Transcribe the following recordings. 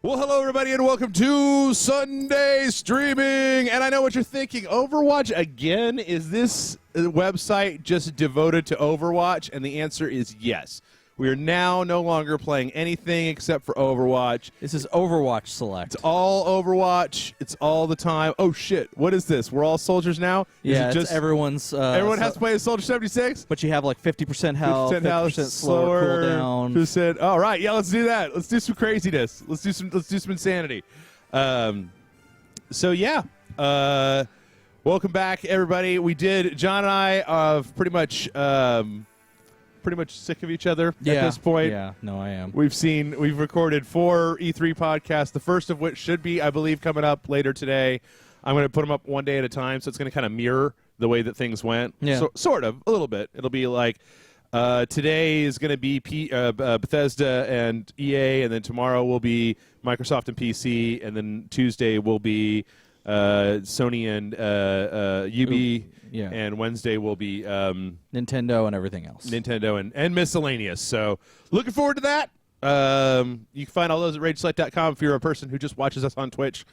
Well, hello, everybody, and welcome to Sunday Streaming. And I know what you're thinking. Overwatch again? Is this website just devoted to Overwatch? And the answer is yes. We are now no longer playing anything except for Overwatch. This is Overwatch Select. It's all Overwatch. It's all the time. Oh, shit. What is this? We're all soldiers now? Yeah, is it just everyone's... everyone has to play as Soldier 76? But you have like 50% health, 50% slower cooldown. 50%. All right, yeah, let's do that. Let's do some craziness. Let's do some insanity. So yeah, welcome back, everybody. John and I are pretty much sick of each other at this point. Yeah, no, I am. We've recorded 4 E3 podcasts, the first of which should be, I believe, coming up later today. I'm going to put them up one day at a time, so it's going to kind of mirror the way that things went. Yeah. Sort of, a little bit. It'll be like today is going to be Bethesda and EA, and then tomorrow will be Microsoft and PC, and then Tuesday will be Sony and UB. Yeah. And Wednesday will be Nintendo and everything else. Nintendo and miscellaneous. So looking forward to that. You can find all those at RageSelect.com if you're a person who just watches us on Twitch.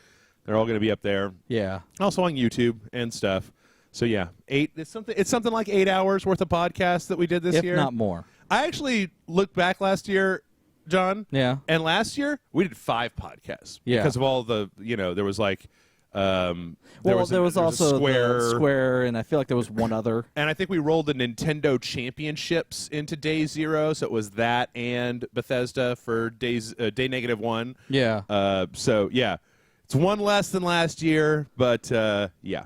They're all going to be up there. Yeah. Also on YouTube and stuff. So yeah, it's something like 8 hours worth of podcasts that we did this year. If not more. I actually looked back last year, John. Yeah. And last year we did 5 podcasts. Yeah. Because of all the, there was like there was also the Square, and I feel like there was one other. And I think we rolled the Nintendo Championships into day 0, so it was that and Bethesda for day -1. Yeah. So yeah, it's one less than last year, but yeah.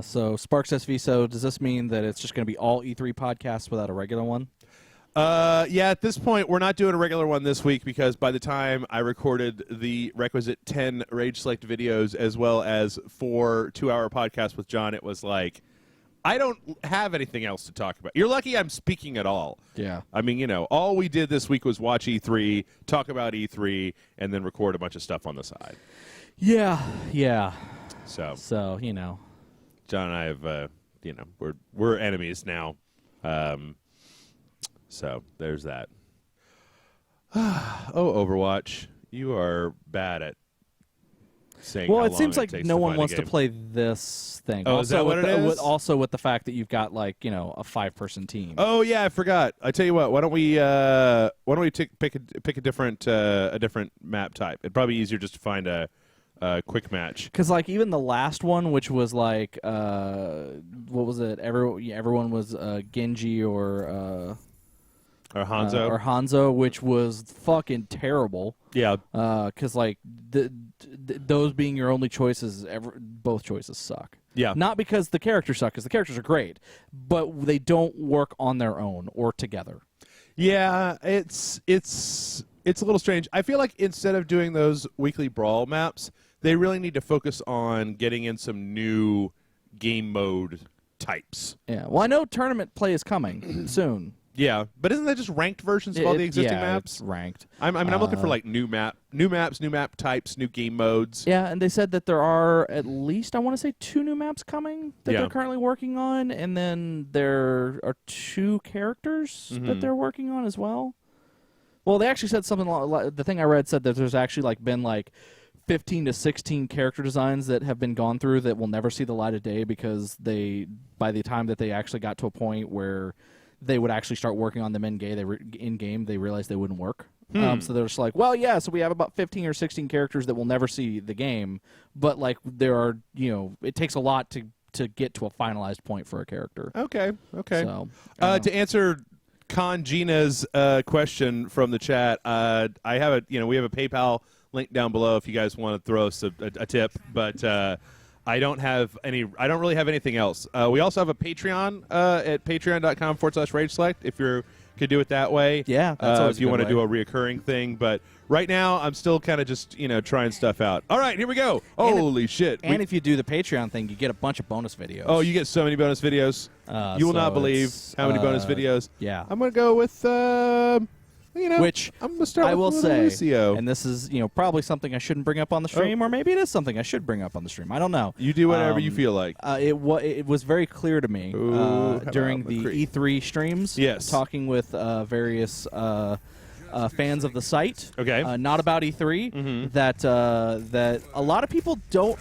So Sparks SV. So does this mean that it's just going to be all E3 podcasts without a regular one? Yeah, at this point, we're not doing a regular one this week because by the time I recorded the requisite 10 Rage Select videos as well as 4 2-hour podcasts with John, it was like, I don't have anything else to talk about. You're lucky I'm speaking at all. Yeah. I mean, all we did this week was watch E3, talk about E3, and then record a bunch of stuff on the side. Yeah, yeah. So John and I have, we're enemies now. So there's that. Oh, Overwatch, you are bad at saying. Well, how it long seems like takes no to one find a wants to game. play this thing. Oh, also, is that what it is? Also, with the fact that you've got like a 5-person team. Oh yeah, I forgot. I tell you what. Why don't we pick a different map type? It'd probably be easier just to find a quick match. Because like even the last one, which was like what was it? Everyone was Genji or Hanzo, which was fucking terrible. Yeah. Because like those being your only choices, both choices suck. Yeah. Not because the characters suck, because the characters are great, but they don't work on their own or together. Yeah, it's a little strange. I feel like instead of doing those weekly brawl maps, they really need to focus on getting in some new game mode types. Yeah. Well, I know tournament play is coming soon. Yeah, but isn't that just ranked versions of all the existing maps? It's ranked. I'm looking for like new maps, new map types, new game modes. Yeah, and they said that there are at least, I want to say, 2 new maps coming that they're currently working on, and then there are 2 characters that they're working on as well. Well, they actually said something like, the thing I read said that there's actually been 15 to 16 character designs that have been gone through that will never see the light of day because by the time that they actually got to a point where they would actually start working on them in-game, they realized they wouldn't work. So they're just like, well, yeah, so we have about 15 or 16 characters that will never see the game, but there are, it takes a lot to get to a finalized point for a character. Okay. So, to answer Con Gina's question from the chat, I have we have a PayPal link down below if you guys want to throw us a tip, but I don't really have anything else. We also have a Patreon at patreon.com/RageSelect if you could do it that way. Yeah, that's always if you want to do a reoccurring thing. But right now, I'm still kind of just trying stuff out. All right, here we go. Holy shit! And if you do the Patreon thing, you get a bunch of bonus videos. Oh, you get so many bonus videos. You will not believe how many bonus videos. Yeah, I'm gonna go with. Which I'm gonna start I will with say, Lucio. and this is probably something I shouldn't bring up on the stream, or maybe it is something I should bring up on the stream. I don't know. You do whatever you feel like. It was very clear to me during the McCree. E3 streams. Yes. Talking with various fans of the site. Okay. Not about E3. That that a lot of people don't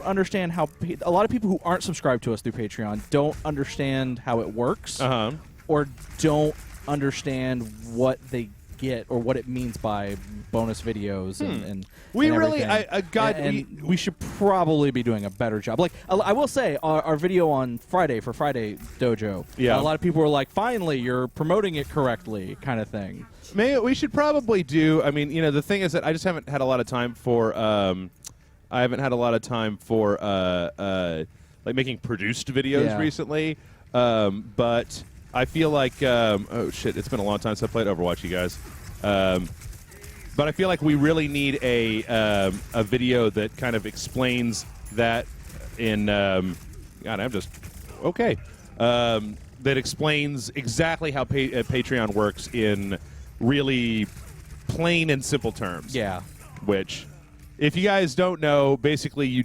understand how. A lot of people who aren't subscribed to us through Patreon don't understand how it works, or don't understand what they get or what it means by bonus videos and we and really we should probably be doing a better job. Like I will say our video on Friday for Friday Dojo, a lot of people were like, finally you're promoting it correctly, kind of thing. We should probably do, I mean, the thing is that I just haven't had a lot of time for like making produced videos recently, but I feel like, oh shit, it's been a long time since I played Overwatch, you guys. But I feel like we really need a video that kind of explains that in, God, I'm just, okay. That explains exactly how Patreon works in really plain and simple terms. Yeah. Which, if you guys don't know, basically you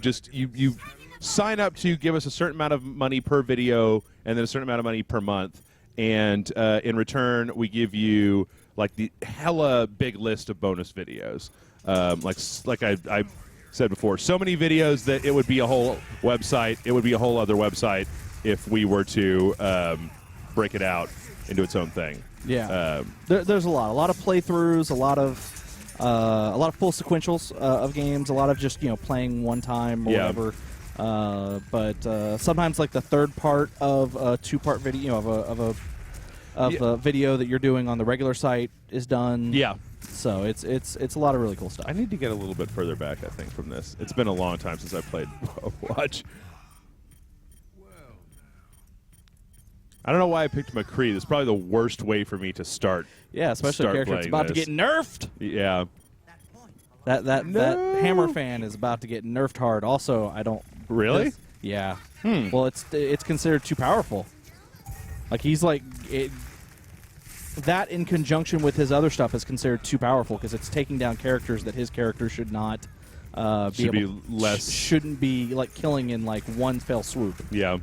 sign up to give us a certain amount of money per video and then a certain amount of money per month. And in return, we give you like the hella big list of bonus videos. Like I said before, so many videos that it would be a whole website. It would be a whole other website if we were to break it out into its own thing. Yeah, there's a lot of playthroughs, a lot of full sequentials of games, a lot of just playing one time or whatever. But sometimes like the third part of a two-part video, of a video that you're doing on the regular site is done. Yeah. So it's a lot of really cool stuff. I need to get a little bit further back, I think, from this. It's been a long time since I played Overwatch. I don't know why I picked McCree. This is probably the worst way for me to start. Yeah, especially a character that's about to get nerfed. Yeah. That hammer fan is about to get nerfed hard. Also, I don't really. Yeah. Well, it's considered too powerful. Like he's like that in conjunction with his other stuff is considered too powerful because it's taking down characters that his character should not shouldn't be like killing in like one fell swoop. Yeah.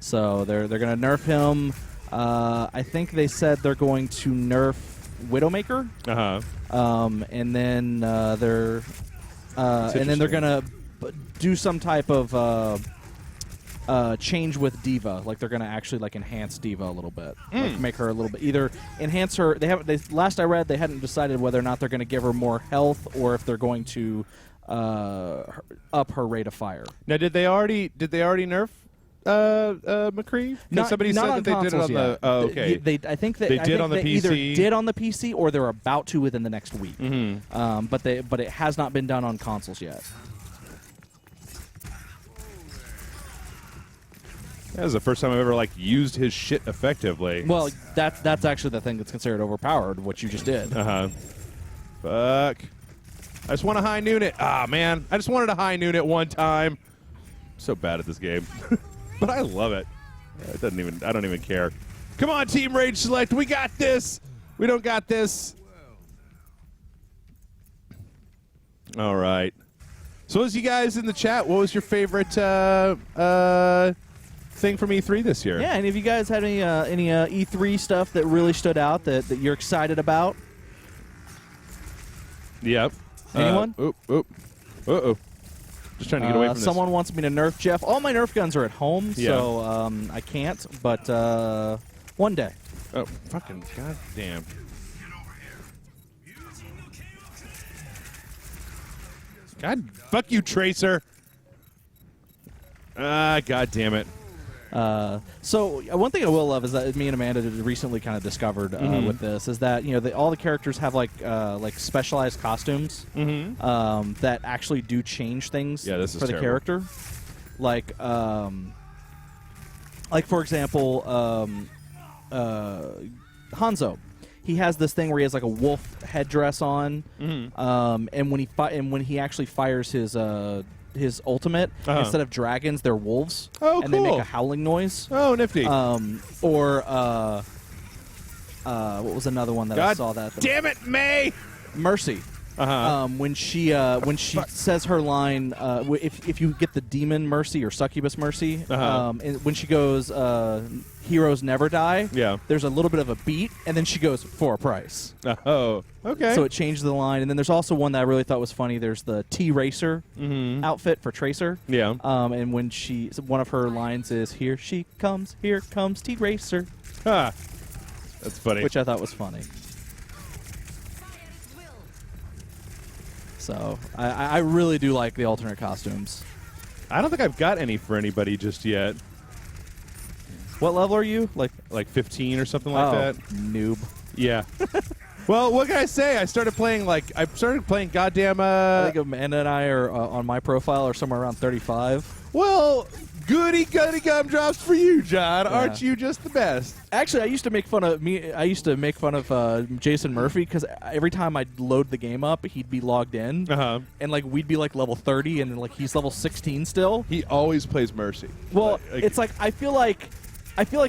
So they're going to nerf him. I think they said they're going to nerf Widowmaker. And then they're going to do some type of change with Diva. Like they're going to actually like enhance Diva a little bit, like make her a little bit, either enhance her. Last I read, they hadn't decided whether or not they're going to give her more health or if they're going to up her rate of fire. Now, did they already nerf McCree? Somebody said that they did it on the. Oh, okay. I think they did on the PC. Either did on the PC or they're about to within the next week. But it has not been done on consoles yet. That was the first time I've ever like used his shit effectively. Well, that's actually the thing that's considered overpowered. What you just did. Fuck. I just want to high noon it. Ah, man. I just wanted to high noon it one time. I'm so bad at this game. But I love it. It doesn't even. I don't even care. Come on, Team Rage Select. We got this. We don't got this. All right. So, as you guys in the chat, what was your favorite thing from E3 this year? Yeah. Any of you guys had any E3 stuff that really stood out that you're excited about? Yep. Anyone? Uh-oh. Just trying to get away from this. Someone wants me to nerf Jeff. All my nerf guns are at home, so I can't, but one day. Oh, fucking goddamn. God, fuck you, Tracer. God damn it. So one thing I will love is that me and Amanda recently kind of discovered with this is that all the characters have like specialized costumes that actually do change things for the character. Like for example, Hanzo. He has this thing where he has like a wolf headdress on, and when he actually fires his ultimate, instead of dragons, they're wolves. Oh, and they make a howling noise. Oh, nifty. Or what was another one that I saw that? Damn it, May! Mercy. when she says her line, if you get the demon Mercy or succubus Mercy, and when she goes, "Heroes never die." Yeah. There's a little bit of a beat, and then she goes for a price. Oh, okay. So it changed the line, and then there's also one that I really thought was funny. There's the T-Racer outfit for Tracer. Yeah. And when one of her lines is, here comes T-Racer. Ah, that's funny. Which I thought was funny. So I really do like the alternate costumes. I don't think I've got any for anybody just yet. What level are you? Like 15 or something like that. Noob. Yeah. Well, what can I say? I started playing goddamn. I think Amanda and I are on my profile are somewhere around 35. Well, goody gumdrops for you, John. Yeah. Aren't you just the best? Actually, I used to make fun of Jason Murphy because every time I'd load the game up, he'd be logged in, and we'd be level 30, and he's level 16 still. He always plays Mercy. Well, it's I feel like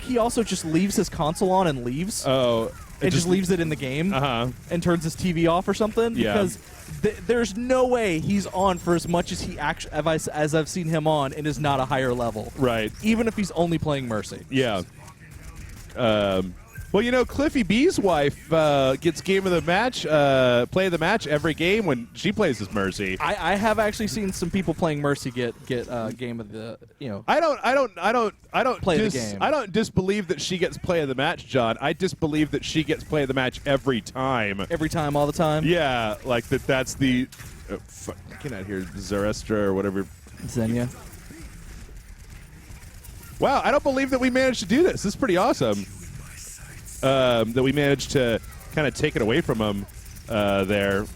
he also just leaves his console on and leaves. Oh. And just leaves it in the game and turns his TV off or something because there's no way he's on for as much as as I've seen him on and is not a higher level. Right. Even if he's only playing Mercy. Yeah. Well, Cliffy B's wife gets game of the match, play of the match every game when she plays as Mercy. I have actually seen some people playing Mercy get game of the I don't play the game. I don't disbelieve that she gets play of the match, John. I disbelieve that she gets play of the match every time. Every time, all the time. Yeah, that's the get out here, Zarestra or whatever. Xenia. Wow, I don't believe that we managed to do this. This is pretty awesome. That we managed to kind of take it away from them there.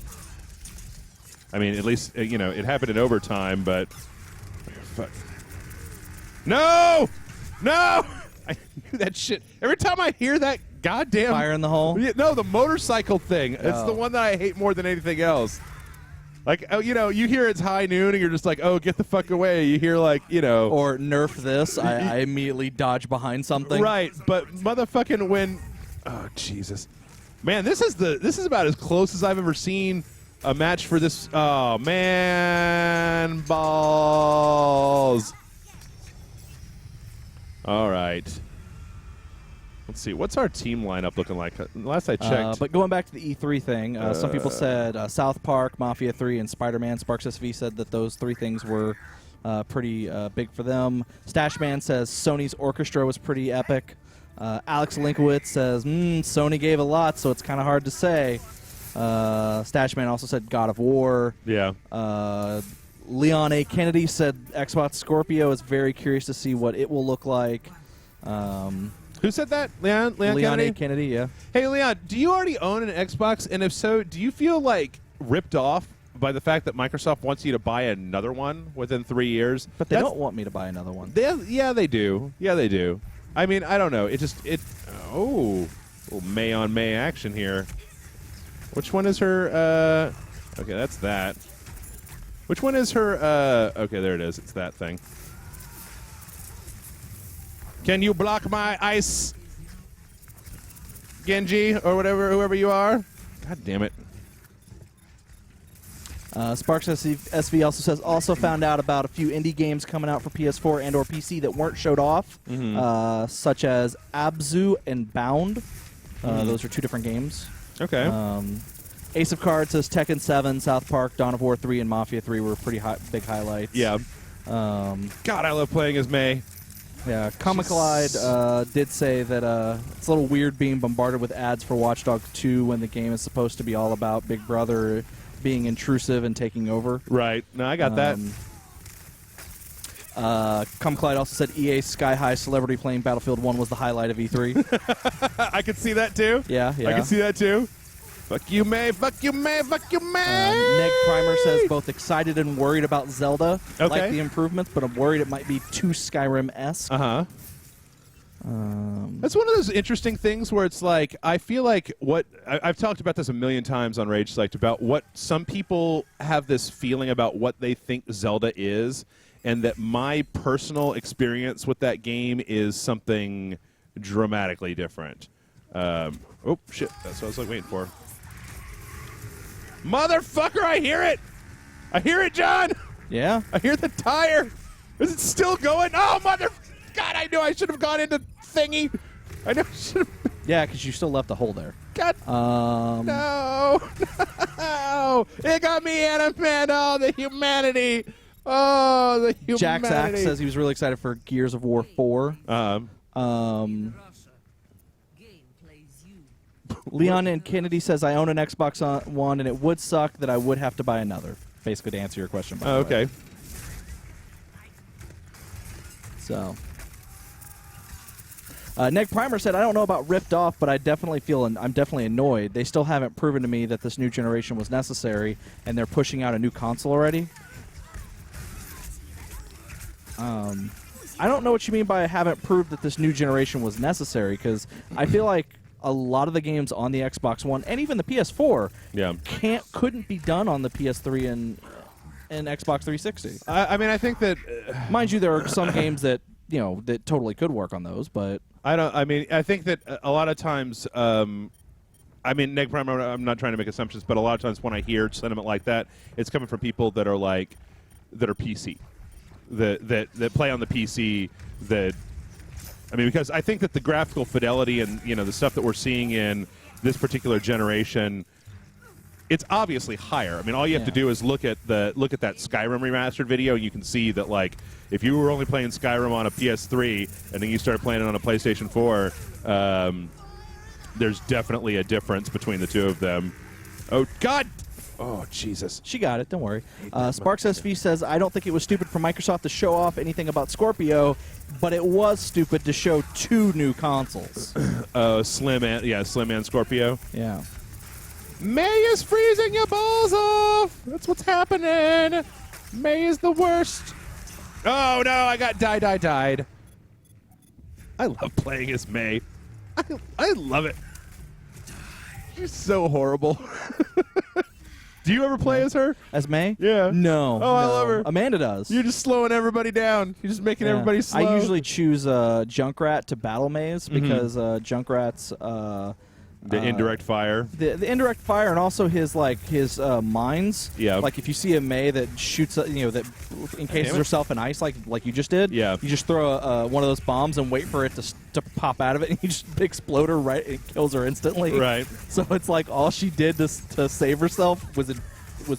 I mean, at least, it happened in overtime, but... Fuck. No! No! I knew that shit. Every time I hear that goddamn... Fire in the hole? No, the motorcycle thing. Oh. It's the one that I hate more than anything else. You hear it's high noon and you're just like, oh, get the fuck away. You hear Or nerf this. I immediately dodge behind something. Right, but motherfucking when... Oh, Jesus. Man, this is about as close as I've ever seen a match for this. Oh, man. Balls. All right. Let's see. What's our team lineup looking like? Last I checked. But going back to the E3 thing, some people said South Park, Mafia 3, and Spider-Man. Sparks SV said that those three things were pretty big for them. Stashman says Sony's Orchestra was pretty epic. Alex Linkowitz says, Sony gave a lot, so it's kind of hard to say. Stashman also said God of War. Yeah. Leon A. Kennedy said Xbox Scorpio is very curious to see what it will look like. Who said that? Leon Kennedy? A. Kennedy, yeah. Hey, Leon, do you already own an Xbox? And if so, do you feel ripped off by the fact that Microsoft wants you to buy another one within 3 years? But they don't want me to buy another one. Yeah, they do. Yeah, they do. I mean, I don't know. Oh, little May on May action here. Which one is her? Okay, that's that. Which one is her? Okay, there it is. It's that thing. Can you block my ice, Genji or whoever you are? God damn it. Sparks SV also says found out about a few indie games coming out for PS4 and or PC that weren't showed off, such as Abzu and Bound. Those are two different games. Okay. Ace of Cards says Tekken 7, South Park, Dawn of War 3, and Mafia 3 were pretty big highlights. Yeah. God, I love playing as May. Yeah, Comicalide did say that it's a little weird being bombarded with ads for Watch Dogs 2 when the game is supposed to be all about Big Brother being intrusive and taking over. Right. No, I got that. Comicalide also said EA Sky High Celebrity playing Battlefield 1 was the highlight of E3. I could see that too. Yeah. I can see that too. Fuck you, May. Fuck you, May. Fuck you, May. Neg Primer says both excited and worried about Zelda. Okay. Like the improvements, but I'm worried it might be too Skyrim-esque. Uh-huh. That's one of those interesting things where it's like, I feel like I've talked about this a million times on Rage Select about what some people have this feeling about what they think Zelda is, and that my personal experience with that game is something dramatically different. Oh, shit. That's what I was waiting for. Motherfucker, I hear it. I hear it, John. Yeah. I hear the tire. Is it still going? Oh, mother... God, I knew I should have gone into thingy. I know I should have... Yeah, because you still left a hole there. God. No. No. It got me, Anaman. Oh, the humanity. Oh, the humanity. Jack Sack says he was really excited for Gears of War 4. Leon and Kennedy says, I own an Xbox One, and it would suck that I would have to buy another. Basically, to answer your question. By the way. Okay. So, Neg Primer said, I don't know about ripped off, but I definitely feel I'm definitely annoyed. They still haven't proven to me that this new generation was necessary, and they're pushing out a new console already. I don't know what you mean by I haven't proved that this new generation was necessary, because I feel like a lot of the games on the Xbox One and even the PS4 couldn't be done on the PS3 and Xbox 360. I mean, I think that... mind you, there are some games that, that totally could work on those, but... I think that a lot of times... Neg Prime, I'm not trying to make assumptions, but a lot of times when I hear sentiment like that, it's coming from people that are PC. That play on the PC, because I think that the graphical fidelity and the stuff that we're seeing in this particular generation, it's obviously higher. I mean, all you have to do is look at that Skyrim remastered video, and you can see that if you were only playing Skyrim on a PS3 and then you start playing it on a PlayStation 4, there's definitely a difference between the two of them. Oh God. Oh, Jesus. She got it. Don't worry. Sparks SV says, I don't think it was stupid for Microsoft to show off anything about Scorpio, but it was stupid to show 2 new consoles. Slim and Scorpio. Yeah. May is freezing your balls off. That's what's happening. May is the worst. Oh, no, I got died. I love playing as May. I love it. She's so horrible. Do you ever play as her? As May? Yeah. No. Oh, I love her. Amanda does. You're just slowing everybody down. You're just making everybody slow. I usually choose Junkrat to battle Maze because Junkrat's... the indirect fire. The indirect fire and also his mines. Yeah. Like if you see a May that shoots, that encases herself in ice like you just did. Yeah. You just throw one of those bombs and wait for it to pop out of it, and you just explode her right. It kills her instantly. Right. So it's like all she did to save herself was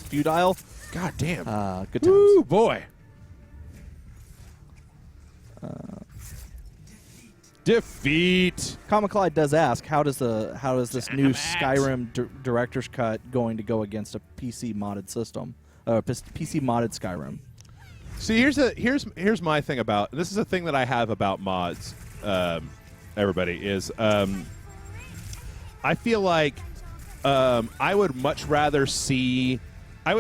futile. God damn. Good times. Woo, boy. Defeat. Common Clyde does ask, how does this new Skyrim director's cut going to go against a PC modded system, PC modded Skyrim? See, here's my thing about this is a thing that I have about mods. Everybody is I feel like I would much rather see a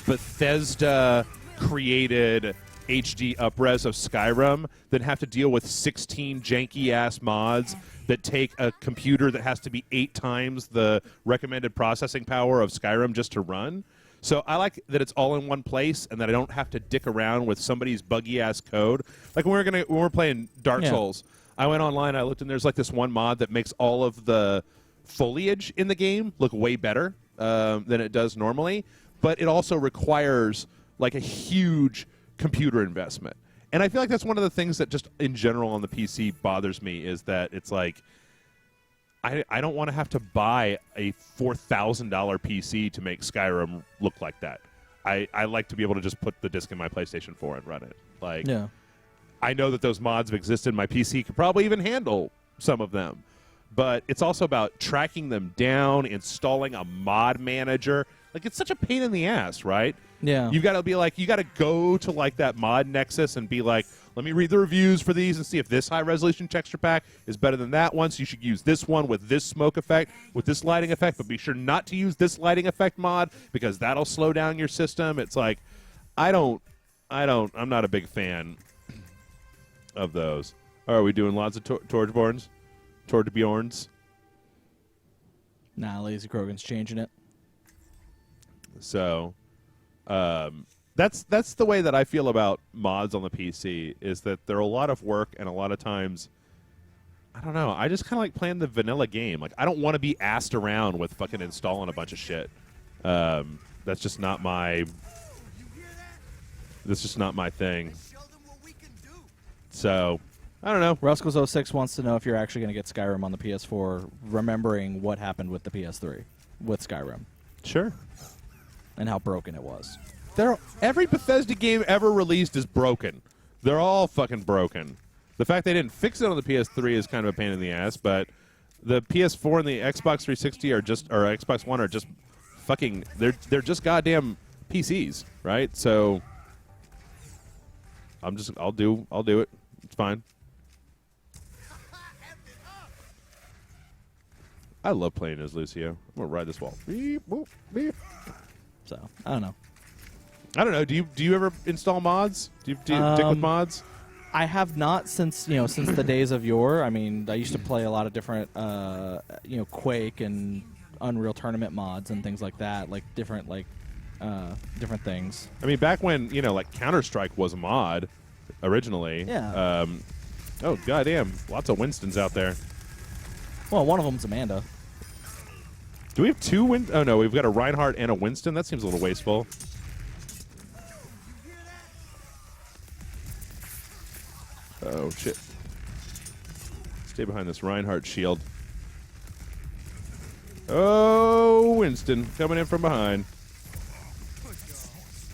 Bethesda created HD upres of Skyrim than have to deal with 16 janky-ass mods that take a computer that has to be 8 times the recommended processing power of Skyrim just to run. So I like that it's all in one place and that I don't have to dick around with somebody's buggy-ass code. Like when we're playing Dark Souls, I went online, I looked, and there's this one mod that makes all of the foliage in the game look way better than it does normally, but it also requires a huge computer investment. And I feel like that's one of the things that just in general on the PC bothers me is that it's I don't want to have to buy a $4,000 PC to make Skyrim look like that. I like to be able to just put the disc in my PlayStation 4 and run it. I know that those mods have existed. My PC could probably even handle some of them. But it's also about tracking them down, installing a mod manager. It's such a pain in the ass, right? Yeah. You've got to be you got to go to that mod nexus and be let me read the reviews for these and see if this high resolution texture pack is better than that one. So you should use this one with this smoke effect, with this lighting effect, but be sure not to use this lighting effect mod because that'll slow down your system. It's I'm not a big fan of those. Are we doing lots of Torchborns? Torbjorns? Nah, Lazy Krogan's changing it. So, that's the way that I feel about mods on the PC. Is that they're a lot of work, and a lot of times, I don't know. I just kind of like playing the vanilla game. Like, I don't want to be asked around with fucking installing a bunch of shit. That's just not my. That's just not my thing. So, I don't know. Ruskles06 wants to know if you're actually going to get Skyrim on the PS4, remembering what happened with the PS3 with Skyrim. Sure. And how broken it was. Every Bethesda game ever released is broken. They're all fucking broken. The fact they didn't fix it on the PS3 is kind of a pain in the ass, but the PS4 and the Xbox 360 or Xbox One are just fucking. They're just goddamn PCs, right? So I'll do it. It's fine. I love playing as Lucio. I'm gonna ride this wall. Beep, boop, beep. So I don't know. Do you ever install mods? Do you dick with mods? I have not since the days of yore. I mean, I used to play a lot of different Quake and Unreal Tournament mods and things like that, like different things. I mean, back when like Counter-Strike was a mod originally. Yeah. Oh goddamn! Lots of Winstons out there. Well, one of them's Amanda. Do we have two Winston? Oh no, we've got a Reinhardt and a Winston. That seems a little wasteful. Oh shit! Stay behind this Reinhardt shield. Oh, Winston coming in from behind.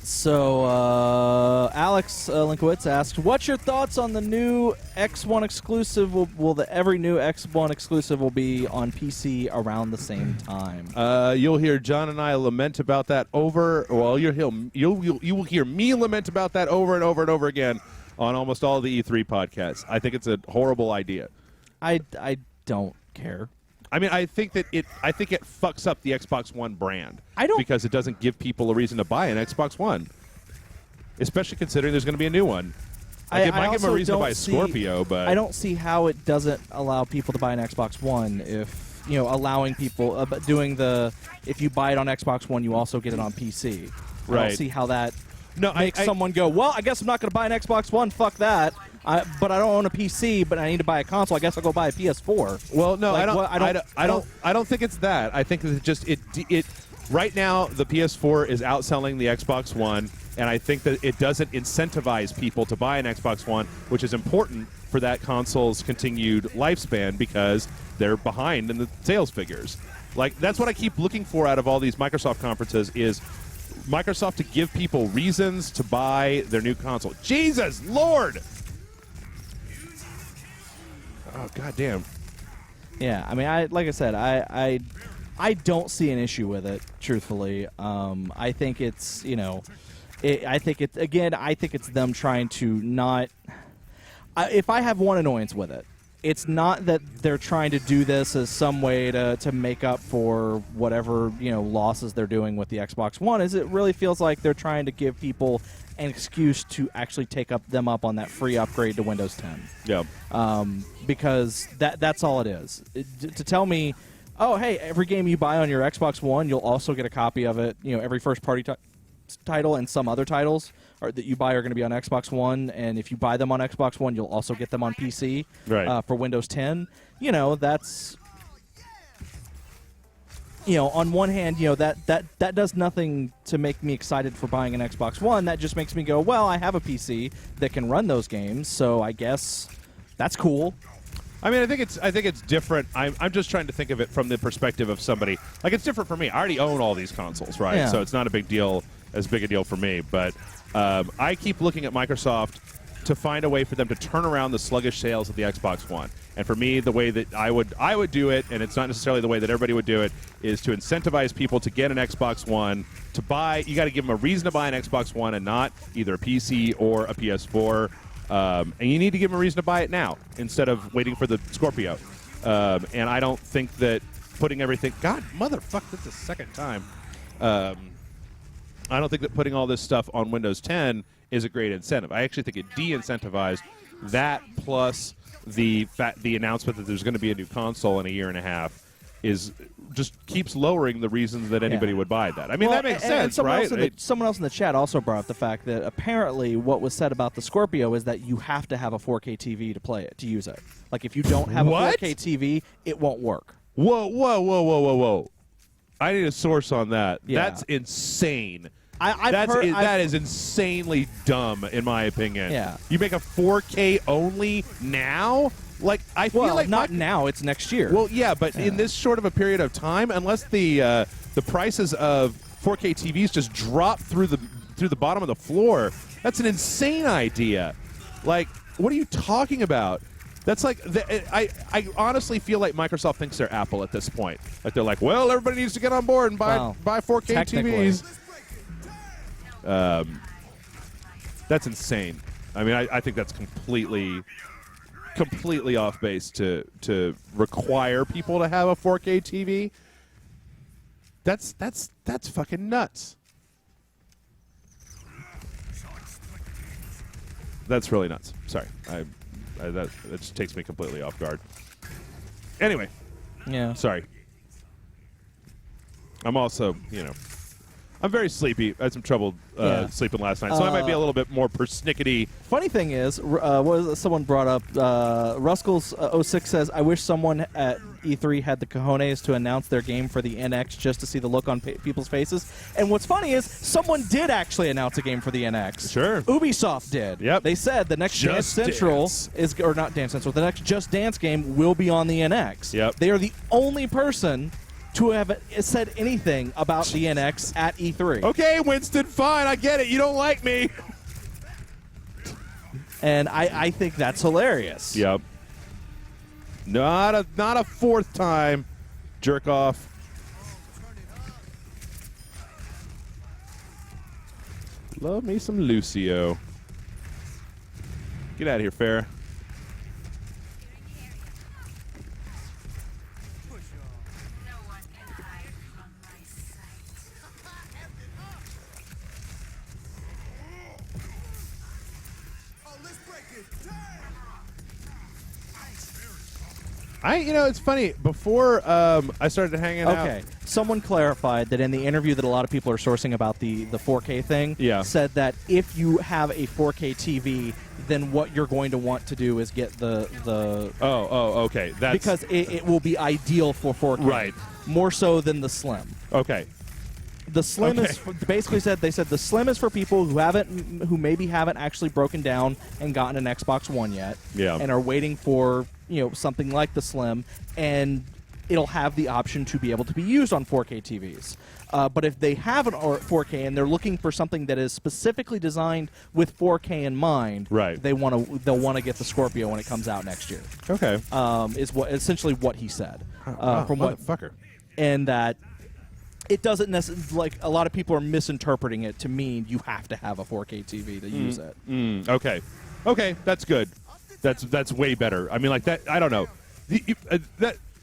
So, Alex Linkowitz asked, "What's your thoughts on the new X1 exclusive? Every new X1 exclusive will be on PC around the same time?" You'll hear John and I lament about that over. Well, you will hear me lament about that over and over and over again on almost all the E3 podcasts. I think it's a horrible idea. I don't care. I mean, I think it fucks up the Xbox One brand. Because it doesn't give people a reason to buy an Xbox One, especially considering there's going to be a new one. It might give them a reason to buy a Scorpio, but I don't see how it doesn't allow people to buy an Xbox One if allowing people if you buy it on Xbox One, you also get it on PC. Right. I don't see how that makes someone go, well, I guess I'm not going to buy an Xbox One. Fuck that. But I don't own a PC, but I need to buy a console. I guess I'll go buy a PS4. Well, no, I don't think it's that. I think that it right now the PS4 is outselling the Xbox One, and I think that it doesn't incentivize people to buy an Xbox One, which is important for that console's continued lifespan because they're behind in the sales figures. Like, that's what I keep looking for out of all these Microsoft conferences is Microsoft to give people reasons to buy their new console. Jesus Lord! Oh, goddamn. Yeah, I mean, like I said, I don't see an issue with it, truthfully. I think it's, I think it's them trying to not... if I have one annoyance with it, it's not that they're trying to do this as some way to make up for whatever, losses they're doing with the Xbox One, is it really feels like they're trying to give people an excuse to actually take them up on that free upgrade to Windows 10. Yeah. Because that's all it is. To tell me, oh, hey, every game you buy on your Xbox One, you'll also get a copy of it. Every first-party title and some other titles that you buy are going to be on Xbox One, and if you buy them on Xbox One, you'll also get them on PC for Windows 10. That's... on one hand, that does nothing to make me excited for buying an Xbox One. That just makes me go, well, I have a PC that can run those games, so I guess that's cool. I mean, I think it's different. I'm just trying to think of it from the perspective of somebody. Like, it's different for me. I already own all these consoles, right? Yeah. So it's not as big a deal for me. But I keep looking at Microsoft to find a way for them to turn around the sluggish sales of the Xbox One. And for me, the way that I would do it, and it's not necessarily the way that everybody would do it, is to incentivize people to get an Xbox One. To buy, you got to give them a reason to buy an Xbox One and not either a PC or a PS4. And you need to give them a reason to buy it now instead of waiting for the Scorpio. And I don't think that putting everything... God, motherfucker, that's the second time. I don't think that putting all this stuff on Windows 10 is a great incentive. I actually think it de-incentivized that plus the announcement that there's going to be a new console in a year and a half. is just keeps lowering the reasons that anybody would buy that. I mean, that makes sense, right? Someone else in the chat also brought up the fact that apparently what was said about the Scorpio is that you have to have a 4K TV to play it, to use it. Like, if you don't have a 4K TV, it won't work. Whoa. I need a source on that. Yeah. That's insane. That is insanely dumb, in my opinion. Yeah. You make a 4K only now? Like, I feel like not now. It's next year. Well, yeah, but in this short of a period of time, unless the prices of 4K TVs just drop through the bottom of the floor, that's an insane idea. Like, what are you talking about? That's like I honestly feel like Microsoft thinks they're Apple at this point. Like, they're like, well, everybody needs to get on board and buy 4K TVs. That's insane. I mean, I think that's completely off base to require people to have a 4K TV. That's fucking nuts. That's really nuts. Sorry, that just takes me completely off guard. Anyway, yeah. Sorry. I'm also, I'm very sleepy. I had some trouble sleeping last night, so I might be a little bit more persnickety. Funny thing is, someone brought up, Ruskells06 says, I wish someone at E3 had the cojones to announce their game for the NX just to see the look on people's faces. And what's funny is, someone did actually announce a game for the NX. Sure. Ubisoft did. Yep. They said the next Dance Central is, or not Dance Central, the next Just Dance game will be on the NX. Yep. They are the only person to have said anything about the NX at E3. Okay, Winston, fine, I get it. You don't like me. And I think that's hilarious. Yep. Not a fourth time, jerk off. Love me some Lucio. Get out of here, Farrah. It's funny. Before I started hanging out. Okay, someone clarified that in the interview that a lot of people are sourcing about the 4K thing, said that if you have a 4K TV, then what you're going to want to do is get the okay. That's because it will be ideal for 4K. Right. More so than the Slim. Okay. The Slim is basically they said the Slim is for people who maybe haven't actually broken down and gotten an Xbox One yet, and are waiting for something like the Slim, and it'll have the option to be able to be used on 4K TVs. But if they have an 4K and they're looking for something that is specifically designed with 4K in mind, right, they'll want to get the Scorpio when it comes out next year. Okay, is essentially what he said. From motherfucker, and that. It doesn't necessarily, like, a lot of people are misinterpreting it to mean you have to have a 4K TV to use it. Okay, that's good. That's way better. I mean, like that. I don't know.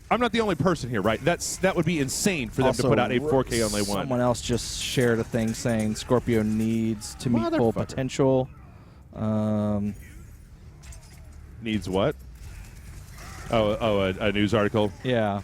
I'm not the only person here, right? That would be insane for them also, to put out a 4K only one. Someone else just shared a thing saying Scorpio needs to meet full potential. Needs what? A news article. Yeah.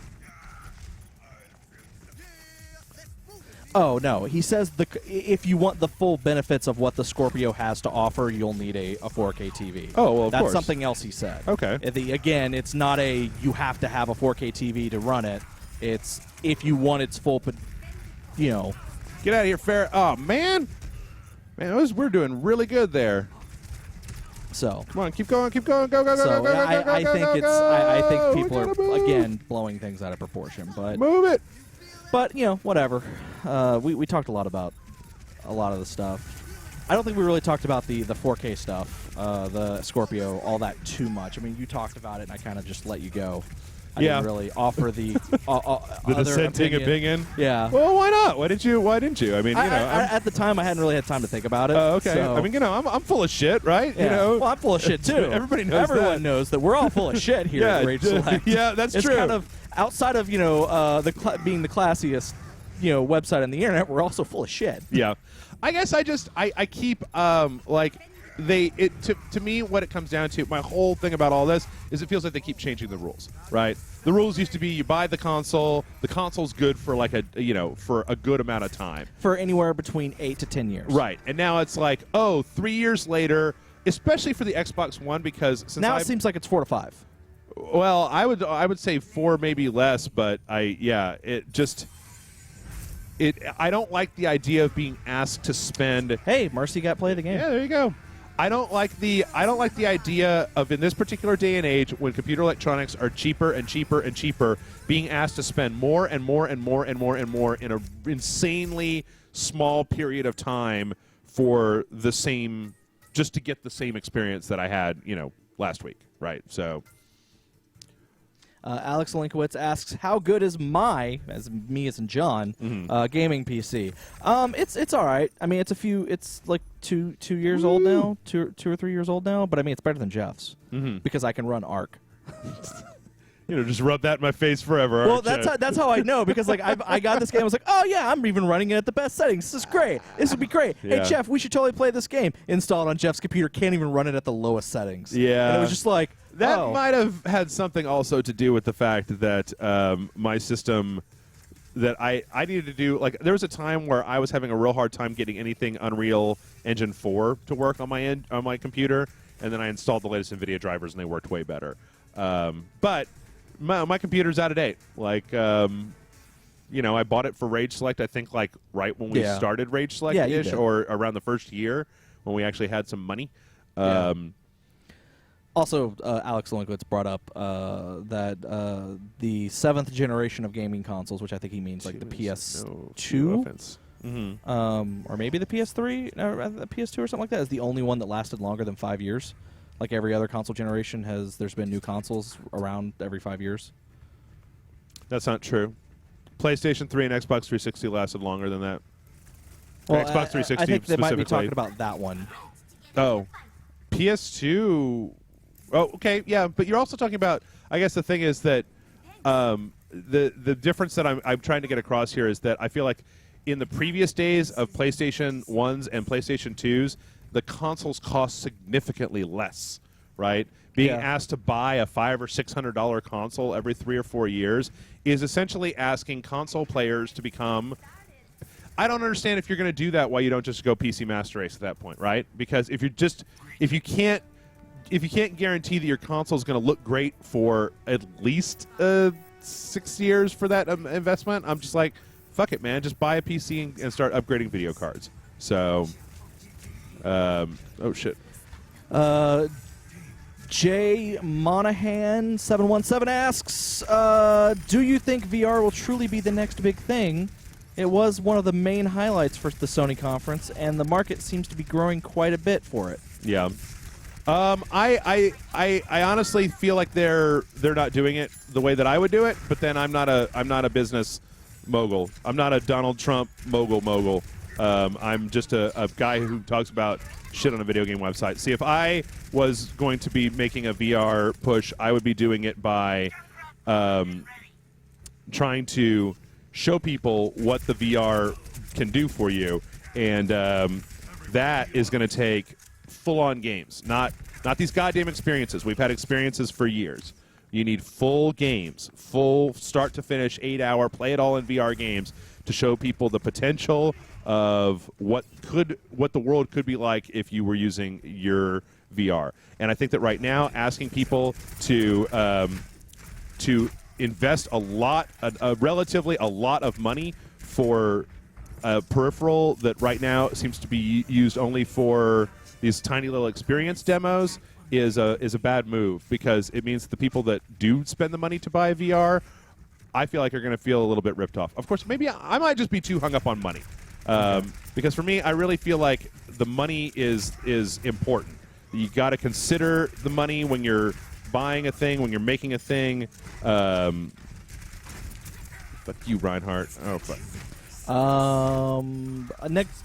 Oh, no. He says if you want the full benefits of what the Scorpio has to offer, you'll need a 4K TV. Oh, well, of That's course. something else he said. Okay. Again, it's not you have to have a 4K TV to run it. It's if you want its full, Get out of here, Farrah. Oh, man. We're doing really good there. So. Come on, keep going. Go. I think people are, again, blowing things out of proportion. But move it. But, whatever. We talked a lot about a lot of the stuff. I don't think we really talked about the 4K stuff, the Scorpio, all that too much. I mean, you talked about it, and I kind of just let you go. I didn't really offer the the dissenting opinion. Yeah. Well, why not? Why didn't you? I mean, at the time, I hadn't really had time to think about it. Okay. So. I mean, I'm full of shit, right? Yeah. Well, I'm full of shit too. Everybody knows. Everyone knows that we're all full of shit here at Rage Select. Yeah, that's it's true. Kind of outside of being the classiest website on the internet, we're also full of shit. Yeah. I guess I keep to me, what it comes down to, my whole thing about all this is it feels like they keep changing the rules, right? The rules used to be you buy the console's good for like for a good amount of time. For anywhere between 8 to 10 years. Right. And now it's like, 3 years later, especially for the Xbox One, because since now it seems like it's 4 to 5. Well, I would say 4, maybe less, but I don't like the idea of being asked to spend. Hey, Mercy got play of the game. Yeah, there you go. I don't like the idea of, in this particular day and age when computer electronics are cheaper and cheaper and cheaper, being asked to spend more and more and more and more and more in an insanely small period of time for the same, just to get the same experience that I had, last week, right? So. Alex Linkowitz asks, "How good is as in John, gaming PC?" It's all right. I mean, it's like two years old now, two or 3 years old now. But I mean, it's better than Jeff's because I can run Arc. Just rub that in my face forever. Well, that's how I know, because like I got this game. I was like, oh yeah, I'm even running it at the best settings. This is great. This would be great. Yeah. Hey Jeff, we should totally play this game. Install it on Jeff's computer. Can't even run it at the lowest settings. Yeah, and it was just like that might have had something also to do with the fact that my system that I needed to do, like, there was a time where I was having a real hard time getting anything Unreal Engine 4 to work on my computer, and then I installed the latest NVIDIA drivers and they worked way better. But my computer's out of date. Like, I bought it for Rage Select, I think, like, right when we started Rage Select-ish, or around the first year when we actually had some money. Also, Alex Linkowitz brought up that the 7th generation of gaming consoles, which I think he means like the PS2, or maybe the PS3, or the PS2 or something like that, is the only one that lasted longer than 5 years. Like every other console generation there's been new consoles around every 5 years. That's not true. PlayStation 3 and Xbox 360 lasted longer than that. Well, Xbox 360 I think they might be talking specifically. about that one. Oh, PS2. Oh, okay, yeah, but you're also talking about. I guess the thing is that the difference that I'm trying to get across here is that I feel like in the previous days of PlayStation 1s and PlayStation 2s, the consoles cost significantly less, right? Being asked to buy a $500 or $600 console every 3 or 4 years is essentially asking console players to become. I don't understand if you're going to do that, why you don't just go PC Master Race at that point, right? Because if you can't guarantee that your console is going to look great for at least 6 years for that investment, I'm just like, fuck it, man. Just buy a PC and start upgrading video cards. So, oh shit. Jay Monahan 717 asks, do you think VR will truly be the next big thing? It was one of the main highlights for the Sony conference, and the market seems to be growing quite a bit for it. Yeah. I honestly feel like they're not doing it the way that I would do it, but then I'm not a business mogul. I'm not a Donald Trump mogul. I'm just a guy who talks about shit on a video game website. See, if I was going to be making a VR push, I would be doing it by trying to show people what the VR can do for you, and that is going to take full-on games, not these goddamn experiences. We've had experiences for years. You need full games, full start-to-finish, 8-hour, play it all in VR games to show people the potential of what the world could be like if you were using your VR. And I think that right now, asking people to invest relatively a lot of money for a peripheral that right now seems to be used only for these tiny little experience demos is a bad move, because it means the people that do spend the money to buy VR, I feel like are going to feel a little bit ripped off. Of course, maybe I might just be too hung up on money, because for me, I really feel like the money is important. You got to consider the money when you're buying a thing, when you're making a thing. Fuck you, Reinhardt. Oh, fuck. Next.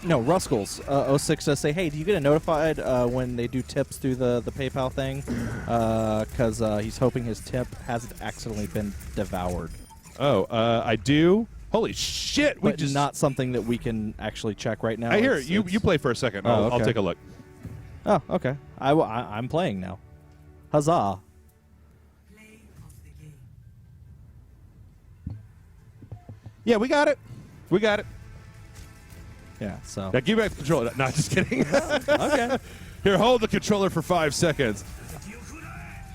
No, Ruskells 06 does say, hey, do you get notified when they do tips through the PayPal thing? Because he's hoping his tip hasn't accidentally been devoured. Oh, I do. Holy shit! But not something that we can actually check right now. I hear it. You play for a second. I'll take a look. Oh, okay. I'm playing now. Huzzah. Yeah, we got it. We got it. Yeah, so. Now give back the controller. No, just kidding. Okay. Here, hold the controller for 5 seconds.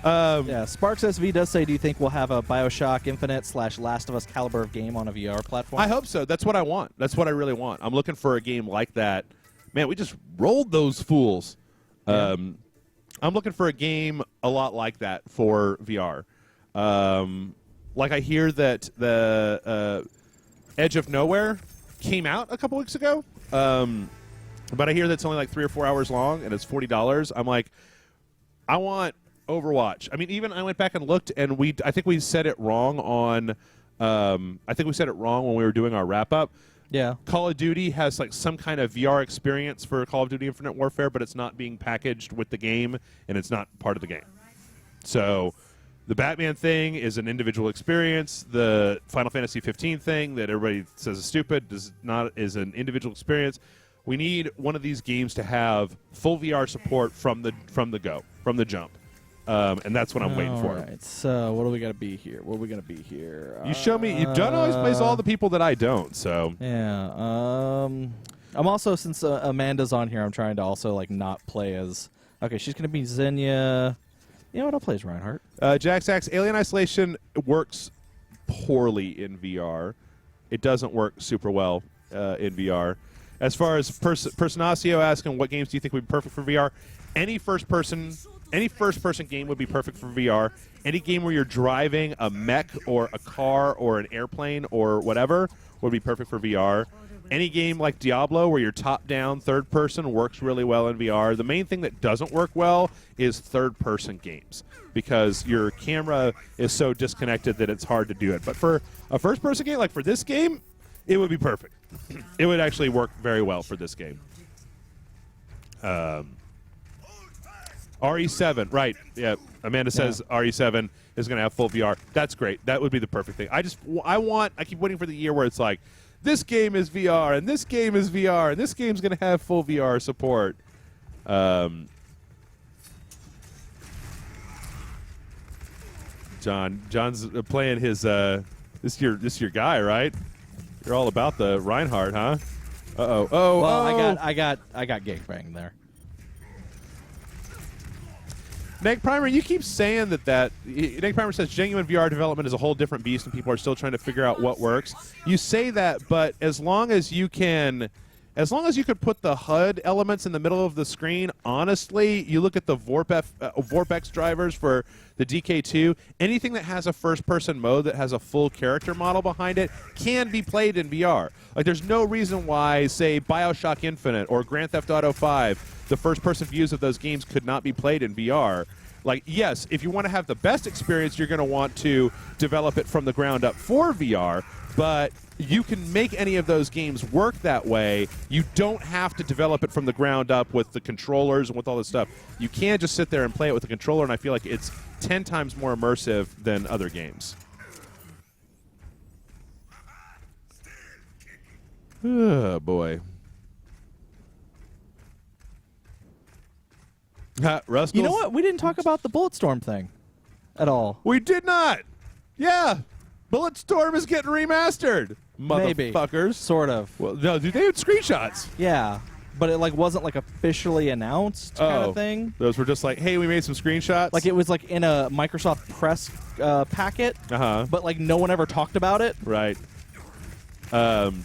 Yeah, Sparks SV does say, do you think we'll have a Bioshock Infinite / Last of Us caliber of game on a VR platform? I hope so. That's what I want. That's what I really want. I'm looking for a game like that. Man, we just rolled those fools. Yeah. I'm looking for a game a lot like that for VR. Like I hear that the Edge of Nowhere came out a couple weeks ago, but I hear that's only like 3 or 4 hours long and it's $40. I'm like, I want Overwatch. I mean, even I went back and looked, and I think we said it wrong on. I think we said it wrong when we were doing our wrap up. Yeah. Call of Duty has like some kind of VR experience for Call of Duty Infinite Warfare, but it's not being packaged with the game, and it's not part of the game. So the Batman thing is an individual experience. The Final Fantasy 15 thing that everybody says is stupid is an individual experience. We need one of these games to have full VR support from the jump. And that's what I'm waiting for. All right, so what do we got to be here? What are we going to be here? You show me. John always plays all the people that I don't, so. Yeah. I'm also, since Amanda's on here, I'm trying to also, like, not play as... Okay, she's going to be Xenia. You know what? I'll play as Reinhardt. Jack Sachs, Alien Isolation works poorly in VR. It doesn't work super well in VR. As far as Personacio asking what games do you think would be perfect for VR, any first-person game would be perfect for VR. Any game where you're driving a mech or a car or an airplane or whatever would be perfect for VR. Any game like Diablo where you're top-down, third-person works really well in VR. The main thing that doesn't work well is third-person games because your camera is so disconnected that it's hard to do it. But for a first-person game, like for this game, it would be perfect. It would actually work very well for this game. RE7, right. Yeah, Amanda says RE7 is going to have full VR. That's great. That would be the perfect thing. I keep waiting for the year where it's like, this game is VR, and this game is VR, and this game's going to have full VR support. John's playing his, this your guy, right? You're all about the Reinhardt, huh? Uh-oh. Oh, well, I got gangbanged there. Neg Primer, you keep saying that Neg Primer says genuine VR development is a whole different beast and people are still trying to figure out what works. You say that, but as long as you could put the HUD elements in the middle of the screen, honestly, you look at the Vorpex drivers for the DK2, anything that has a first-person mode that has a full character model behind it can be played in VR. Like, there's no reason why, say, Bioshock Infinite or Grand Theft Auto 5, the first-person views of those games could not be played in VR. Like, yes, if you want to have the best experience, you're going to want to develop it from the ground up for VR, but you can make any of those games work that way. You don't have to develop it from the ground up with the controllers and with all this stuff. You can just sit there and play it with the controller, and I feel like it's 10 times more immersive than other games. Oh, boy. Ruskell's. You know what? We didn't talk about the Bulletstorm thing at all. We did not. Yeah. Bulletstorm is getting remastered. Maybe. Motherfuckers. Sort of. Well, no, dude, they had screenshots. Yeah. But it wasn't officially announced kind of thing. Those were just like, hey, we made some screenshots. Like it was in a Microsoft press packet. Uh-huh. But no one ever talked about it. Right. Damn,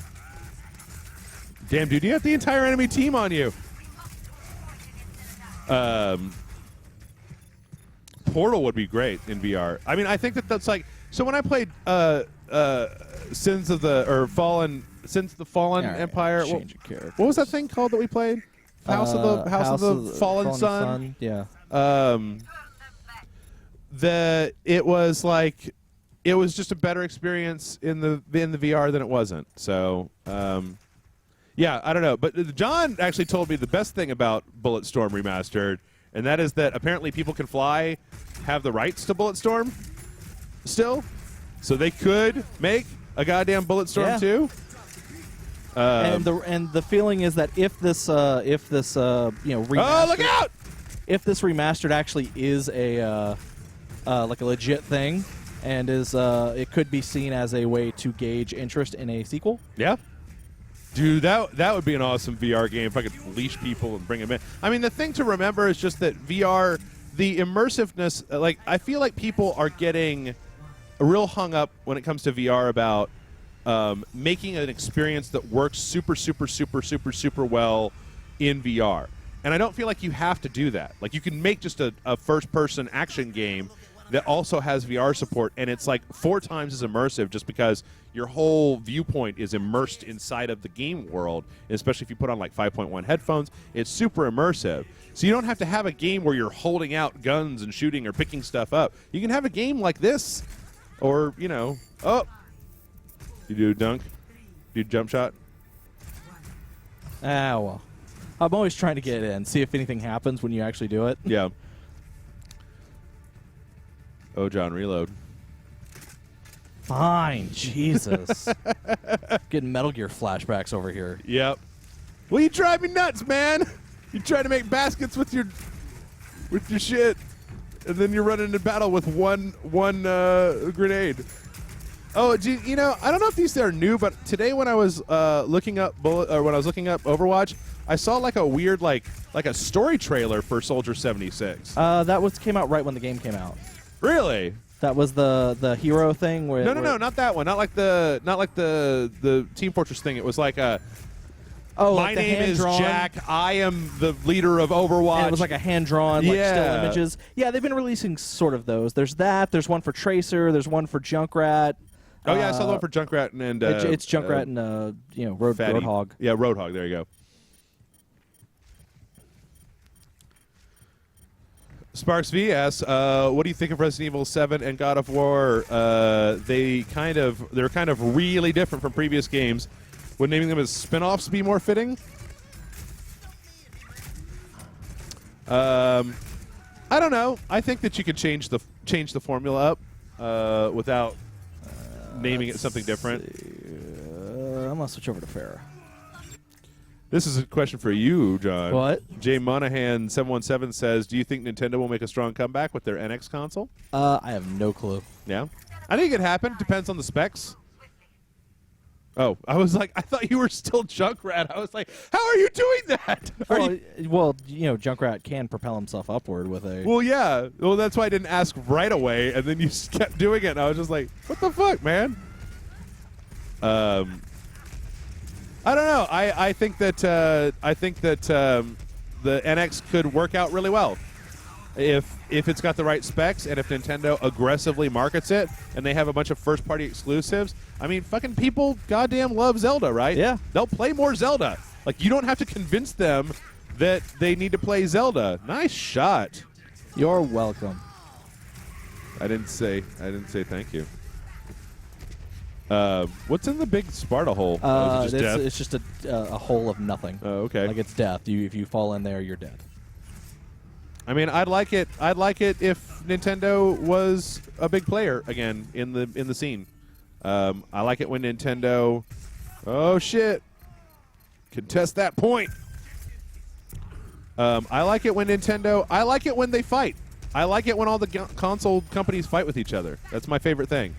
dude, you have the entire enemy team on you. Portal would be great in VR. I mean, I think that's like, so when I played Sins of the Fallen Empire. What was that thing called that we played? House of the Fallen Sun. Yeah. It was just a better experience in the VR than it wasn't. So yeah, I don't know. But John actually told me the best thing about Bulletstorm Remastered, and that is that apparently people can fly have the rights to Bulletstorm still. So they could make a goddamn Bulletstorm 2. And the feeling is that if this remastered, oh, look out! if this remastered actually is a like a legit thing, and is it could be seen as a way to gauge interest in a sequel. Yeah. Dude, that would be an awesome VR game if I could leash people and bring them in. I mean, the thing to remember is just that VR, the immersiveness, like, I feel like people are getting real hung up when it comes to VR about making an experience that works super, super, super, super, super well in VR. And I don't feel like you have to do that. Like, you can make just a first-person action game that also has VR support, and it's like 4 times as immersive just because your whole viewpoint is immersed inside of the game world, especially if you put on like 5.1 headphones. It's super immersive. So you don't have to have a game where you're holding out guns and shooting or picking stuff up. You can have a game like this, or, you know, oh, you do a dunk, do a jump shot. Ah, well. I'm always trying to get in, see if anything happens when you actually do it. Yeah. Oh, John, reload. Fine, Jesus. Getting Metal Gear flashbacks over here. Yep. Well, you drive me nuts, man. You try to make baskets with your shit, and then you're running into battle with one grenade. Oh, you know, I don't know if these are new, but today when I was looking up Overwatch, I saw like a weird like a story trailer for Soldier 76. That came out right when the game came out. Really? That was the hero thing where No, not that one. Not like the Team Fortress thing. It was like a my like name is Jack. I am the leader of Overwatch. And it was like a hand-drawn, like, still images. Yeah, they've been releasing sort of those. There's that. There's one for Tracer. There's one for Junkrat. Oh yeah, I saw the one for Junkrat and it's Junkrat and Roadhog. Yeah, Roadhog. There you go. Sparks V asks, what do you think of Resident Evil 7 and God of War? They're kind of really different from previous games. Would naming them as spin-offs be more fitting? I don't know. I think that you could change the formula up without naming it something different. I'm gonna switch over to Farrah. This is a question for you, John. What? Jay Monahan 717 says, "Do you think Nintendo will make a strong comeback with their NX console?" I have no clue. Yeah, I think it could happen. Depends on the specs. Oh, I was like, I thought you were still Junkrat. I was like, how are you doing that? Well, you know, Junkrat can propel himself upward with a... Well, yeah. Well, that's why I didn't ask right away, and then you kept doing it, and I was just like, what the fuck, man? I don't know. I think that the NX could work out really well if it's got the right specs, and if Nintendo aggressively markets it, and they have a bunch of first-party exclusives. I mean, fucking people goddamn love Zelda, right? Yeah. They'll play more Zelda. Like, you don't have to convince them that they need to play Zelda. Nice shot. You're welcome. I didn't say thank you. What's in the big Sparta hole? It's just a hole of nothing. Oh, okay. Like, it's death. If you fall in there, you're dead. I mean, I'd like it if Nintendo was a big player again in the scene. I like it when Nintendo, oh shit, contest that point. I like it when they fight. I like it when all the console companies fight with each other. That's my favorite thing.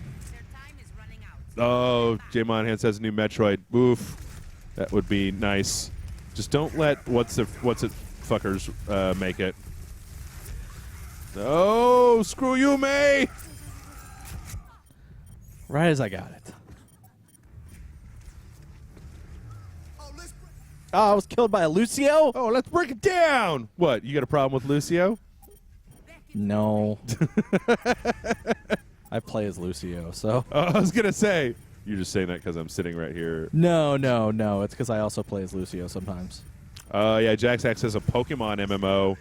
Oh, J Monahan says new Metroid. Oof, that would be nice. Just don't let what's it fuckers make it. Oh, screw you, May! Right as I got it. Oh, I was killed by a Lucio? Oh, let's break it down! What, you got a problem with Lucio? No. I play as Lucio, so... I was going to say, you're just saying that because I'm sitting right here. No. It's because I also play as Lucio sometimes. Yeah, Jax says a Pokemon MMO.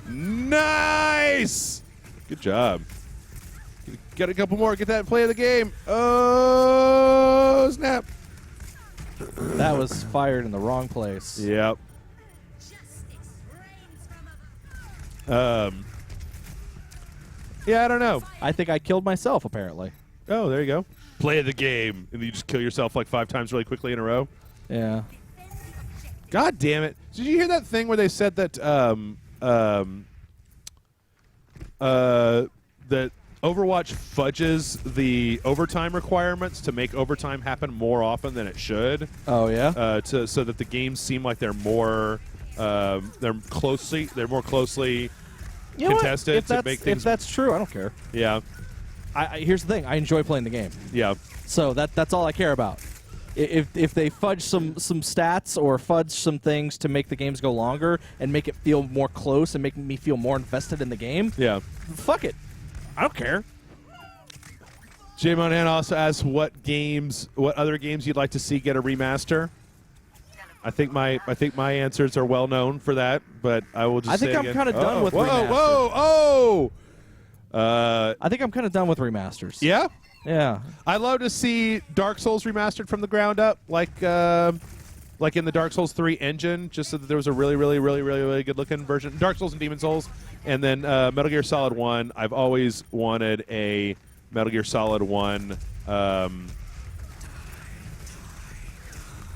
Nice! Good job. Get a couple more. Get that play of the game. Oh, snap. That was fired in the wrong place. Yep. Yeah, I don't know. I think I killed myself, apparently. Oh, there you go. play the game, and you just kill yourself like 5 times really quickly in a row. Yeah. God damn it! Did you hear that thing where they said that that Overwatch fudges the overtime requirements to make overtime happen more often than it should? Oh yeah. So that the games seem like they're more more closely You know what? contested to make things. If that's true, I don't care. Yeah, Here's the thing: I enjoy playing the game, yeah. so that's all I care about. If they fudge some stats or fudge some things to make the games go longer and make it feel more close and make me feel more invested in the game, Yeah. fuck it, I don't care. Jay Monahan also asks what other games you'd like to see get a remaster. I think my answers are well known for that, but I will just. I think say I'm again. kind of done with remaster. Whoa! I think I'm kind of done with remasters. Yeah. Yeah. I'd love to see Dark Souls remastered from the ground up, like in the Dark Souls 3 engine, just so that there was a really, really, really, really, really good-looking version. Dark Souls and Demon Souls, and then Metal Gear Solid 1. I've always wanted a Metal Gear Solid 1.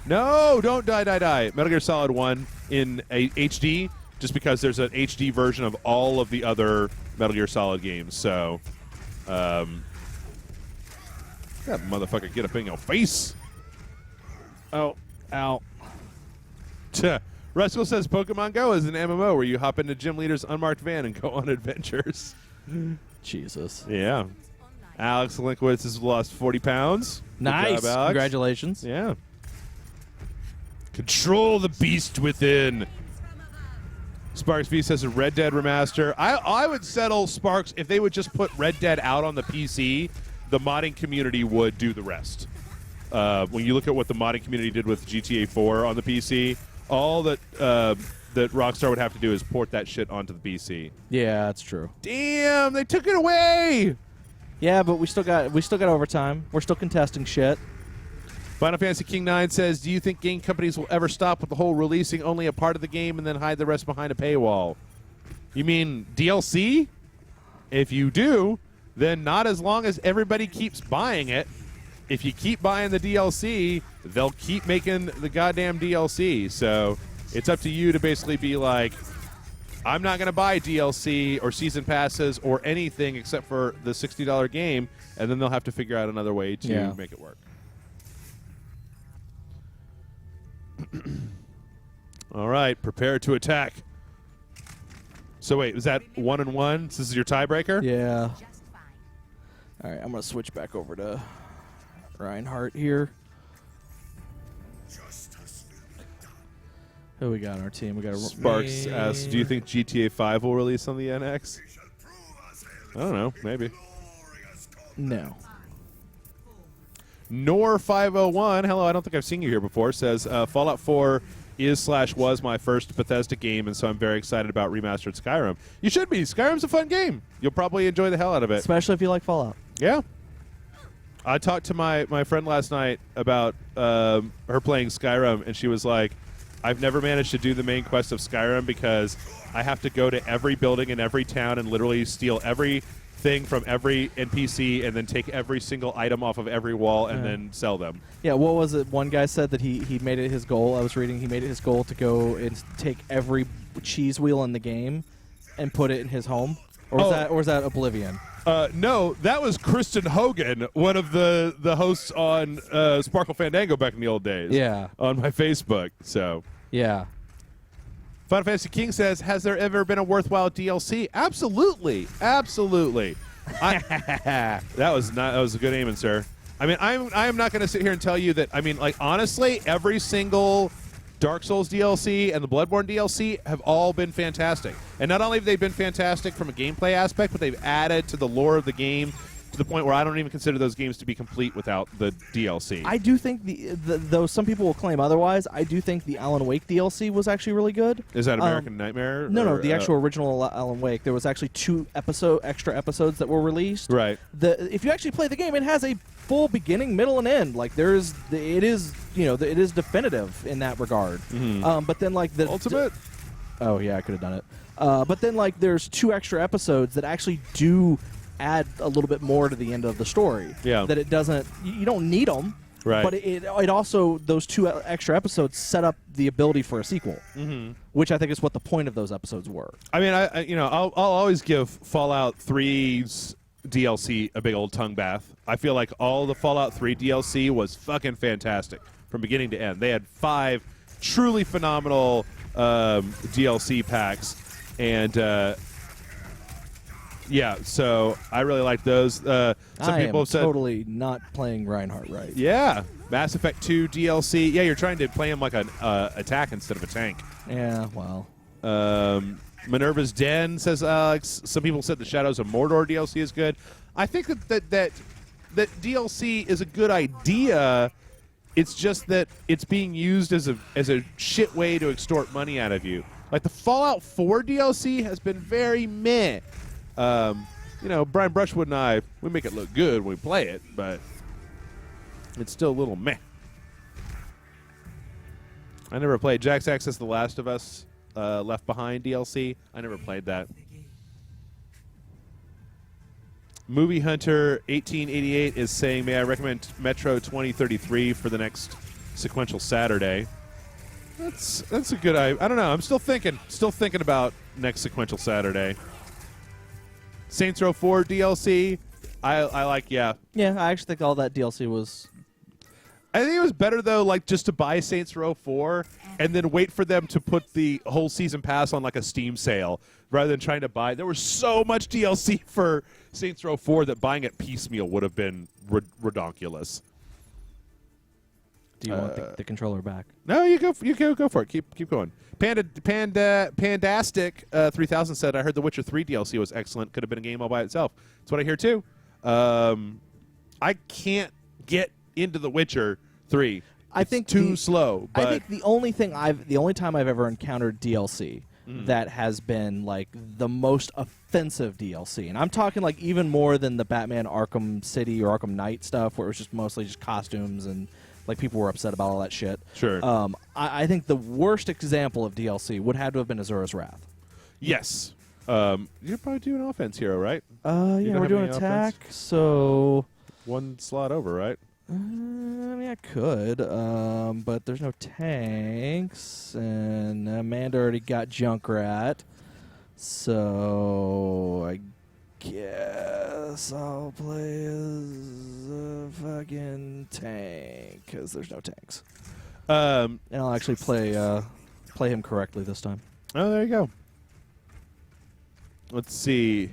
No, don't die. Metal Gear Solid 1 in a HD, just because there's an HD version of all of the other Metal Gear Solid games. So, that motherfucker get up in your face. Oh, ow. Ruskell says Pokemon Go is an MMO where you hop into gym leader's unmarked van and go on adventures. Jesus. Yeah. Alex Linkwitz has lost 40 pounds. Good Nice. job, Alex. Congratulations. Yeah. Control the beast within. Sparks V says a Red Dead remaster. I would settle Sparks if they would just put Red Dead out on the PC. The modding community would do the rest. When you look at what the modding community did with GTA 4 on the PC, all that Rockstar would have to do is port that shit onto the PC. Yeah, that's true. Damn, they took it away. Yeah, but we still got overtime. We're still contesting shit. Final Fantasy King 9 says, do you think game companies will ever stop with the whole releasing only a part of the game and then hide the rest behind a paywall? You mean DLC? If you do, then not as long as everybody keeps buying it. If you keep buying the DLC, they'll keep making the goddamn DLC. So it's up to you to basically be like, I'm not going to buy DLC or season passes or anything except for the $60 game, and then they'll have to figure out another way to make it work. All right, prepare to attack. So wait, was that 1-1? This is your tiebreaker? Yeah. All right, I'm going to switch back over to Reinhardt here. Who we got on our team? We got Sparks asks, do you think GTA 5 will release on the NX? I don't know, maybe. No. Nor501, hello, I don't think I've seen you here before, says Fallout 4 is/was my first Bethesda game, and so I'm very excited about remastered Skyrim. You should be. Skyrim's a fun game. You'll probably enjoy the hell out of it. Especially if you like Fallout. Yeah. I talked to my friend last night about her playing Skyrim, and she was like, I've never managed to do the main quest of Skyrim because I have to go to every building in every town and literally steal everything from every NPC and then take every single item off of every wall and then sell them. Yeah, what was it? One guy said that he made it his goal. I was reading he made it his goal to go and take every cheese wheel in the game and put it in his home. Or was that Oblivion? No, that was Kristen Hogan, one of the hosts on Sparkle Fandango back in the old days. Yeah. On my Facebook. So yeah. Final Fantasy King says, has there ever been a worthwhile DLC? Absolutely. Absolutely. That was a good aiming, sir. I mean, I am not going to sit here and tell you that, I mean, like, honestly, every single Dark Souls DLC and the Bloodborne DLC have all been fantastic. And not only have they been fantastic from a gameplay aspect, but they've added to the lore of the game to the point where I don't even consider those games to be complete without the DLC. I do think though some people will claim otherwise, I do think the Alan Wake DLC was actually really good. Is that American Nightmare? No, the actual original Alan Wake. There was actually 2 extra episodes that were released. Right. If you actually play the game, it has a full beginning, middle, and end. Like it is definitive in that regard. Mm-hmm. But then like the Ultimate. Oh yeah, I could have done it. But then like there's 2 extra episodes that actually do add a little bit more to the end of the story. Yeah. That it doesn't. You don't need them. Right. But it also, those 2 extra episodes set up the ability for a sequel, which I think is what the point of those episodes were. I mean, I'll always give Fallout 3's DLC a big old tongue bath. I feel like all the Fallout 3 DLC was fucking fantastic from beginning to end. They had 5 truly phenomenal DLC packs, and yeah, so I really like those. Some people have said totally not playing Reinhardt right. Yeah, Mass Effect 2 DLC. Yeah, you're trying to play him like an attack instead of a tank. Yeah, well. Minerva's Den says Alex. Some people said the Shadows of Mordor DLC is good. I think that DLC is a good idea. It's just that it's being used as a shit way to extort money out of you. Like the Fallout 4 DLC has been very meh. Brian Brushwood and I, we make it look good when we play it, but it's still a little meh. I never played Jack's Access The Last of Us Left Behind DLC. I never played that. Movie Hunter 1888 is saying, may I recommend Metro 2033 for the next sequential Saturday? That's a good idea. I don't know. I'm still thinking about next sequential Saturday. Saints Row 4 DLC, I like, yeah. Yeah, I actually think all that DLC was... I think it was better, though, like, just to buy Saints Row 4 and then wait for them to put the whole season pass on, like, a Steam sale rather than trying to buy. There was so much DLC for Saints Row 4 that buying it piecemeal would have been redonkulous. Do you want the controller back? No, you go for it. Keep going. Pandastic 3000 said, I heard The Witcher 3 DLC was excellent. Could have been a game all by itself. That's what I hear too. I can't get into The Witcher 3. I think too slow. But I think the only time I've ever encountered DLC that has been like the most offensive DLC, and I'm talking like even more than the Batman Arkham City or Arkham Knight stuff, where it was just mostly just costumes and like people were upset about all that shit. Sure. I think the worst example of DLC would have to have been Azura's Wrath. Yes. You're probably doing offense hero, right? Yeah, we're doing attack, so... One slot over, right? I mean, I could, but there's no tanks, and Amanda already got Junkrat, so I guess I'll play as a fucking tank, because there's no tanks. And I'll actually play him correctly this time. Oh, there you go. Let's see.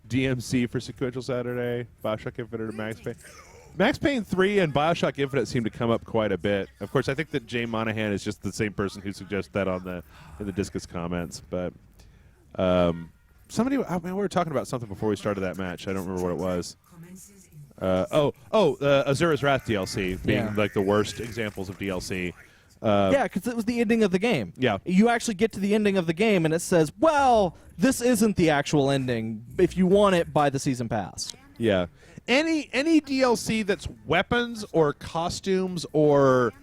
DMC for Sequential Saturday, Bioshock Infinite, or Max Payne. Max Payne 3 and Bioshock Infinite seem to come up quite a bit. Of course, I think that Jay Monahan is just the same person who suggested that in the Discus comments. But somebody, we were talking about something before we started that match. I don't remember what it was. Azura's Wrath DLC being like the worst examples of DLC. Yeah, because it was the ending of the game. Yeah. You actually get to the ending of the game, and it says, well, this isn't the actual ending. If you want it, buy the season pass. Yeah. Any DLC that's weapons or costumes or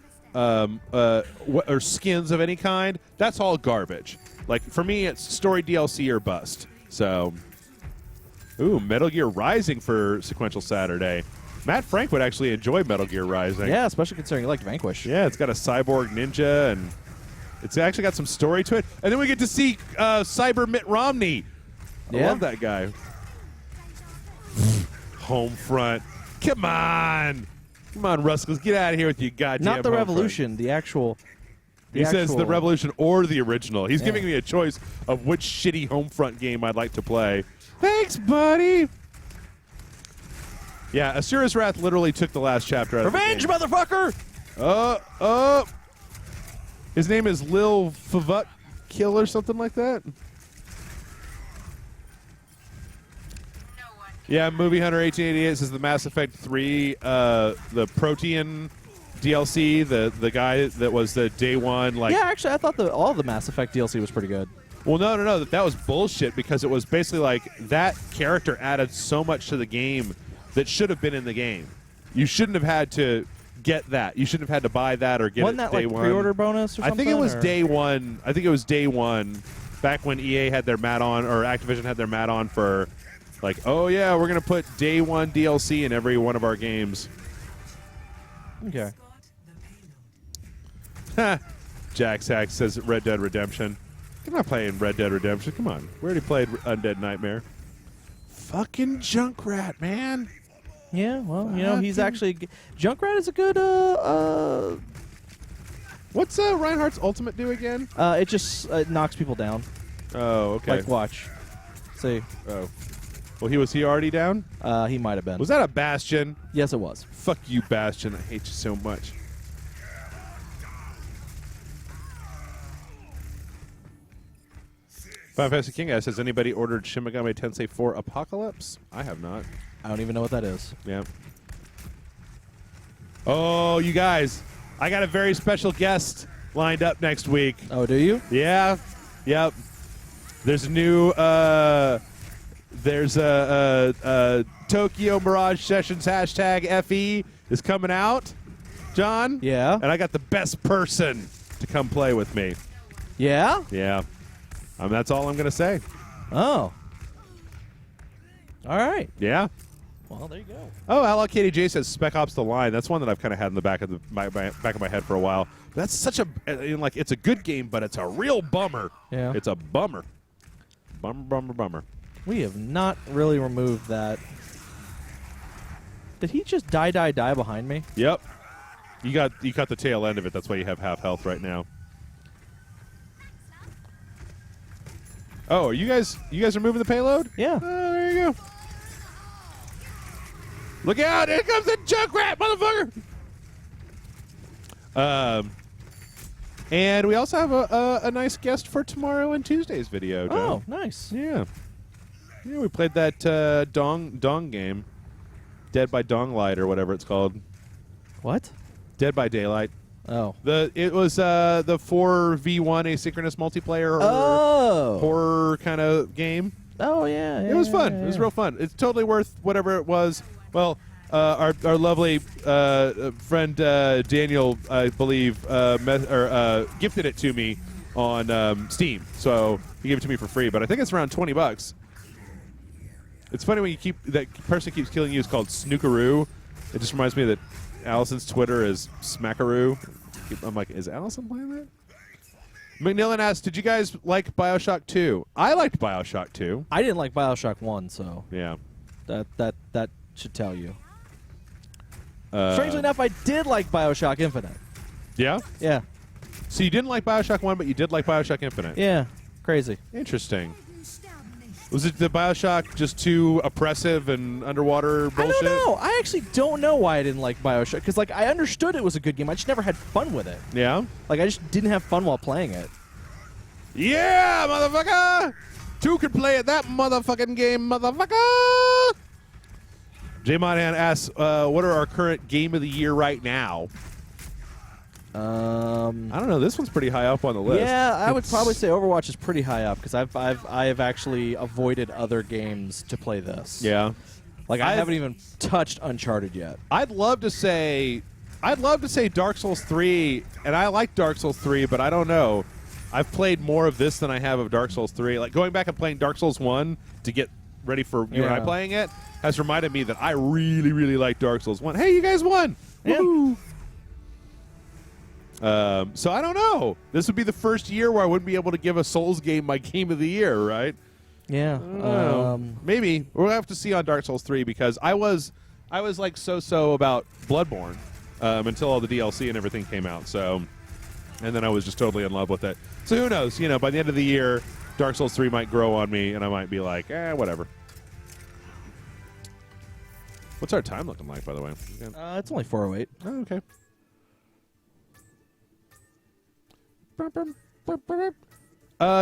skins of any kind, that's all garbage. Like, for me, it's story DLC or bust. So, Metal Gear Rising for Sequential Saturday. Matt Frank would actually enjoy Metal Gear Rising. Yeah, especially considering you liked Vanquish. Yeah, it's got a cyborg ninja, and it's actually got some story to it. And then we get to see Cyber Mitt Romney. I love that guy. Homefront. Come on, Ruskles, get out of here with your goddamn Not the Homefront. Revolution, the actual... He says the Revolution or the original. He's giving me a choice of which shitty Homefront game I'd like to play. Thanks, buddy. Yeah, Asura's Wrath literally took the last chapter out Revenge, of the game. motherfucker! His name is Lil Favut Kill or something like that. Yeah, Movie Hunter 1888 says the Mass Effect 3, the Protean DLC, the guy that was the day one. Like, yeah, actually, I thought all the Mass Effect DLC was pretty good. Well, no, that was bullshit because it was basically like that character added so much to the game that should have been in the game. You shouldn't have had to get that. You shouldn't have had to buy that or get Wasn't it that day like one. pre-order bonus or something? I think it was day one. Back when EA had their mat on, or Activision had their mat on for Like, oh yeah, we're gonna put day one DLC in every one of our games. Okay. Jack Sack says Red Dead Redemption. I'm not playing Red Dead Redemption. Come on, we already played Undead Nightmare. Fucking Junkrat, man. Yeah, well, you know, he's actually Junkrat is a good What's Reinhardt's ultimate do again? it just knocks people down. Oh, okay. Like watch. See. Oh. Well, was he already down? He might have been. Was that a Bastion? Yes, it was. Fuck you, Bastion. I hate you so much. Final Fantasy King asks, has anybody ordered Shin Megami Tensei 4 Apocalypse? I have not. I don't even know what that is. Yeah. Oh, you guys. I got a very special guest lined up next week. Oh, do you? Yeah. Yep. There's a new there's a Tokyo Mirage Sessions #FE is coming out, John. Yeah. And I got the best person to come play with me. Yeah? Yeah. That's all I'm going to say. Oh. All right. Yeah. Well, there you go. Oh, Allocated J says Spec Ops: The Line. That's one that I've kind of had in the back of my head for a while. That's such a it's a good game, but it's a real bummer. Yeah. It's a bummer. Bummer. We have not really removed that. Did he just die behind me? Yep. You got the tail end of it. That's why you have half health right now. Oh, are you guys removing the payload? Yeah. Oh, there you go. Look out! Here comes the Junkrat, motherfucker! And we also have a nice guest for tomorrow and Tuesday's video, Joe. Oh, nice. Yeah. Yeah, we played that Dong game. Dead by Donglight or whatever it's called. What? Dead by Daylight. Oh. It was the 4v1 asynchronous multiplayer horror kind of game. Oh, yeah. It was fun. It was real fun. It's totally worth whatever it was. Well, our lovely friend Daniel, I believe, gifted it to me on Steam. So he gave it to me for free. But I think it's around $20. It's funny when that person keeps killing you is called Snookaroo. It just reminds me that Allison's Twitter is Smackaroo. I'm like, is Allison playing that? McNillan asked, did you guys like BioShock 2? I liked BioShock 2. I didn't like BioShock 1, so Yeah. that should tell you. Strangely enough, I did like BioShock Infinite. Yeah? Yeah. So you didn't like BioShock 1, but you did like BioShock Infinite. Yeah. Crazy. Interesting. Was it the BioShock just too oppressive and underwater bullshit? I don't know. I actually don't know why I didn't like BioShock. Because, like, I understood it was a good game. I just never had fun with it. Yeah? Like, I just didn't have fun while playing it. Yeah, motherfucker! Two can play at that motherfucking game, motherfucker! J Monahan asks, what are our current game of the year right now? I don't know. This one's pretty high up on the list. Yeah, I would probably say Overwatch is pretty high up because I have actually avoided other games to play this. Yeah. Like I haven't even touched Uncharted yet. I'd love to say Dark Souls 3, and I like Dark Souls 3, but I don't know. I've played more of this than I have of Dark Souls 3. Like going back and playing Dark Souls 1 to get ready for you and I playing it has reminded me that I really, really like Dark Souls 1. Hey, you guys won! Yeah. Woo! So I don't know. This would be the first year where I wouldn't be able to give a Souls game my game of the year, right? Yeah. Maybe we'll have to see on Dark Souls 3 because I was like so about Bloodborne until all the DLC and everything came out. So, and then I was just totally in love with it. So who knows? You know, by the end of the year, Dark Souls 3 might grow on me, and I might be like, whatever. What's our time looking like, by the way? It's only 4:08. Oh, okay.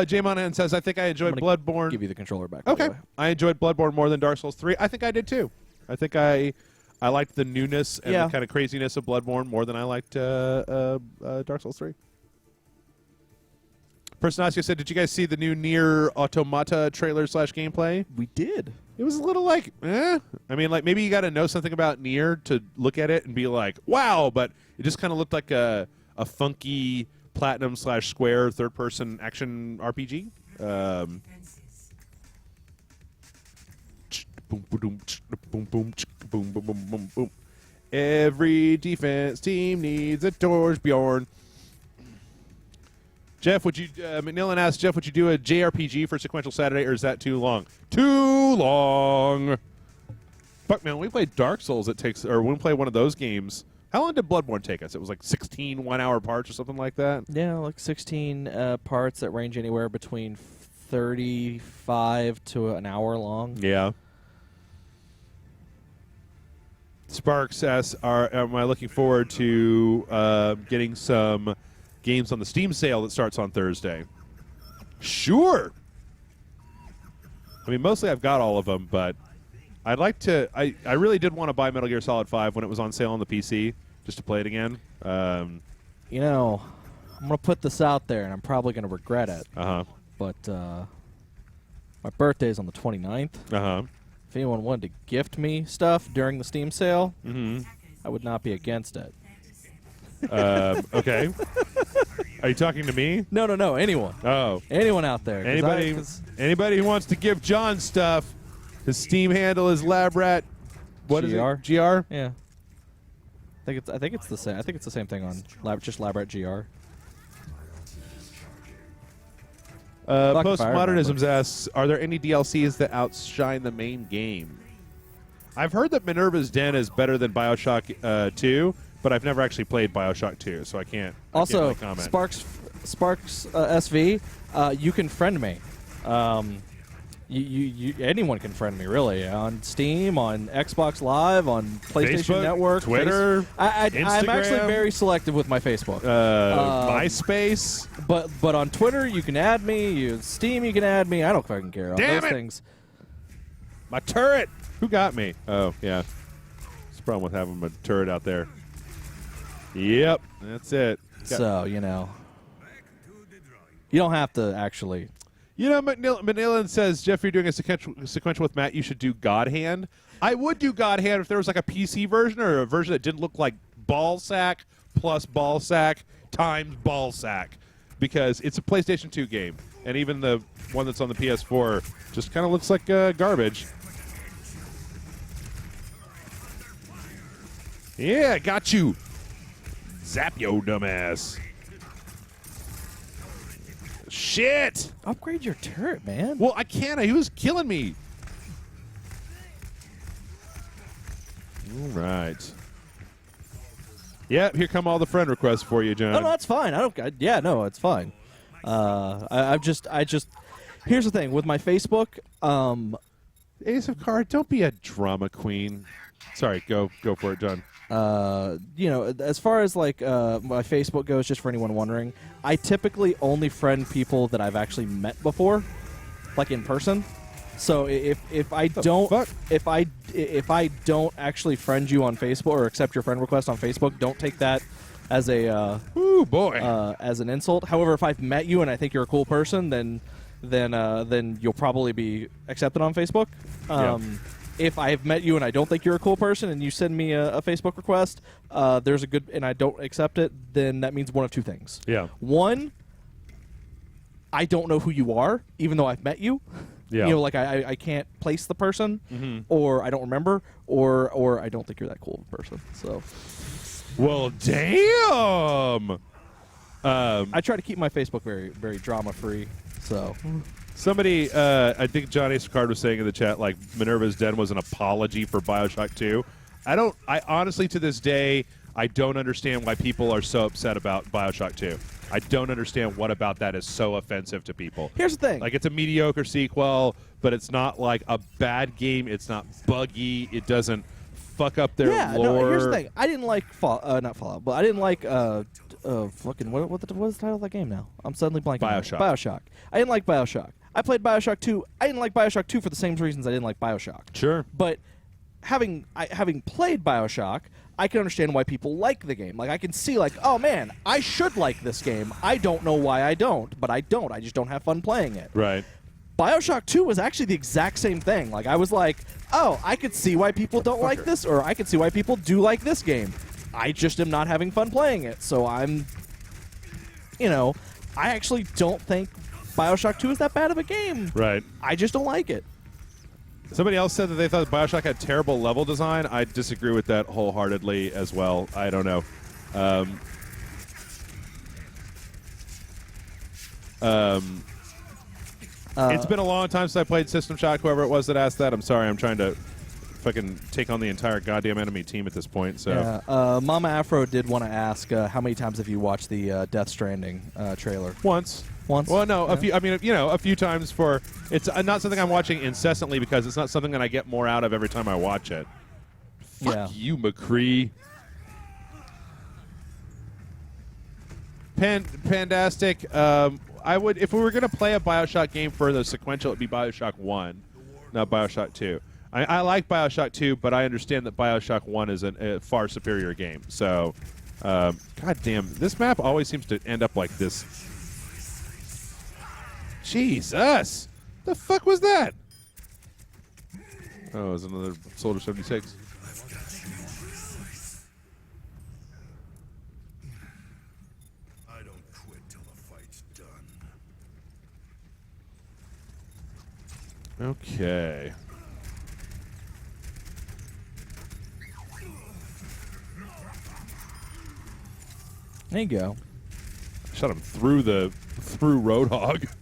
J Monahan says, I think I enjoyed Bloodborne. Give you the controller back. by the Okay. way. I enjoyed Bloodborne more than Dark Souls 3. I think I did too. I think I liked the newness and the kind of craziness of Bloodborne more than I liked Dark Souls 3. Personacio said, did you guys see the new Nier Automata trailer / gameplay? We did. It was a little like, I mean, like maybe you got to know something about Nier to look at it and be like, wow, but it just kind of looked like a funky Platinum / Square third-person action RPG. boom, boom, boom, boom, boom, boom, boom, boom, boom. Every defense team needs a Torbjorn. Jeff, would you? McNillan asked Jeff, would you do a JRPG for Sequential Saturday, or is that too long? Too long. Fuck, man, when we played Dark Souls, or when we play one of those games, how long did Bloodborne take us? It was like 16 one-hour parts or something like that? Yeah, like 16 parts that range anywhere between 35 to an hour long. Yeah. Sparks asks, am I looking forward to getting some games on the Steam sale that starts on Thursday? Sure. I mean, mostly I've got all of them, but I'd like to. I really did want to buy Metal Gear Solid 5 when it was on sale on the PC, just to play it again. You know, I'm going to put this out there, and I'm probably going to regret it. Uh-huh. But my birthday's on the 29th. Uh-huh. If anyone wanted to gift me stuff during the Steam sale, Mm-hmm. I would not be against it. Okay. Are you talking to me? No, anyone. Oh. Anyone out there. Anybody who wants to give John stuff, his Steam handle is Labrat. What is it? GR? Yeah. I think it's the same. I think it's the same thing on just Labrat GR. Postmodernisms asks, are there any DLCs that outshine the main game? I've heard that Minerva's Den is better than Bioshock 2, but I've never actually played Bioshock 2, so I can't Also, comment. Sparks SV, you can friend me. Anyone can friend me, really, on Steam, on Xbox Live, on PlayStation Facebook, Network, Twitter, I'm Instagram. actually very selective with my Facebook. MySpace. But on Twitter, you can add me. Steam, you can add me. I don't fucking care. Damn those it. things. My turret. Who got me? Oh, yeah. It's the problem with having a turret out there. Yep, that's it. So, you know, you don't have to actually. You know, Manillan says, Jeff, you're doing a sequential with Matt. You should do God Hand. I would do God Hand if there was like a PC version or a version that didn't look like ball sack plus ball sack times ball sack, because it's a PlayStation 2 game, and even the one that's on the PS4 just kind of looks like garbage. Yeah, got you. Zap yo, dumbass. Shit! Upgrade your turret, man. Well, I can't. He was killing me. All right. Yep, here come all the friend requests for you, John. No, that's fine. It's fine. I just. Here's the thing with my Facebook. Ace of Cards, don't be a drama queen. Sorry, go for it, John. You know, as far as like my Facebook goes, just for anyone wondering, I typically only friend people that I've actually met before, like in person. So if I don't actually friend you on Facebook or accept your friend request on Facebook, don't take that as a as an insult. However, if I've met you and I think you're a cool person, then you'll probably be accepted on Facebook. If I have met you and I don't think you're a cool person and you send me a Facebook request, and I don't accept it, then that means one of two things. Yeah. One, I don't know who you are, even though I've met you. Yeah. You know, like I can't place the person, Mm-hmm. or I don't remember, or I don't think you're that cool of a person. So, well, damn. I try to keep my Facebook very, very drama free. So. Somebody, I think John Ace Card was saying in the chat, like, Minerva's Den was an apology for Bioshock 2. I honestly, to this day, I don't understand why people are so upset about Bioshock 2. I don't understand what about that is so offensive to people. Here's the thing. Like, it's a mediocre sequel, but it's not, like, a bad game. It's not buggy. It doesn't fuck up their lore. No, here's the thing. I didn't like not Fallout, but I didn't like fucking what's the title of that game now? I'm suddenly blanking. Bioshock. I didn't like Bioshock. I played Bioshock 2. I didn't like Bioshock 2 for the same reasons I didn't like Bioshock. Sure. But having played Bioshock, I can understand why people like the game. Like, I can see, like, oh, man, I should like this game. I don't know why I don't, but I don't. I just don't have fun playing it. Right. Bioshock 2 was actually the exact same thing. Like, I was like, oh, I could see why people don't like this, or I could see why people do like this game. I just am not having fun playing it. So I actually don't think Bioshock 2 is that bad of a game. Right. I just don't like it. Somebody else said that they thought BioShock had terrible level design. I disagree with that wholeheartedly as well. I don't know. It's been a long time since I played System Shock. Whoever it was that asked that, I'm sorry. I'm trying to fucking take on the entire goddamn enemy team at this point. So, yeah. Mama Afro did want to ask how many times have you watched the Death Stranding trailer? Once. Well, no, yeah. a few. I mean, a few times. For it's not something I'm watching incessantly because it's not something that I get more out of every time I watch it. Fuck you, McCree. Pandastic. I would, if we were going to play a BioShock game for the sequential, it'd be BioShock 1, not BioShock 2. I like BioShock 2, but I understand that BioShock 1 is a far superior game. So, god damn, this map always seems to end up like this. Jesus! The fuck was that? Oh, it was another Soldier 76. I don't quit till the fight's done. Okay. There you go. Shot him through Roadhog.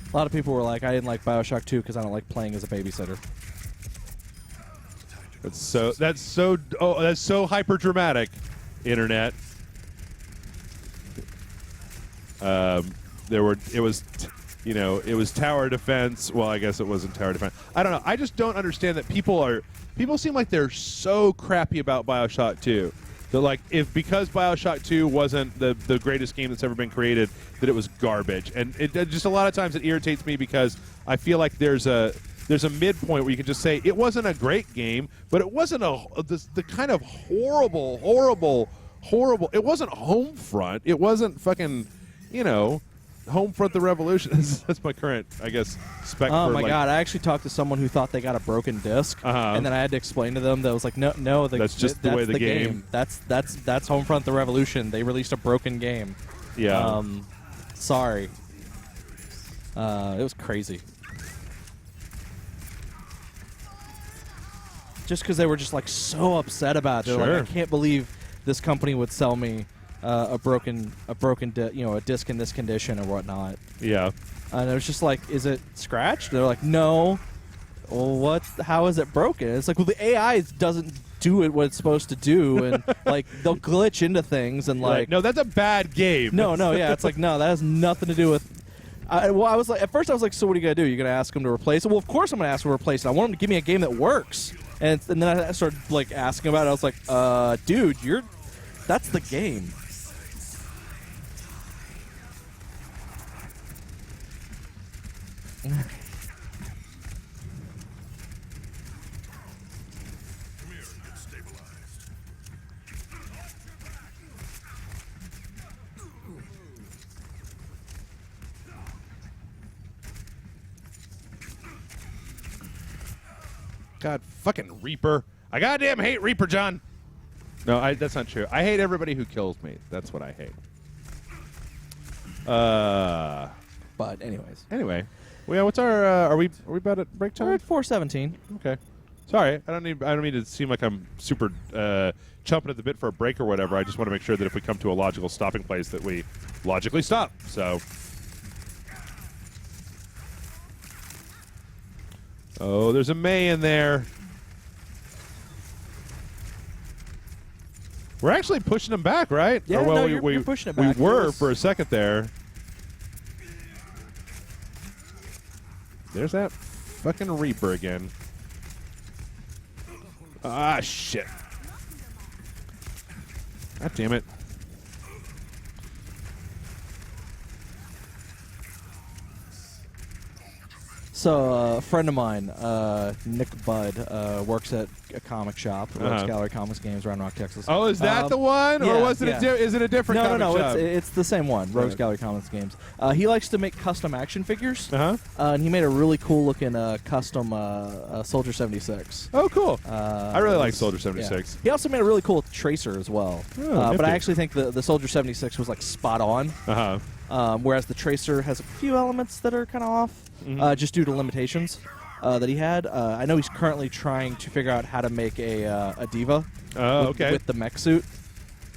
A lot of people were like, I didn't like BioShock 2 because I don't like playing as a babysitter. That's so hyper dramatic, internet. It was tower defense. Well, I guess it wasn't tower defense. I don't know. I just don't understand that people seem like they're so crappy about BioShock 2. That like because BioShock 2 wasn't the greatest game that's ever been created, that it was garbage. And it just a lot of times it irritates me because I feel like there's a midpoint where you can just say it wasn't a great game, but it wasn't the kind of horrible. It wasn't Homefront. It wasn't fucking, Homefront the Revolution. That's my current, I guess, spec. Oh for my like, god! I actually talked to someone who thought they got a broken disc, and then I had to explain to them that it was like, no, that's just the way the game. That's Homefront the Revolution. They released a broken game. Yeah. Sorry. It was crazy. Just because they were just like so upset about it. They're Sure. like, I can't believe this company would sell me a disc in this condition or whatnot. Yeah. And it was just like, is it scratched? They're like, no. Well, how is it broken? It's like, well, the AI doesn't do it what it's supposed to do, and like they'll glitch into things and like, no, that's a bad game. no, yeah, it's like, no, that has nothing to do with. I was like, at first I was like, so what are you gonna do? You're gonna ask them to replace it? Well, of course I'm gonna ask them to replace it. I want them to give me a game that works. And then I started like asking about it. I was like, dude, that's the game. Come here and get stabilized. God, fucking Reaper. I goddamn hate Reaper, John. No, that's not true. I hate everybody who kills me. That's what I hate. But anyways, Anyway, well, yeah, what's our? Are we about at break we're time? at 4:17. Okay. Sorry, I don't mean to seem like I'm super chomping at the bit for a break or whatever. I just want to make sure that if we come to a logical stopping place, that we logically stop. So. Oh, there's a May in there. We're actually pushing them back, right? Yeah, or, well, no, we, you're pushing it back. We were for a second there. There's that fucking Reaper again. Ah, shit. God damn it. So a friend of mine, Nick Budd, works at a comic shop, Rogues Gallery Comics Games, Round Rock, Texas. Oh, is that the one, or was it? Is it a different? No. comic shop? It's the same one, Rogues Gallery Comics Games. He likes to make custom action figures, Uh-huh. and he made a really cool looking custom Soldier 76. Oh, cool. I really like Soldier 76. Yeah. He also made a really cool Tracer as well. Oh, but I actually think the Soldier 76 was like spot on. Whereas the Tracer has a few elements that are kind of off, just due to limitations that he had. I know he's currently trying to figure out how to make a diva. With the mech suit.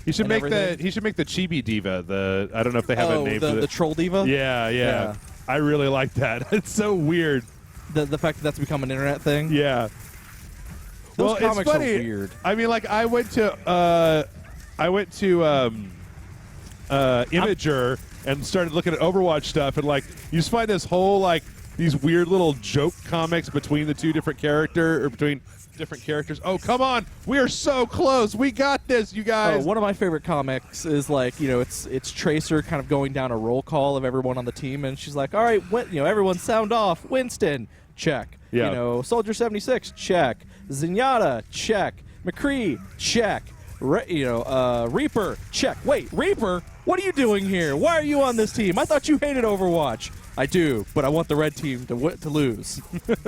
He should make the Chibi Diva. I don't know if they have a name for it. The troll diva. Yeah. I really like that. It's so weird. The fact that that's become an internet thing. Yeah. Those comics it's funny. are weird. I mean, like I went to Imager and started looking at Overwatch stuff, and like you just find this whole like these weird little joke comics between the different characters. Oh, come on, we are so close. We got this, you guys. One of my favorite comics is like it's Tracer kind of going down a roll call of everyone on the team, and she's like, all right, everyone sound off. Winston, check. Yeah. Soldier 76, check. Zenyatta, check. McCree, check. Reaper, check. Wait, Reaper? What are you doing here? Why are you on this team? I thought you hated Overwatch. I do, but I want the red team to lose.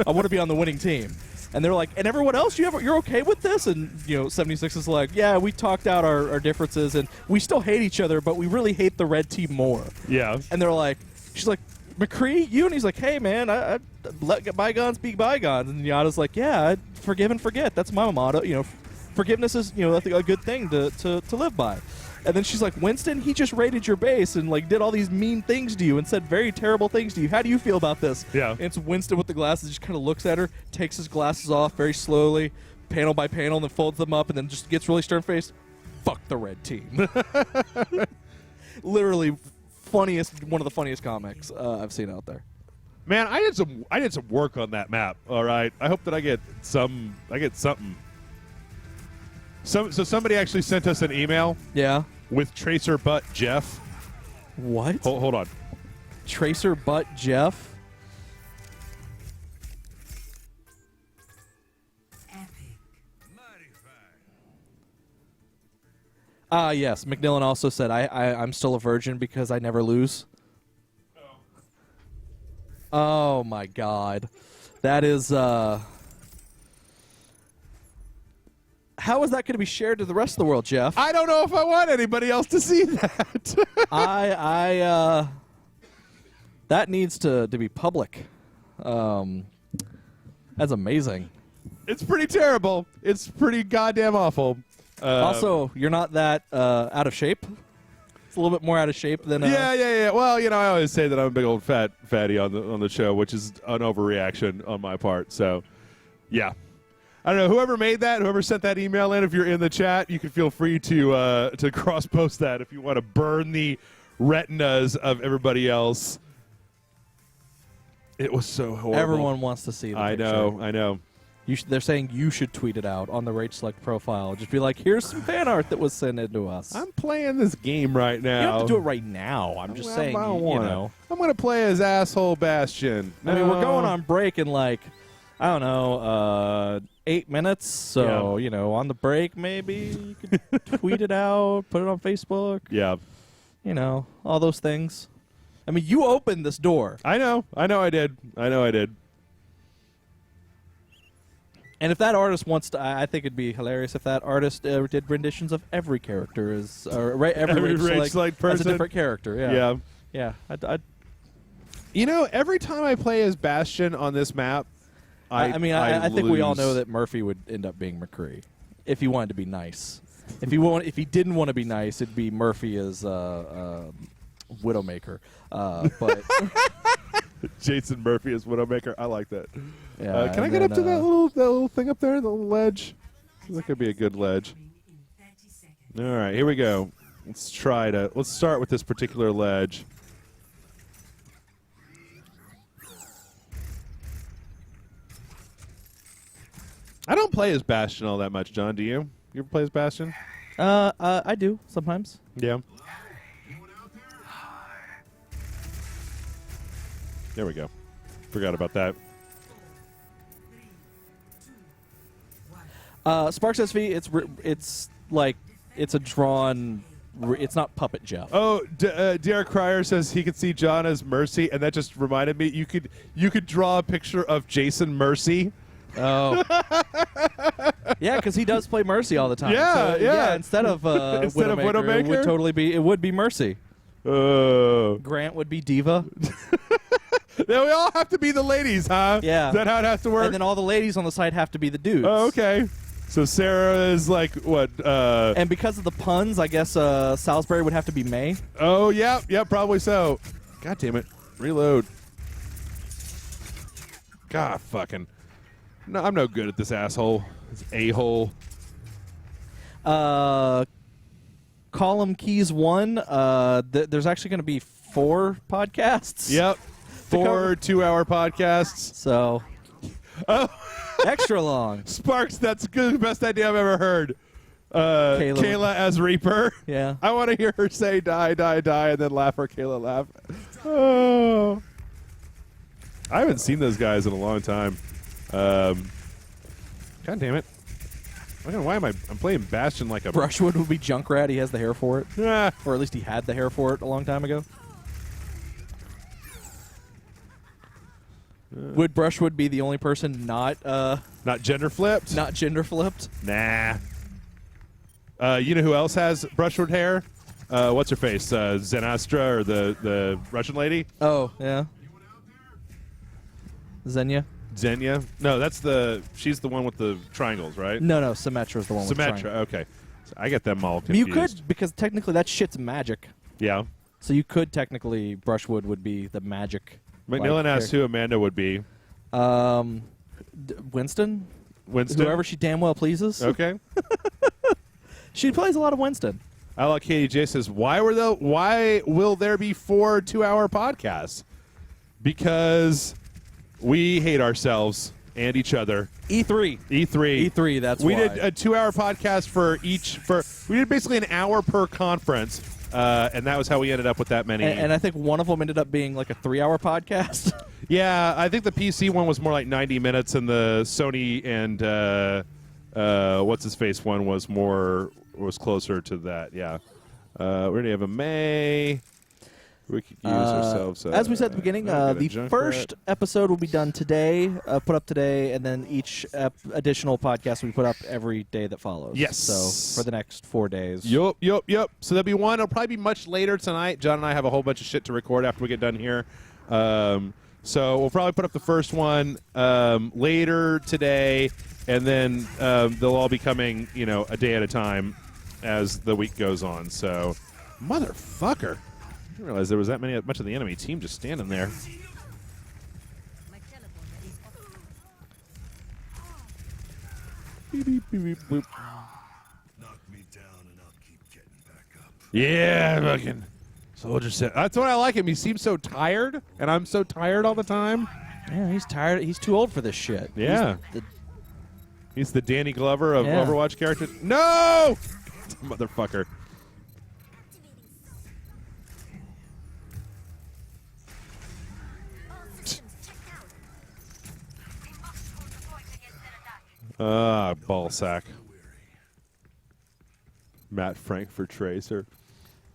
I want to be on the winning team. And they're like, and everyone else, you're okay with this? And 76 is like, yeah, we talked out our differences, and we still hate each other, but we really hate the red team more. Yeah. And they're like, she's like, McCree, you? And he's like, hey man, I let bygones be bygones. And Yada's like, yeah, forgive and forget. That's my motto. Forgiveness is a good thing to live by. And then she's like, Winston, he just raided your base and like did all these mean things to you and said very terrible things to you. How do you feel about this? Yeah. And it's Winston with the glasses, just kind of looks at her, takes his glasses off very slowly, panel by panel, and then folds them up, and then just gets really stern-faced. Fuck the red team. Literally, one of the funniest comics I've seen out there. Man, I did some work on that map. All right, I hope that I get something. So somebody actually sent us an email. Yeah. With Tracer Butt Jeff. What? Hold on. Tracer Butt Jeff? Yes. McNillan also said, I'm still a virgin because I never lose. Oh my God. That is, how is that going to be shared to the rest of the world, Jeff? I don't know if I want anybody else to see that. That needs to be public. That's amazing. It's pretty terrible. It's pretty goddamn awful. Also, you're not that out of shape. It's a little bit more out of shape than. Yeah. Well, I always say that I'm a big old fatty on the show, which is an overreaction on my part. So, yeah. I don't know, whoever made that, whoever sent that email in, if you're in the chat, you can feel free to cross-post that if you want to burn the retinas of everybody else. It was so horrible. Everyone wants to see that. I know. They're saying you should tweet it out on the Rage Select profile. Just be like, here's some fan art that was sent in to us. I'm playing this game right now. You don't have to do it right now. I'm just saying, I'm going to play as asshole Bastion. I mean, we're going on break in like, I don't know, 8 minutes. So, on the break, maybe you could tweet it out, put it on Facebook. Yeah. All those things. I mean, you opened this door. I know I did. And if that artist wants to, I think it'd be hilarious if that artist did renditions of every character every Rage Select person as a different character. Yeah. I'd every time I play as Bastion on this map, I think we all know that Murphy would end up being McCree if he wanted to be nice. If he didn't want to be nice, it'd be Murphy as Widowmaker. But Jason Murphy as Widowmaker, I like that. Yeah, can I get up to that little thing up there, the little ledge? That could be a good ledge. All right, here we go. Let's start with this particular ledge. I don't play as Bastion all that much, John. Do you? You ever play as Bastion? I do sometimes. Yeah. There we go. Forgot about that. Sparks SV. It's a drawn. It's not puppet Jeff. Oh, Derek Cryer says he could see John as Mercy, and that just reminded me. You could draw a picture of Jason Mercy. Oh. Yeah, because he does play Mercy all the time. Yeah, so, yeah. Instead of Instead of Widowmaker? it would be Mercy. Grant would be Diva. Then we all have to be the ladies, huh? Yeah. Is that how it has to work? And then all the ladies on the side have to be the dudes. Oh, okay. So Sarah is like what? And because of the puns, I guess Salisbury would have to be May. Oh, yeah, probably so. God damn it. Reload. God fucking. No, I'm no good at this asshole. This a-hole. Column Keys 1, there's actually going to be 4 podcasts. Yep. 4 2-hour podcasts. So, extra long. Sparks, that's good. The best idea I've ever heard. Kayla. Kayla as Reaper. Yeah. I want to hear her say die, die, die, and then laugh or Kayla laugh. Oh. I haven't seen those guys in a long time. God damn it. Why am I'm playing Bastion like a... Brushwood would be Junkrat. He has the hair for it. Ah. Or at least he had the hair for it a long time ago. Would Brushwood be the only person not gender flipped? not gender flipped? Nah. You know who else has Brushwood hair? What's her face? Zenastra or the Russian lady? Oh, yeah. Xenia? Xenia? No, she's the one with the triangles, right? No, Symmetra's the one with Symmetra, triangle. okay. So I get them all confused. You could, because technically that shit's magic. Yeah. So you could technically, Brushwood would be the magic. McNillan asked who Amanda would be. Winston? Winston? Whoever she damn well pleases. Okay. She plays a lot of Winston. I like Katie J says, why will there be 4 2-hour podcasts? Because we hate ourselves and each other. E3, that's we why. did a 2-hour podcast we did basically an hour per conference, and that was how we ended up with that many. And I think one of them ended up being like a 3-hour podcast. Yeah, I think the PC one was more like 90 minutes, and the Sony and what's his face one was closer to that. Yeah, we're gonna have a May. We could use ourselves. As we said at the beginning, the first episode will be done today, put up today, and then each additional podcast will be put up every day that follows. Yes. So for the next 4 days. Yup. So there'll be one. It'll probably be much later tonight. John and I have a whole bunch of shit to record after we get done here. So we'll probably put up the first one later today, and then they'll all be coming, a day at a time as the week goes on. So, motherfucker. I didn't realize there was much of the enemy team just standing there. Beep, beep, beep, beep, boop. Knock me down and I'll keep getting back up. Yeah, fucking soldier said. That's what I like him. He seems so tired, and I'm so tired all the time. Yeah, he's tired. He's too old for this shit. Yeah. He's the Danny Glover of Yeah. Overwatch characters. No! Motherfucker. Ballsack. Matt Frankfurt Tracer.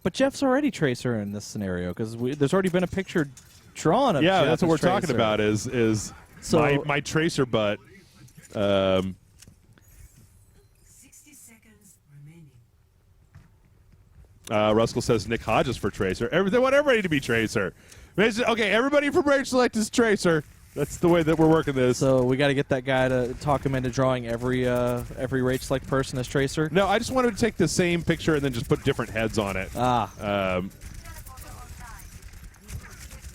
But Jeff's already Tracer in this scenario because there's already been a picture drawn of Yeah, Jeff that's what we're as talking Tracer. about is So- my Tracer butt. 60 seconds remaining. Ruskell says Nick Hodges for Tracer. They want everybody to be Tracer. Okay, everybody from Rage Select is Tracer. That's the way that we're working this. So we got to get that guy to talk him into drawing every Rage Select person as Tracer. No, I just wanted to take the same picture and then just put different heads on it.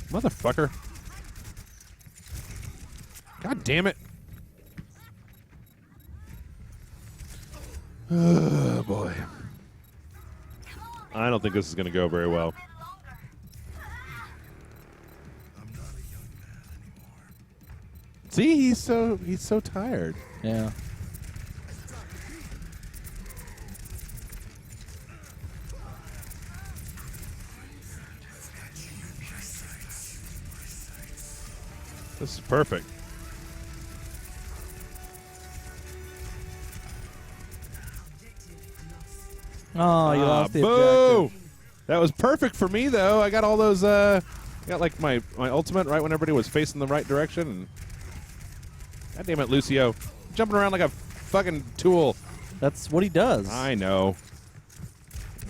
Motherfucker. God damn it. Oh, boy. I don't think this is going to go very well. I'm not a young man anymore. See, he's so tired. Yeah. This is perfect. Oh, you lost the boo! objective. That was perfect for me, though. I got all those. Got like my ultimate right when everybody was facing the right direction. And God damn it, Lucio, jumping around like a fucking tool. That's what he does. I know.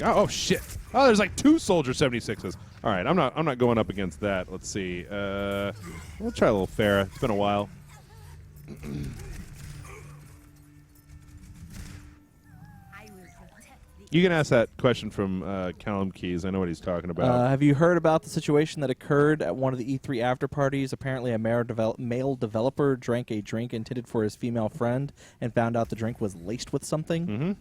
Oh shit! Oh, there's like 2 soldier 76s. All right, I'm not going up against that. Let's see. We'll try a little Farah. It's been a while. You can ask that question from Callum Keys. I know what he's talking about. Have you heard about the situation that occurred at one of the E3 after parties? Apparently, a male developer drank a drink intended for his female friend and found out the drink was laced with something. Mm-hmm.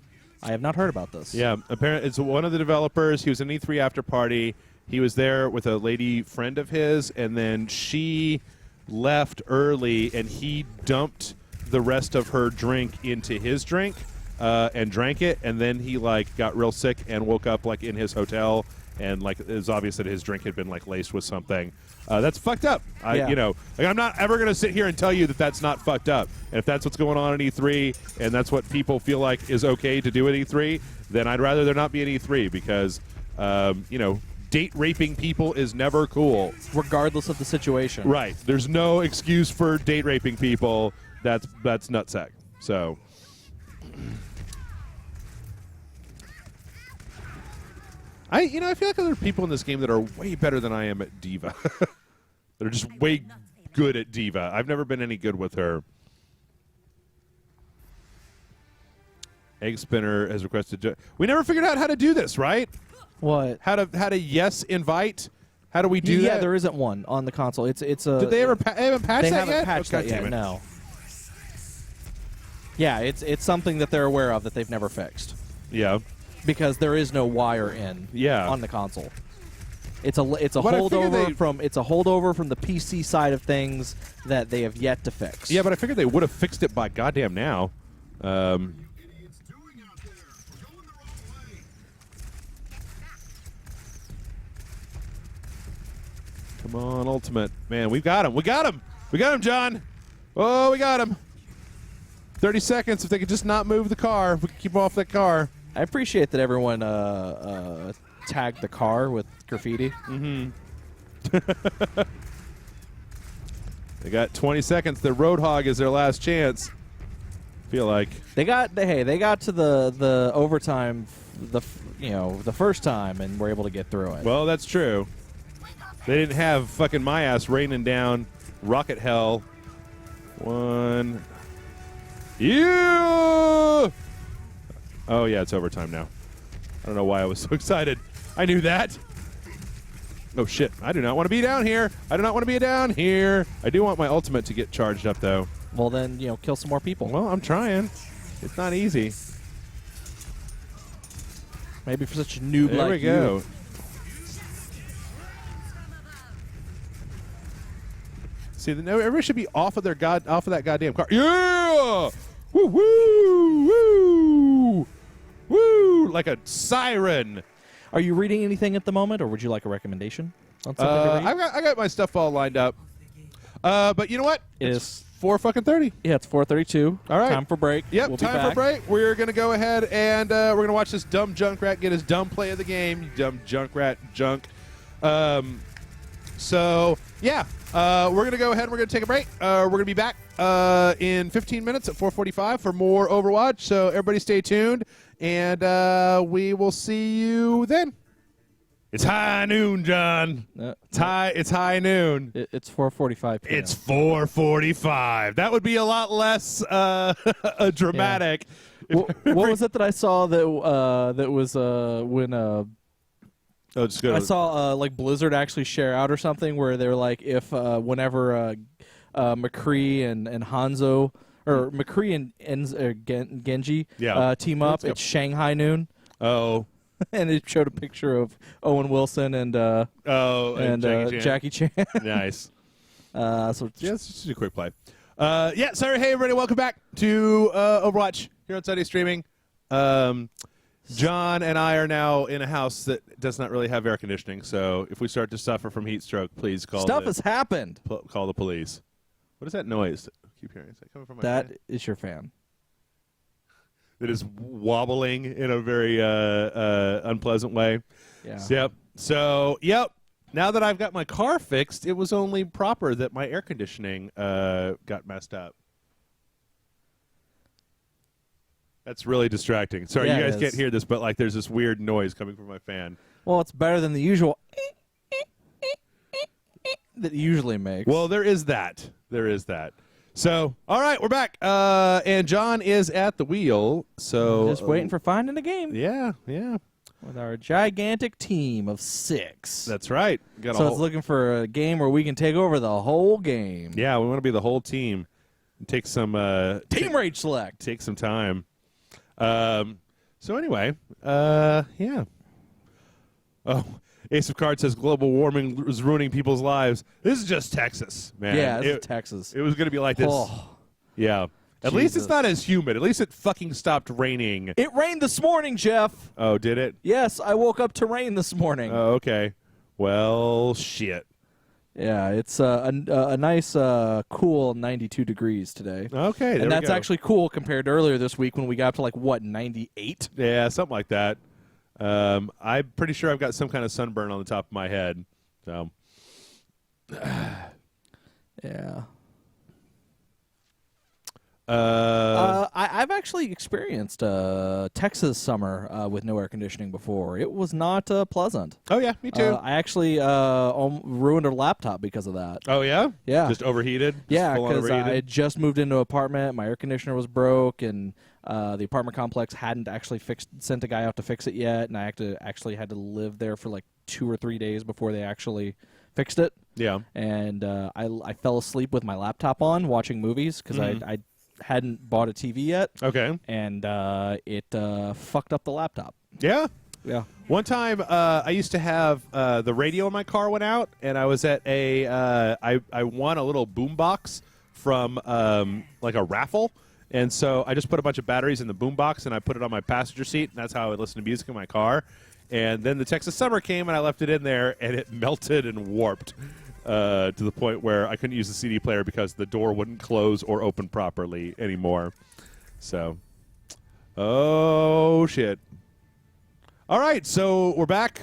I have not heard about this. Yeah, apparently it's one of the developers. He was in E3 after party. He was there with a lady friend of his, and then she left early, and he dumped the rest of her drink into his drink. And drank it, and then he like got real sick and woke up like in his hotel, and like it was obvious that his drink had been like laced with something. That's fucked up. Yeah. You know, like I'm not ever gonna sit here and tell you that that's not fucked up. And if that's what's going on at E3, and that's what people feel like is okay to do at E3, then I'd rather there not be an E3 because, you know, date raping people is never cool, Regardless of the situation. right? There's no excuse for date raping people. That's nutsack. So. I feel like there are people in this game that are way better than I am at Diva. They're just way good at Diva. I've never been any good with her. Egg Spinner has requested. We never figured out how to do this, right? What? How to yes invite? How do we do that? Yeah, there isn't one on the console. It's a. Did they ever? They haven't patched They that haven't yet. patched Oh, that God yet. damn it. No. Yeah, it's something that they're aware of that they've never fixed Yeah. because there is no wire in. Yeah. On the console. It's a But I figure holdover it's a holdover from the PC side of things that they have yet to fix. Yeah, but I figured they would have fixed it by goddamn now. Idiots doing out there? Going the wrong way. Come on, Ultimate. Man, we got him. We got him. We got him, John. Oh, we got him. 30 seconds. If they could just not move the car. If we could keep him off that car. I appreciate that everyone tagged the car with graffiti. Mm-hmm. They got 20 seconds. The Roadhog is their last chance. Feel like. They got to the overtime the first time and were able to get through it. Well, that's true. They didn't have fucking my ass raining down rocket hell. One. Yeah! Oh, yeah, it's overtime now. I don't know why I was so excited. I knew that. Oh, shit. I do not want to be down here. I do not want to be down here. I do want my ultimate to get charged up, though. Well, then, kill some more people. Well, I'm trying. It's not easy. Maybe for such a noob There like we go. you. See, everybody should be off of that goddamn car. Yeah! Woo woo woo woo! Like a siren. Are you reading anything at the moment, or would you like a recommendation on something to read? I got my stuff all lined up. But you know what? It It's is. 4:30. Yeah, it's 4:32. All right. Time for break. Yep, We'll be time for back. break. We're going to go ahead and we're going to watch this dumb Junkrat get his dumb play of the game. You dumb Junkrat junk. So, yeah, we're going to go ahead and we're going to take a break. We're going to be back in 15 minutes at 4:45 for more Overwatch. So, everybody stay tuned, and we will see you then. It's high noon, John. It's high noon. It's 4:45 p.m. It's 4:45. That would be a lot less dramatic. What was it that I saw that was when Oh, just go. I saw like Blizzard actually share out or something where they were like if whenever McCree and Hanzo or McCree and Genji team up, it's Shanghai noon. Oh. And it showed a picture of Owen Wilson and Jackie Chan. Nice. So Yeah, let's just do a quick play. Yeah, sorry. Hey, everybody. Welcome back to Overwatch here on Sunday Streaming. John and I are now in a house that does not really have air conditioning, so if we start to suffer from heat stroke, please call stuff has happened. call the police. What is that noise? I keep hearing. Is that coming from my That fan? is your fan. that is wobbling in a very unpleasant way. Yeah. Yep. So, yep. Now that I've got my car fixed, it was only proper that my air conditioning got messed up. That's really distracting. Sorry, Yeah, you it guys can't is. hear this, but like, there's this weird noise coming from my fan. Well, it's better than the usual that it usually makes. Well, there is that. There is that. So, all right, we're back, and John is at the wheel. So, just waiting for finding a game yeah, with our gigantic team of 6. that's right. Got a So whole, it's looking for a game where we can take over the whole game. yeah, we want to be the whole team. Take some Team Rage Select. take some time. So anyway, yeah. Oh, Ace of Cards says global warming is ruining people's lives. This is just Texas, man. Yeah, this is it, Texas. it was going to be like this. Oh, Yeah. At least it's Jesus. not as humid. At least it fucking stopped raining. it rained this morning, Jeff. Oh, did it? Yes, I woke up to rain this morning. Oh, okay. Well, shit. Yeah, it's a nice, cool 92 degrees today. Okay, there And that's we go. actually cool compared to earlier this week when we got up to, like, what, 98? Yeah, something like that. I'm pretty sure I've got some kind of sunburn on the top of my head. So, Yeah. uh, I've actually experienced Texas summer with no air conditioning before. It was not pleasant. oh yeah, me too. I actually ruined a laptop because of that. Oh yeah, Yeah. just overheated. Just Yeah, full on because I overheated? had just moved into an apartment. My air conditioner was broke, and the apartment complex hadn't actually sent a guy out to fix it yet, and I actually had to live there for like 2 or 3 days before they actually fixed it. Yeah. And I fell asleep with my laptop on watching movies because I hadn't bought a TV yet, Okay. and it fucked up the laptop. Yeah. Yeah. One time, I used to have the radio in my car went out, and I was at I won a little boombox from like a raffle, and so I just put a bunch of batteries in the boombox and I put it on my passenger seat, and that's how I would listen to music in my car. And then the Texas summer came, and I left it in there, and it melted and warped to the point where I couldn't use the CD player because the door wouldn't close or open properly anymore. So, oh shit. All right, so we're back.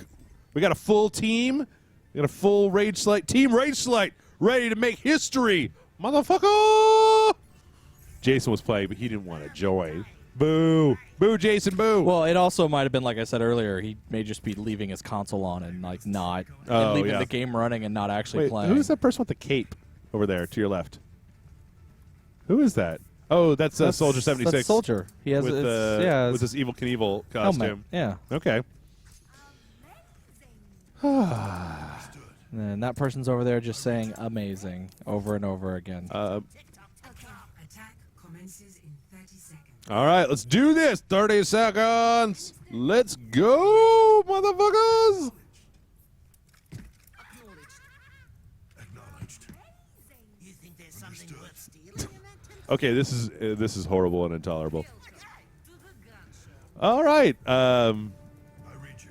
We got a full team. We got a full Rage Select team. Rage Select ready to make history, motherfucker. Jason was playing, but he didn't want to join. Boo, boo, Jason, boo. Well, it also might have been, like I said earlier, he may just be leaving his console on and like not Oh, and leaving yeah. the game running and not actually Wait, playing. who's that person with the cape over there to your left? Who is that? Oh, that's Soldier 76. That's Soldier. He has with, yeah, with this Evil Knievel helmet. costume. Yeah, Okay. and that person's over there just saying "amazing" over and over again. Attack commences in 30 seconds. All right, let's do this. 30 seconds. Let's go, motherfuckers. Acknowledged. You think there's something worth stealing? Okay, this is horrible and intolerable. All right. I read you.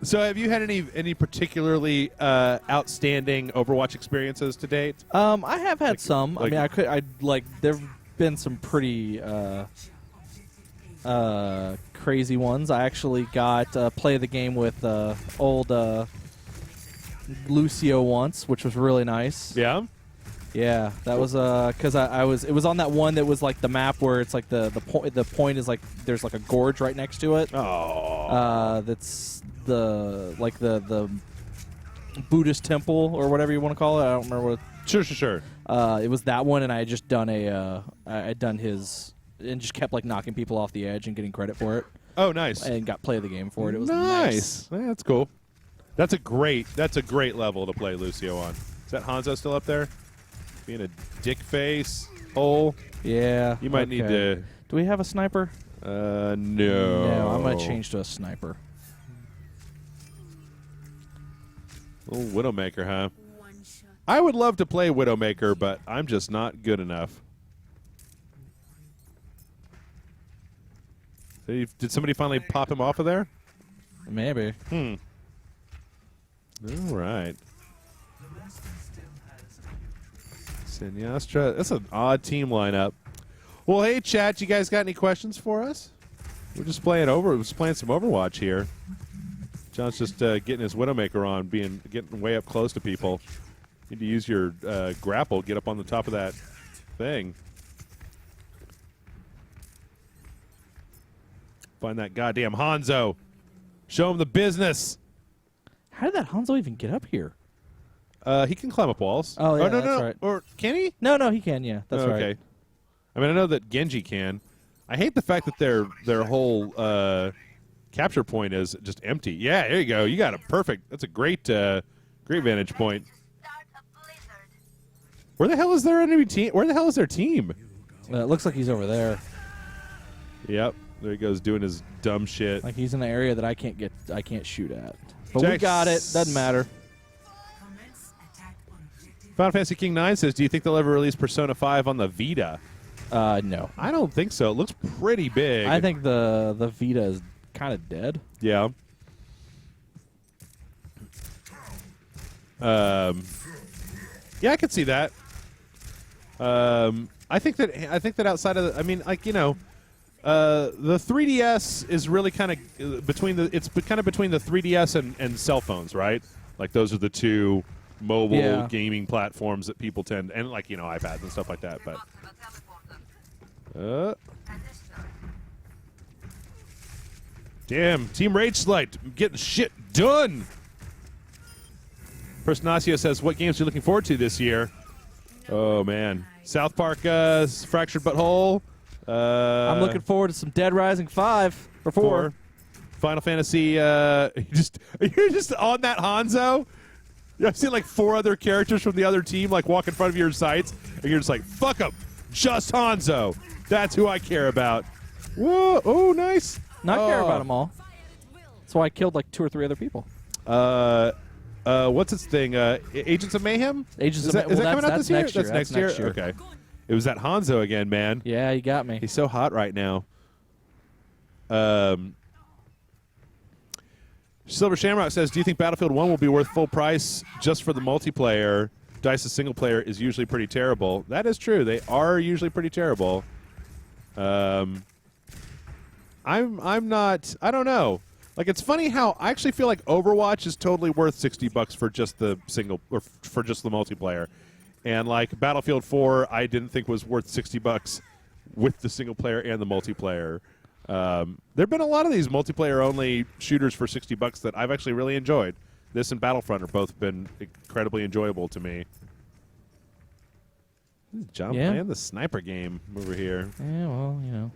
So, have you had any particularly outstanding Overwatch experiences to date? I have had some. like- I like there've been some pretty crazy ones. I actually got play the game with old Lucio once, which was really nice. Yeah. Yeah, that was because it was on that one that was like the map where it's like the point is like there's like a gorge right next to it. Oh. That's the Buddhist temple or whatever you want to call it. I don't remember what. Sure. It was that one, and I had just done I'd done his and just kept like knocking people off the edge and getting credit for it, Oh, nice. and got play of the game for it. It was nice. Yeah, that's cool. That's a great level to play Lucio on. Is that Hanzo still up there? Being a dick face hole. Yeah. You might need okay. to. Do we have a sniper? No. No, I'm gonna change to a sniper. Oh, Widowmaker, huh? One shot. I would love to play Widowmaker, but I'm just not good enough. Did somebody finally pop him off of there? Maybe. All right. Sinyastra. That's an odd team lineup. Well, hey, chat, you guys got any questions for us? We're just playing some Overwatch here. John's just getting his Widowmaker on, getting way up close to people. Need to use your grapple, get up on the top of that thing. Find that goddamn Hanzo. Show him the business. How did that Hanzo even get up here? He can climb up walls. Oh, yeah, no, that's no. right. Or can he? No, he can. Yeah, that's okay. right. I mean, I know that Genji can. I hate the fact that their whole capture point is just empty. Yeah, there you go. You got it perfect. That's a great vantage point. Where the hell is their enemy team? Where the hell is their team? It looks like he's over there. Yep, there he goes doing his dumb shit. Like he's in an area that I can't shoot at. But we Jax- got it. Doesn't matter. Commence attack on objective. Final Fantasy King 9 says, do you think they'll ever release Persona 5 on the Vita? No. I don't think so. It looks pretty big. I think the Vita is kind of dead. Yeah. Yeah, I could see that. I think that outside of the 3DS is really kind of between the 3DS and cell phones, right? Like those are the two mobile gaming platforms that people tend, and iPads and stuff like that. But damn, Team Rage Slide getting shit done. Personacio says, what games are you looking forward to this year? Oh, man. South Park, Fractured Butthole. I'm looking forward to some Dead Rising 5 or 4. Final Fantasy, you're just on that Hanzo. I've seen like 4 other characters from the other team like walk in front of your sights, and you're just like, fuck them. Just Hanzo. That's who I care about. Whoa. Oh, nice. Not care about them all. That's why I killed like 2 or 3 other people. What's its thing? Agents of Mayhem? Agents Is of that coming out that's this year? next year. That's next year? Okay. It was that Hanzo again, man. Yeah, you got me. He's so hot right now. Silver Shamrock says, do you think Battlefield 1 will be worth full price just for the multiplayer? DICE's single player is usually pretty terrible. That is true. They are usually pretty terrible. I'm not. I don't know. Like, it's funny how I actually feel like Overwatch is totally worth $60 for just the single or for just the multiplayer, and like Battlefield 4, I didn't think was worth $60 with the single player and the multiplayer. There've been a lot of these multiplayer only shooters for $60 that I've actually really enjoyed. This and Battlefront have both been incredibly enjoyable to me. John playing the sniper game over here. Yeah, well,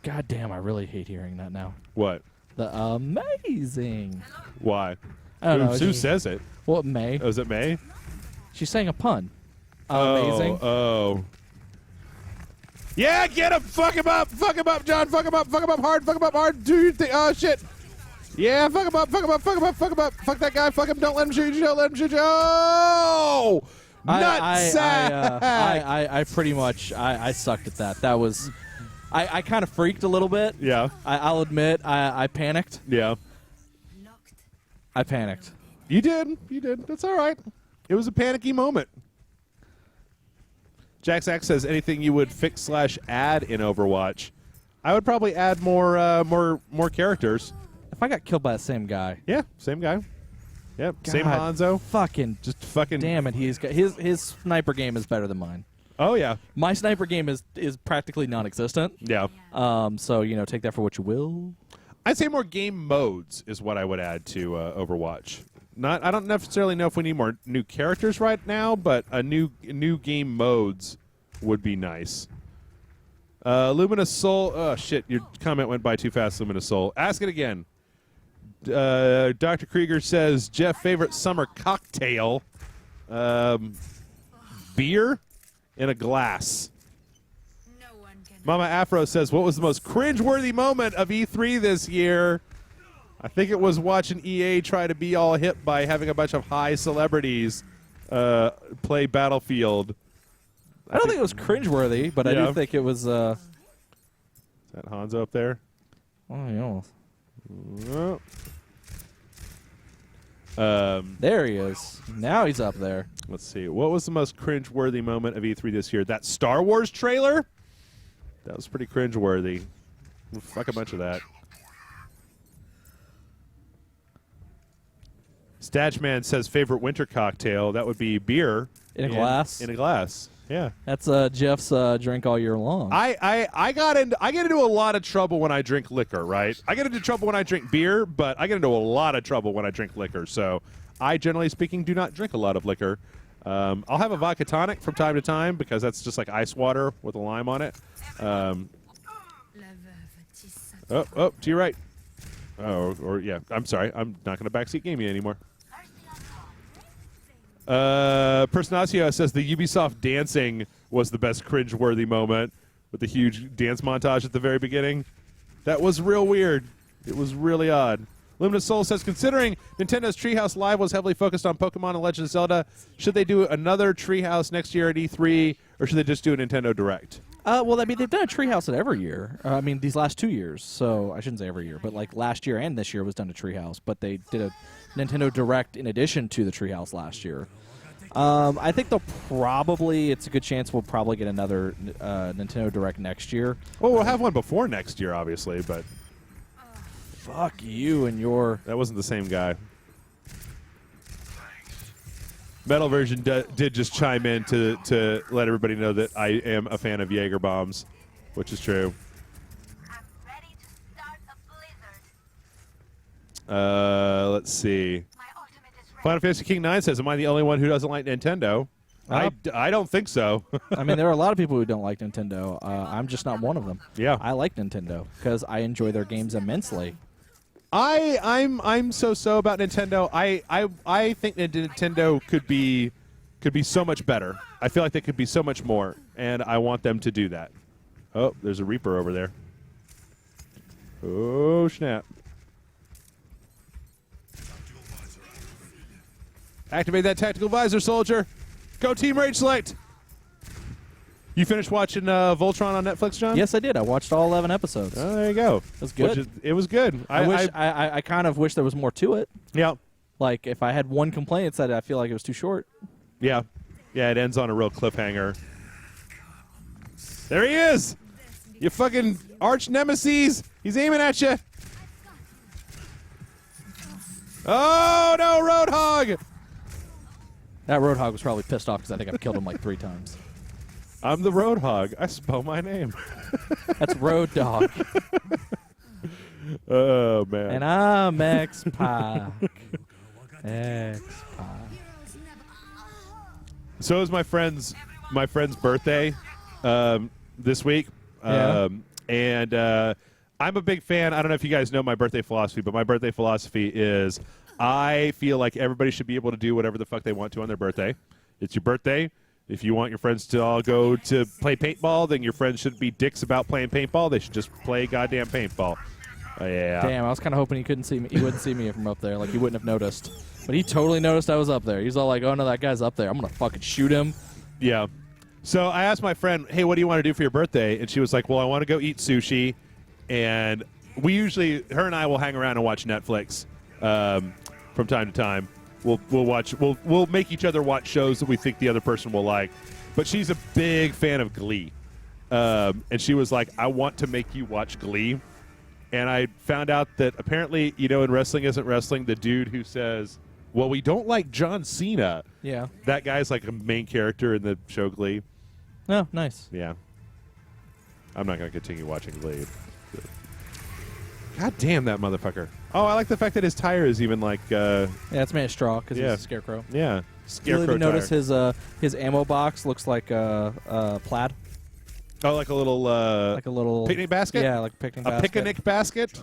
God damn, I really hate hearing that now. What? The amazing. Why? I don't know. Who says it? Well, May. Oh, is it May? She's saying a pun. Amazing. Oh. Yeah, get him! Fuck him up! Fuck him up, John! Fuck him up! Fuck him up hard! Fuck him up hard! Do your thing! Oh, shit! Yeah, fuck him up! Fuck him up! Fuck him up! Fuck him up! Fuck that guy! Fuck him! Don't let him shoot you! Don't let him shoot you! Oh! Nutsack! I pretty much I sucked at that. That was I kind of freaked a little bit. Yeah. I'll admit I panicked. Yeah. I panicked. You did. You did. That's all right. It was a panicky moment. Jax X says, anything you would fix/add in Overwatch? I would probably add more characters. If I got killed by the same guy. Yeah, same guy. Yep, God, same Hanzo. Fucking Just fucking. damn it! He's got his sniper game is better than mine. Oh yeah. My sniper game is practically non-existent. Yeah. So take that for what you will. I'd say more game modes is what I would add to Overwatch. I don't necessarily know if we need more new characters right now, but a new game modes would be nice. Luminous Soul. Oh shit! Your comment went by too fast. Luminous Soul. Ask it again. Dr. Krieger says, Jeff, favorite summer cocktail? Beer in a glass. No one can. Mama Afro says, what was the most cringeworthy moment of E3 this year? I think it was watching EA try to be all hip by having a bunch of high celebrities play Battlefield. I don't think it was cringeworthy, but I do think it was. Is that Hanzo up there? Oh, yeah. There he is. Now he's up there. Let's see. What was the most cringe-worthy moment of E3 this year? That Star Wars trailer? That was pretty cringe-worthy. Fuck a bunch of that. Statchman says favorite winter cocktail. That would be beer. In a glass? In a glass. Yeah. That's Jeff's drink all year long. I get into a lot of trouble when I drink liquor, right? I get into trouble when I drink beer, but I get into a lot of trouble when I drink liquor. So I, generally speaking, do not drink a lot of liquor. I'll have a vodka tonic from time to time because that's just like ice water with a lime on it. To your right. Oh, or yeah. I'm sorry. I'm not going to backseat game you anymore. Personacio says the Ubisoft dancing was the best cringe-worthy moment with the huge dance montage at the very beginning. That was real weird. It was really odd. Luminous Soul says, considering Nintendo's Treehouse Live was heavily focused on Pokemon and Legend of Zelda, should they do another Treehouse next year at E3, or should they just do a Nintendo Direct? Well, I mean, they've done a Treehouse at every year. I mean, these last 2 years. So I shouldn't say every year, but like last year and this year was done a Treehouse. But they did a Nintendo Direct in addition to the Treehouse last year. I think it's a good chance we'll probably get another Nintendo Direct next year. Well, we'll have one before next year, obviously, but... Fuck you and your... That wasn't the same guy. Metal Version did just chime in to let everybody know that I am a fan of Jaeger bombs, which is true. I'm ready to start a blizzard. Let's see. My ultimate is ready. Final Fantasy King 9 says, am I the only one who doesn't like Nintendo? I don't think so. I mean, there are a lot of people who don't like Nintendo. I'm just not one of them. Yeah. I like Nintendo because I enjoy their games immensely. I'm so about Nintendo. I think that Nintendo could be so much better. I feel like they could be so much more, and I want them to do that. Oh, there's a Reaper over there. Oh snap! Activate that tactical visor, soldier. Go Team Rage Select. You finished watching Voltron on Netflix, John? Yes, I did. I watched all 11 episodes. Oh, there you go. It was good. It was good. I kind of wish there was more to it. Yeah. Like, if I had one complaint, it's that I feel like it was too short. Yeah. Yeah, it ends on a real cliffhanger. There he is! You fucking arch nemesis! He's aiming at you! Oh, no, Roadhog! That Roadhog was probably pissed off because I think I've killed him like 3 times. I'm the Roadhog. I spell my name. That's Road Dog. Oh, man. And I'm X-Pac. X-Pac. So is my friend's birthday this week. Yeah. And I'm a big fan. I don't know if you guys know my birthday philosophy, but my birthday philosophy is I feel like everybody should be able to do whatever the fuck they want to on their birthday. It's your birthday. If you want your friends to all go to play paintball, then your friends shouldn't be dicks about playing paintball. They should just play goddamn paintball. Yeah. Damn, I was kind of hoping he couldn't see me. He wouldn't see me from up there. Like, he wouldn't have noticed. But he totally noticed I was up there. He's all like, oh, no, that guy's up there. I'm going to fucking shoot him. Yeah. So I asked my friend, hey, what do you want to do for your birthday? And she was like, well, I want to go eat sushi. And we usually, her and I will hang around and watch Netflix from time to time. We'll make each other watch shows that we think the other person will like. But she's a big fan of Glee. And she was like, I want to make you watch Glee. And I found out that apparently, in Wrestling Isn't Wrestling, the dude who says, well, we don't like John Cena. Yeah. That guy's like a main character in the show Glee. Oh, nice. Yeah. I'm not going to continue watching Glee. God damn that motherfucker. Oh, I like the fact that his tire is even like... Yeah, it's made of straw because Yeah. he's a scarecrow. yeah. Scarecrow You'll even tire. notice his ammo box looks like plaid. Oh, like a little... Like a little... picnic basket? Yeah, like a picnic A basket. picnic basket?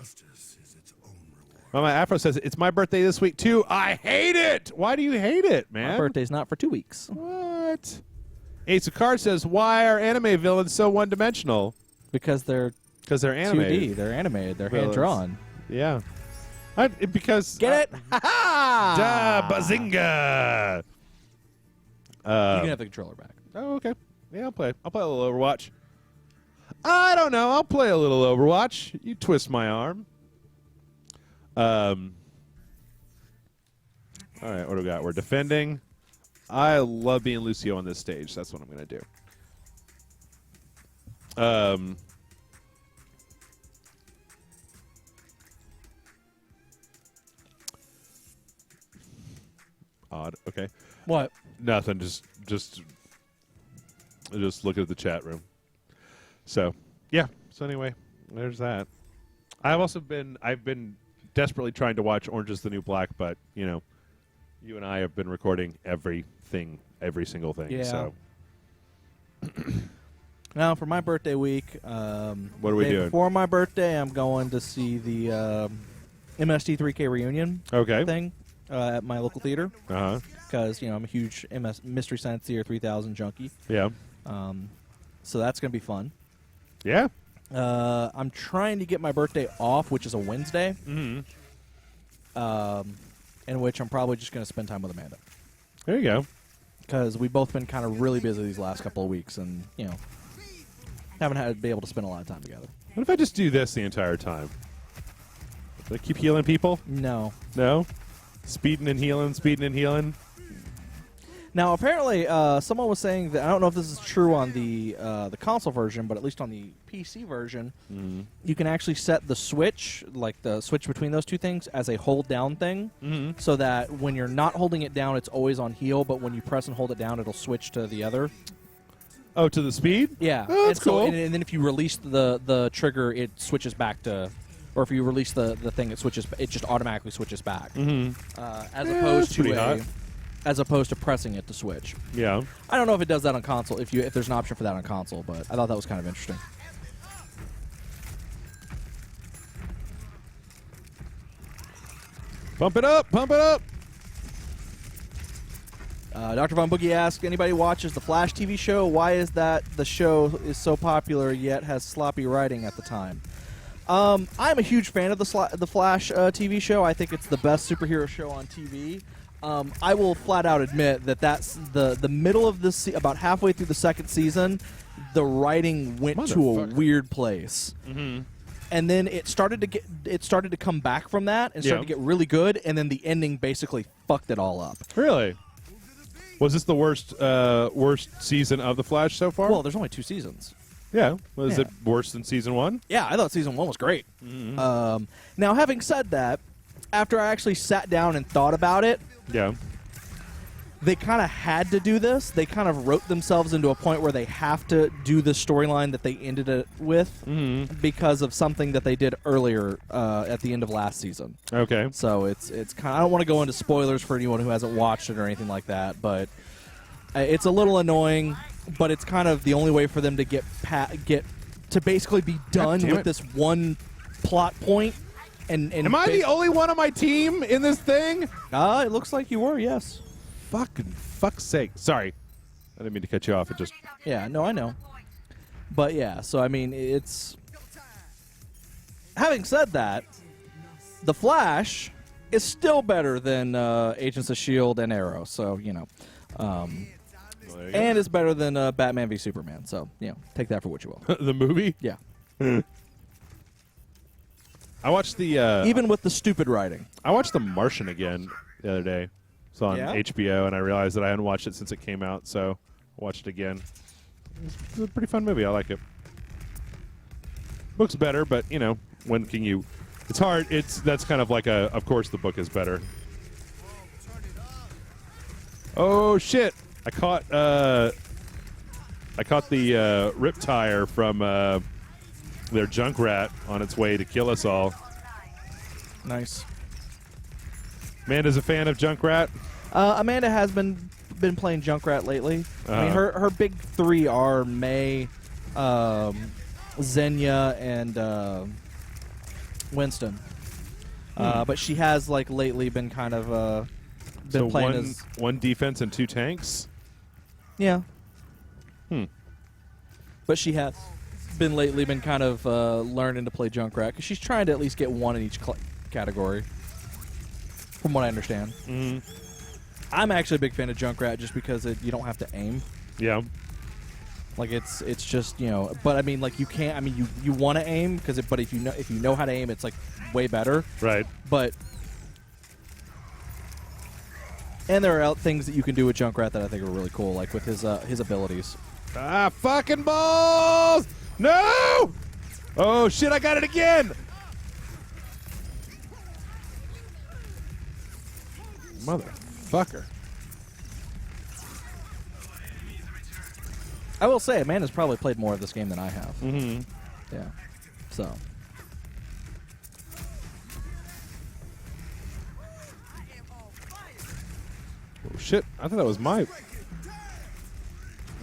Well, my Afro says, it's my birthday this week, too. I hate it! Why do you hate it, man? My birthday's not for 2 weeks. What? Ace of Cards says, why are anime villains so one-dimensional? Because they're Because they're animated. 2D. They're animated. They're Villains. hand-drawn. Yeah. Because... Get it? Ha-ha! Da bazinga! You can have the controller back. Oh, okay. Yeah, I'll play. I'll play a little Overwatch. I don't know. I'll play a little Overwatch. You twist my arm. All right, what do we got? We're defending. I love being Lucio on this stage. That's what I'm going to do. Odd. Okay. What? Nothing. Just look at the chat room. So yeah. So anyway, there's that. I've been desperately trying to watch Orange is the New Black, but you and I have been recording every single thing. Yeah. So Now, for my birthday week, what are we day doing? Before my birthday, I'm going to see the MST3K reunion Okay. thing at my local theater Uh huh. because I'm a huge Mystery Science Theater 3000 junkie. Yeah. So that's going to be fun. Yeah. I'm trying to get my birthday off, which is a Wednesday, Mm-hmm. in which I'm probably just going to spend time with Amanda. There you go. Because we've both been kind of really busy these last couple of weeks and, haven't had to be able to spend a lot of time together. What if I just do this the entire time? Do I keep healing people? No. No? Speeding and healing. Now, apparently, someone was saying that, I don't know if this is true on the console version, but at least on the PC version, you can actually set the switch, like the switch between those two things, as a hold-down thing, so that when you're not holding it down, it's always on heal, but when you press and hold it down, it'll switch to the other. Oh, to the speed? Yeah. Oh, that's and so, cool. And then if you release the trigger, it switches back to... Or if you release the thing, it just automatically switches back. Mm-hmm. As Yeah, opposed that's pretty to hot. as opposed to pressing it to switch. Yeah. I don't know if it does that on console, if there's an option for that on console, but I thought that was kind of interesting. Pump it up! Pump it up! Dr. Von Boogie asks, anybody watches the Flash TV show? Why is that the show is so popular yet has sloppy writing at the time? I'm a huge fan of the Flash TV show. I think it's the best superhero show on TV. I will flat out admit that's the middle of this, about halfway through the second season, the writing went to a weird place. Mm-hmm. And then it started to come back from that and started to get really good, and then the ending basically fucked it all up. Really? Was this the worst season of The Flash so far? Well, there's only 2 seasons. yeah. Was Yeah. it worse than season 1? Yeah, I thought season 1 was great. Mm-hmm. Now, having said that, after I actually sat down and thought about it, Yeah. they kind of had to do this. They kind of wrote themselves into a point where they have to do the storyline that they ended it with because of something that they did earlier at the end of last season. Okay. So it's kind of, I don't want to go into spoilers for anyone who hasn't watched it or anything like that, but it's a little annoying. But it's kind of the only way for them to get to basically be done damn with it. this one plot point. And Am I the only one on my team in this thing? It looks like you were, yes. Fuck's sake. Sorry. I didn't mean to cut you off. It just... Yeah, no, I know. But yeah, so I mean, it's... Having said that, The Flash is still better than Agents of S.H.I.E.L.D. and Arrow, so, There you go. and it's better than Batman v Superman, so, take that for what you will. The movie? Yeah. I watched the... Even with the stupid writing. I watched The Martian again the other day. It's on Yeah? HBO, and I realized that I hadn't watched it since it came out, so I watched it again. It's a pretty fun movie. I like it. Book's better, but, when can you... It's hard. That's kind of like of course the book is better. Oh, shit. I caught the Riptire from their Junkrat on its way to kill us all. Nice. Amanda's a fan of Junkrat? Amanda has been playing Junkrat lately. I mean, her big 3 are May, Xenia, and Winston. But she has lately been kind of been playing one defense and 2 tanks? Yeah. Hmm. But she has been kind of learning to play Junkrat because she's trying to at least get 1 in each category, from what I understand. Mm-hmm. I'm actually a big fan of Junkrat just because you don't have to aim. Yeah. It's just but I mean you can't. I mean you want to aim but if you know how to aim, it's way better. Right. But And there are things that you can do with Junkrat that I think are really cool, like with his abilities. Ah, fucking balls! No! Oh, shit, I got it again! Motherfucker. I will say, Amanda's probably played more of this game than I have. Mm-hmm. Yeah. So. Oh, shit. I thought that was my...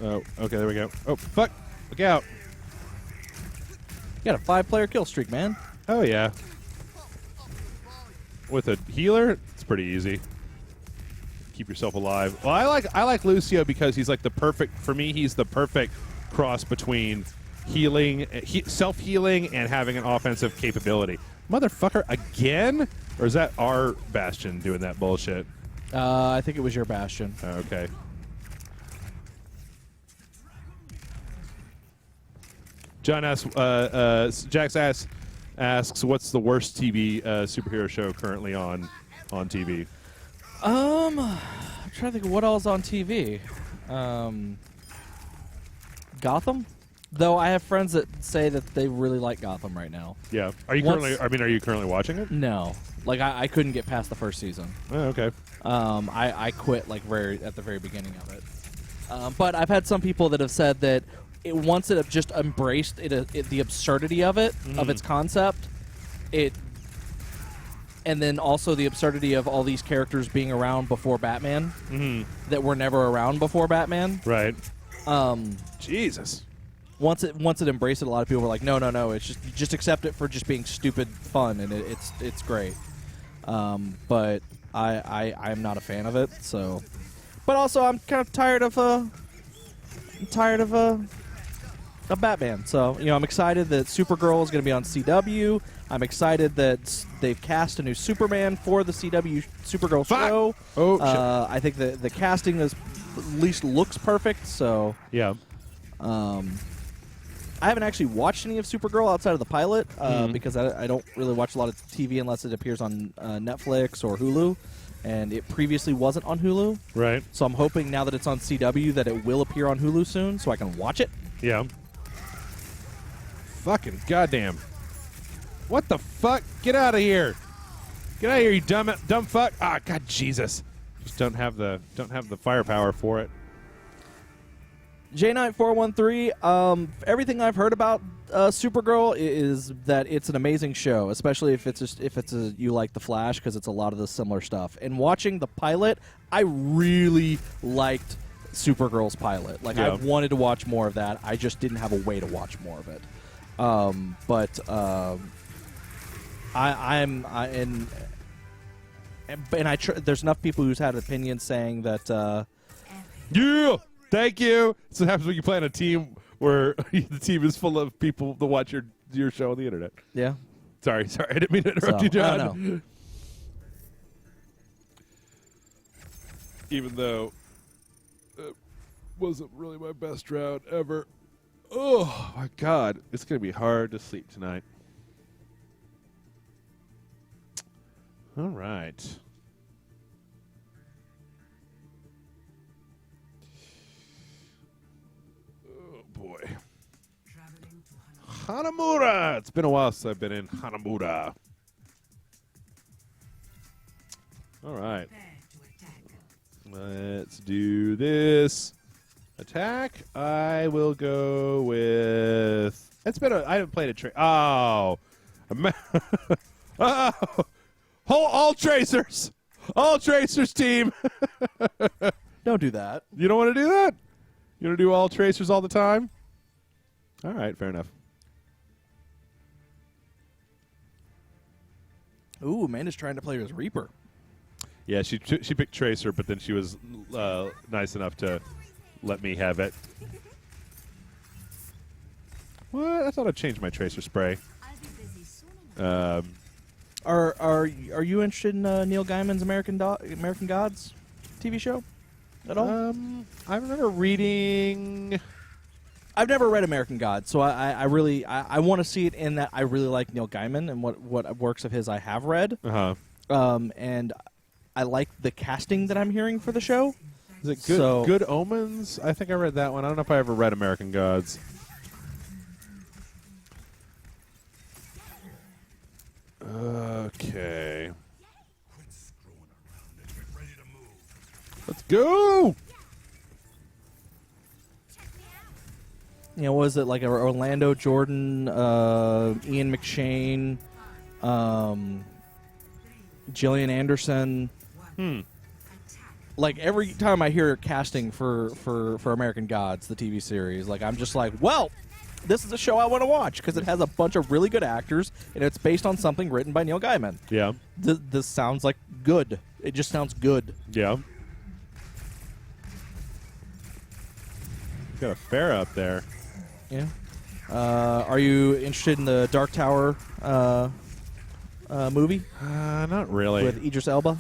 Oh, okay, there we go. Oh, fuck. Look out. You got a 5-player kill streak, man. Oh, yeah. With a healer, it's pretty easy. Keep yourself alive. Well, I like Lucio because he's like the perfect, for me, he's the perfect cross between healing, self-healing, and having an offensive capability. Motherfucker, again? Or is that our Bastion doing that bullshit? I think it was your Bastion. Oh, okay. John asks, Jax asks, what's the worst TV superhero show currently on TV? I'm trying to think of what else on TV. Gotham? Though I have friends that say that they really like Gotham right now. Yeah. Are you currently watching it? No. Like, I couldn't get past the first season. Oh, okay. I quit, like, at the very beginning of it. But I've had some people that have said that once it just embraced the absurdity of it, of its concept, and then also the absurdity of all these characters being around before Batman that were never around before Batman. Right. Jesus. Once it embraced it, a lot of people were like, no, it's just accept it for just being stupid fun, and it's great. But I'm not a fan of it. So, but also I'm kind of tired of Batman. So I'm excited that Supergirl is going to be on CW. I'm excited that they've cast a new Superman for the CW Supergirl show. Oh, shit. I think the casting is at least looks perfect. So Yeah. I haven't actually watched any of Supergirl outside of the pilot because I don't really watch a lot of TV unless it appears on Netflix or Hulu, and it previously wasn't on Hulu. Right. So I'm hoping now that it's on CW that it will appear on Hulu soon so I can watch it. Yeah. Fucking goddamn. What the fuck? Get out of here. Get out of here, you dumb fuck. Ah, God, Jesus. Just don't have the firepower for it. J9413, everything I've heard about Supergirl is that it's an amazing show, especially if you like The Flash, because it's a lot of the similar stuff. And watching the pilot, I really liked Supergirl's pilot. Like, I wanted to watch more of that. I just didn't have a way to watch more of it. There's enough people who's had opinions saying that. Yeah. Thank you. So it happens when you play on a team where the team is full of people that watch your show on the internet. Yeah. Sorry. I didn't mean to interrupt you, John. I don't know. Even though it wasn't really my best round ever. Oh, my God. It's going to be hard to sleep tonight. All right. Boy. Hanamura! It's been a while since I've been in Hanamura. All right. Let's do this. Attack. I will go with... I haven't played a trace. Oh. Oh. All Tracers. All Tracers team. Don't do that. You don't want to do that? You want to do all Tracers all the time? All right, fair enough. Ooh, Amanda's trying to play as Reaper. Yeah, she picked Tracer, but then she was nice enough to let me have it. What? I thought I'd change my Tracer spray. Are you interested in Neil Gaiman's American Gods TV show at all? I remember reading. I've never read American Gods, so I really want to see it in that I really like Neil Gaiman and what works of his I have read. Uh-huh. And I like the casting that I'm hearing for the show. Is it Good So- Good Omens? I think I read that one. I don't know if I ever read American Gods. Okay. Quit screwing around and get ready to move. Let's go! You know, was it like Orlando Jordan, Ian McShane, Gillian Anderson? Like every time I hear casting for American Gods, the TV series, like I'm just like, well, this is a show I want to watch because it has a bunch of really good actors and it's based on something written by Neil Gaiman. Yeah. This sounds like good. It just sounds good. Yeah. Got a fair up there. Yeah. Are you interested in the Dark Tower movie Not really. with Idris Elba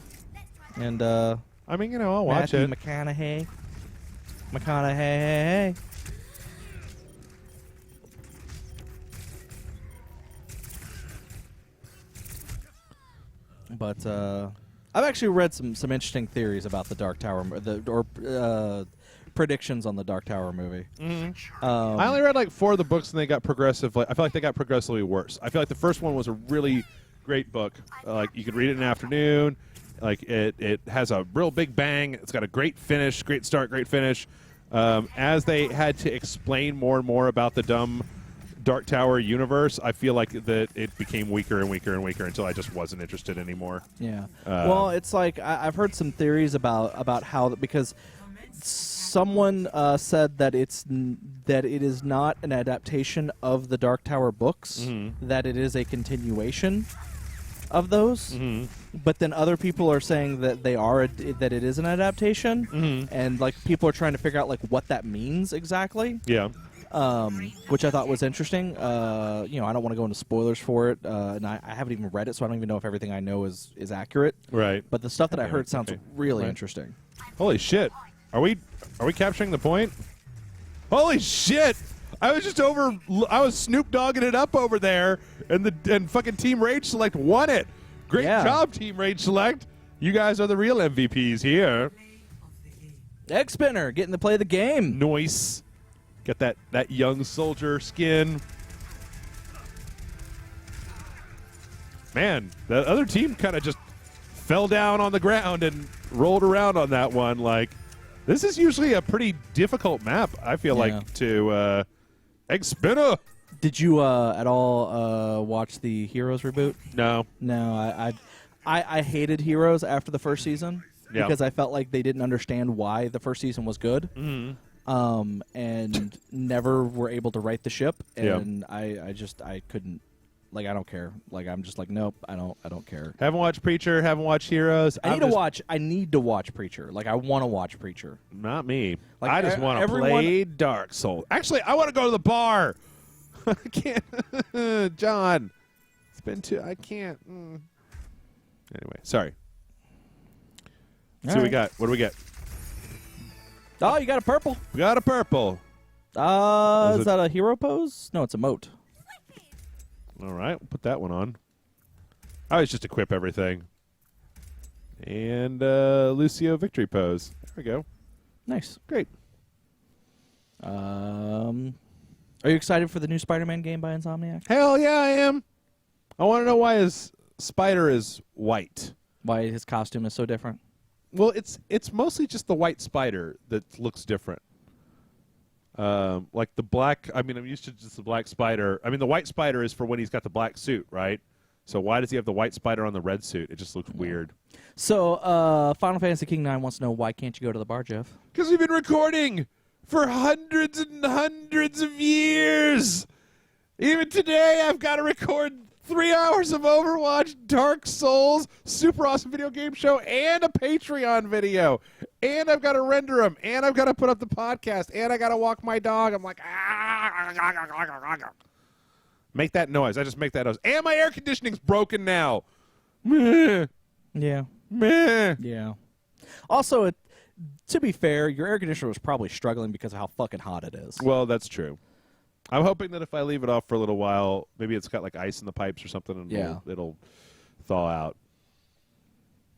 and I mean, I'll watch Matthew it. McConaughey? But I've actually read some interesting theories about the Dark Tower, predictions on the Dark Tower movie. I only read like 4 of the books, and they got progressive. I feel like they got progressively worse. I feel like the first one was a really great book. Like you could read it in an afternoon. Like it has a real big bang. It's got a great finish, great start, great finish. As they had to explain more and more about the dumb Dark Tower universe, I feel like that it became weaker and weaker and weaker until I just wasn't interested anymore. Yeah. Well, it's like I've heard some theories about how because someone said that that it is not an adaptation of the Dark Tower books, that it is a continuation of those. But then other people are saying that that it is an adaptation, and like people are trying to figure out like what that means exactly. Yeah. Which I thought was interesting. I don't want to go into spoilers for it, and I haven't even read it, so I don't even know if everything I know is accurate. Right. But the stuff that I Yeah, heard sounds okay. really Right. interesting. Holy shit! Are we capturing the point? Holy shit! I was Snoop Dogging it up over there, and fucking Team Rage Select won it. Great Yeah. job, Team Rage Select. You guys are the real MVPs here. Egg Spinner getting to play the game. Noise. Got that young soldier skin. Man, the other team kind of just fell down on the ground and rolled around on that one. Like, this is usually a pretty difficult map, I feel Yeah. like, to Egg Spinner. Did you at all watch the Heroes reboot? No. No, I hated Heroes after the first season Yeah. because I felt like they didn't understand why the first season was good. And never were able to right the ship, Yeah. and I couldn't. Like, I don't care. Like, I'm just like, nope, I don't care. Haven't watched Preacher, haven't watched Heroes. I need to watch Preacher. Like, I want to watch Preacher. Not me. Like, I just want to everyone- play Dark Souls. Actually, I want to go to the bar. I can't. John. It's been too. I can't. Anyway, sorry. So All we right. got. What do we get? Oh, you got a purple. We got a purple. Is it- that a hero pose? No, it's a moat. All right, we'll put that one on. I always just equip everything. And Lucio victory pose. There we go. Nice. Great. Are you excited for the new Spider-Man game by Insomniac? Hell yeah, I am. I want to know why his spider is white. Why his costume is so different? Well, it's mostly just the white spider that looks different. Like the black. I mean, I'm used to just the black spider. I mean, the white spider is for when he's got the black suit, right? So why does he have the white spider on the red suit? It just looks weird. So, Final Fantasy King 9 wants to know, why can't you go to the bar, Jeff? Because we've been recording for hundreds and hundreds of years. Even today, I've got to record 3 hours of Overwatch, Dark Souls, super awesome video game show, and a Patreon video. And I've got to render them. And I've got to put up the podcast. And I got to walk my dog. I'm like, make that noise. I just make that noise. And my air conditioning's broken now. Meh. Yeah. Meh. Yeah. Also, to be fair, your air conditioner was probably struggling because of how fucking hot it is. Well, that's true. I'm hoping that if I leave it off for a little while, maybe it's got like ice in the pipes or something, and Yeah. it'll thaw out.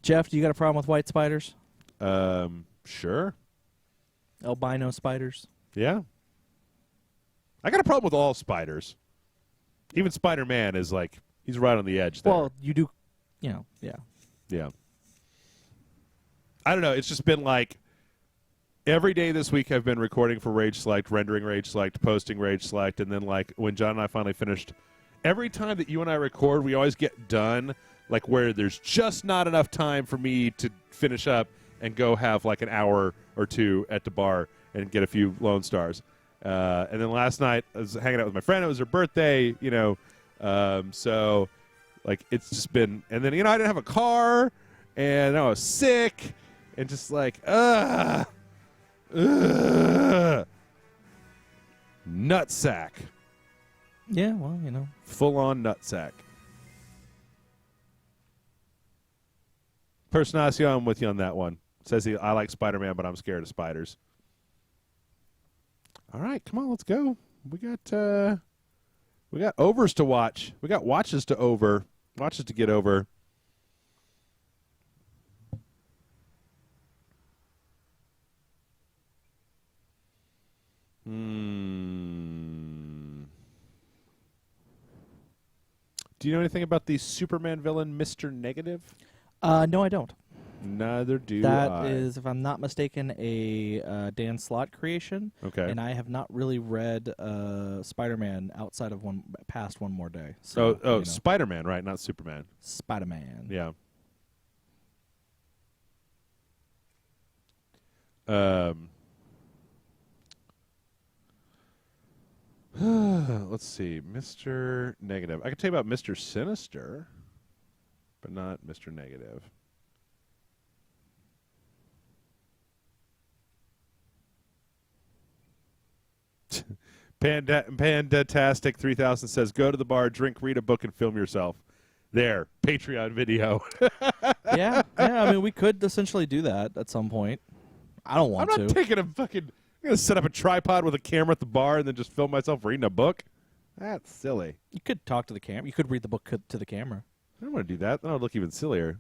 Jeff, do you got a problem with white spiders? Sure. Albino spiders? Yeah. I got a problem with all spiders. Even Spider-Man is like, he's right on the edge there. Well, you do, yeah. Yeah. I don't know. It's just been like every day this week I've been recording for Rage Select, rendering Rage Select, posting Rage Select, and then like when John and I finally finished, every time that you and I record, we always get done like where there's just not enough time for me to finish up and go have like an hour or two at the bar and get a few Lone Stars. And then last night I was hanging out with my friend. It was her birthday, so like it's just been. And then I didn't have a car, and I was sick, and just like nutsack, Yeah, well, full on nutsack. Personacio, I'm with you on that one. Says I like Spider-Man, but I'm scared of spiders. All right, come on, let's go. We got overs to watch. We got watches to get over. Do you know anything about the Superman villain, Mr. Negative? No, I don't. Neither do That I. is, if I'm not mistaken, a Dan Slott creation. Okay. And I have not really read Spider-Man outside of past One More Day. So, Spider-Man, right? Not Superman. Spider-Man. Yeah. Let's see. Mr. Negative. I can tell you about Mr. Sinister, but not Mr. Negative. Pandatastic 3000 says, go to the bar, drink, read a book, and film yourself. There. Patreon video. yeah. I mean, we could essentially do that at some point. I don't want I'm to. not taking a fucking... I'm going to set up a tripod with a camera at the bar and then just film myself reading a book? That's silly. You could talk to the camera. You could read the book to the camera. I don't want to do that. That would look even sillier.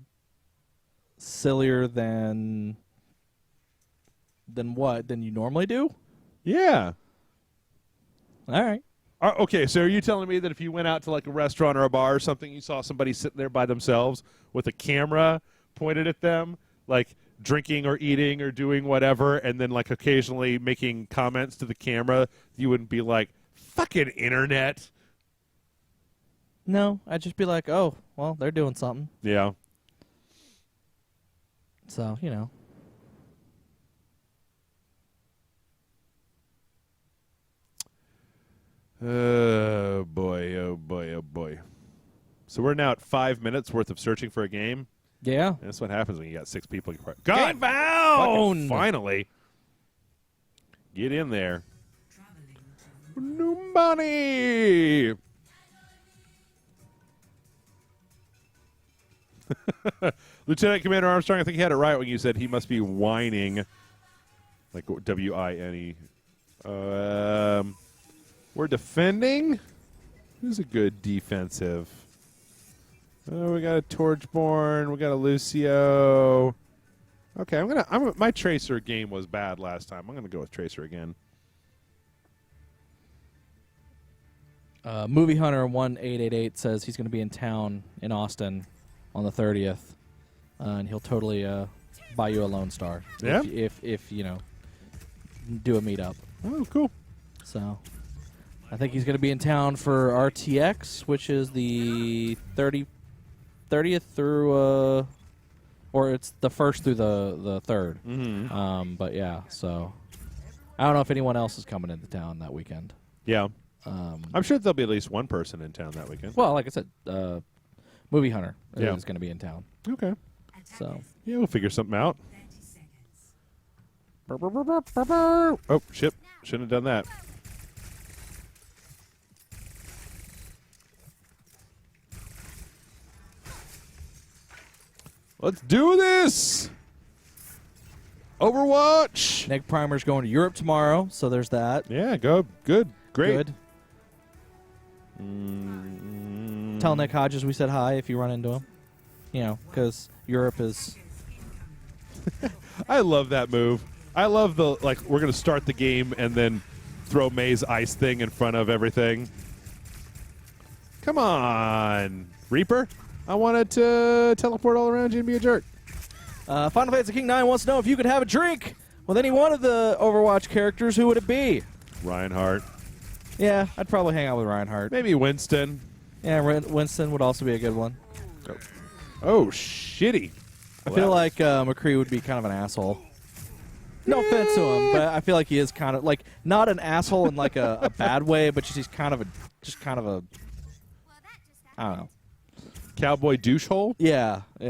Sillier than what? Than you normally do? Yeah. All right. Okay, so are you telling me that if you went out to like a restaurant or a bar or something, you saw somebody sitting there by themselves with a camera pointed at them, like drinking or eating or doing whatever, and then like occasionally making comments to the camera, you wouldn't be like, fucking internet? No, I'd just be like, oh, well, they're doing something. Yeah. So, Oh, boy, oh, boy, oh, boy. So we're now at 5 minutes worth of searching for a game. Yeah. That's what happens when you got 6 people. God, Game found! Finally. Get in there. New money. Lieutenant Commander Armstrong, I think you had it right when you said he must be whining. Like W-I-N-E. We're defending. Who's a good defensive? Oh, we got a Torchborn. We got a Lucio. Okay, my Tracer game was bad last time. I'm gonna go with Tracer again. Movie Hunter 1888 says he's going to be in town in Austin on the 30th, and he'll totally buy you a Lone Star. Yeah? If do a meetup. Oh, cool. So, I think he's going to be in town for RTX, which is the 30th through, or it's the 1st through the 3rd. Mm-hmm. But yeah, so I don't know if anyone else is coming into town that weekend. Yeah. I'm sure there'll be at least one person in town that weekend. Well, like I said, Movie Hunter Yeah. is going to be in town. Okay. So, Yeah, we'll figure something out. 30 seconds. Oh, shit. Shouldn't have done that. Let's do this! Overwatch! Neg Primer's going to Europe tomorrow, so there's that. Yeah, go. Good. Great. Good. Tell Nick Hodges we said hi if you run into him. because Europe is. I love that move. I love the we're gonna start the game and then throw May's ice thing in front of everything. Come on, Reaper. I wanted to teleport all around you and be a jerk. Final Fantasy King 9 wants to know if you could have a drink with any one of the Overwatch characters, who would it be? Reinhardt. Yeah, I'd probably hang out with Reinhardt. Maybe Winston. Yeah, Winston would also be a good one. Oh, shitty. I feel like McCree would be kind of an asshole. No offense to him, but I feel like he is kind of not an asshole in like a bad way, but he's kind of a I don't know. Cowboy douche hole? Yeah. I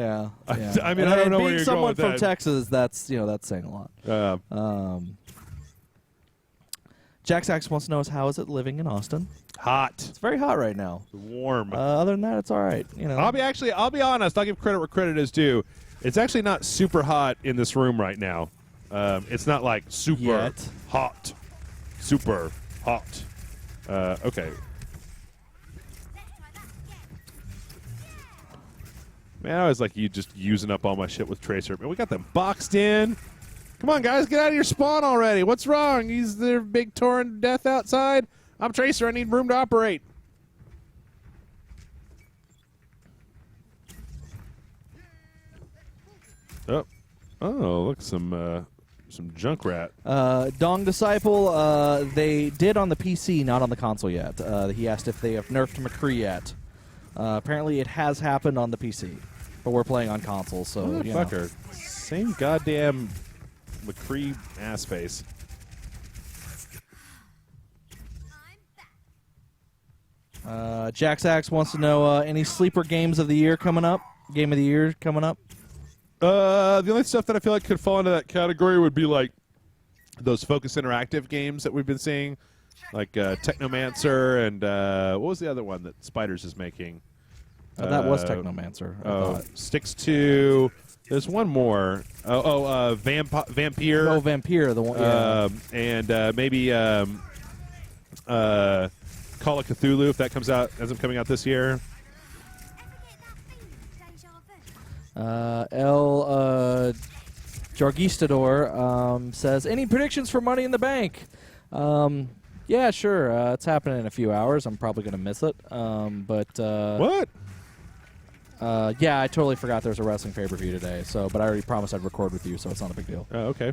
mean, I don't know where being you're someone going with from that. Texas, that's saying a lot. Jack Sachs wants to know how is it living in Austin? Hot. It's very hot right now. Warm. Other than that, it's all right. I'll be honest. I'll give credit where credit is due. It's actually not super hot in this room right now. It's not like super Yet. hot. Super hot. Okay. Man, I was like you just using up all my shit with Tracer. Man, we got them boxed in. Come on, guys, get out of your spawn already. What's wrong? He's the big torrent of death outside. I'm Tracer. I need room to operate. Oh, look, some Junkrat. Dong Disciple, they did on the PC, not on the console yet. He asked if they have nerfed McCree yet. Apparently, it has happened on the PC, but we're playing on console, so Motherfucker. Same goddamn McCree ass face. Jack Sachs wants to know any sleeper games of the year coming up. Game of the year coming up. The only stuff that I feel like could fall into that category would be like those Focus Interactive games that we've been seeing, like Technomancer and what was the other one that Spiders is making? That was Technomancer. I thought. Sticks to. There's one more. Vampire. Oh, Vampire, the one. Yeah. And maybe Call of Cthulhu if that comes out, ends up coming out this year. El Jargistador says, any predictions for Money in the Bank? Yeah, sure. It's happening in a few hours. I'm probably going to miss it. What? Yeah, I totally forgot there was a wrestling pay-per-view today. But I already promised I'd record with you, so it's not a big deal. Oh, okay.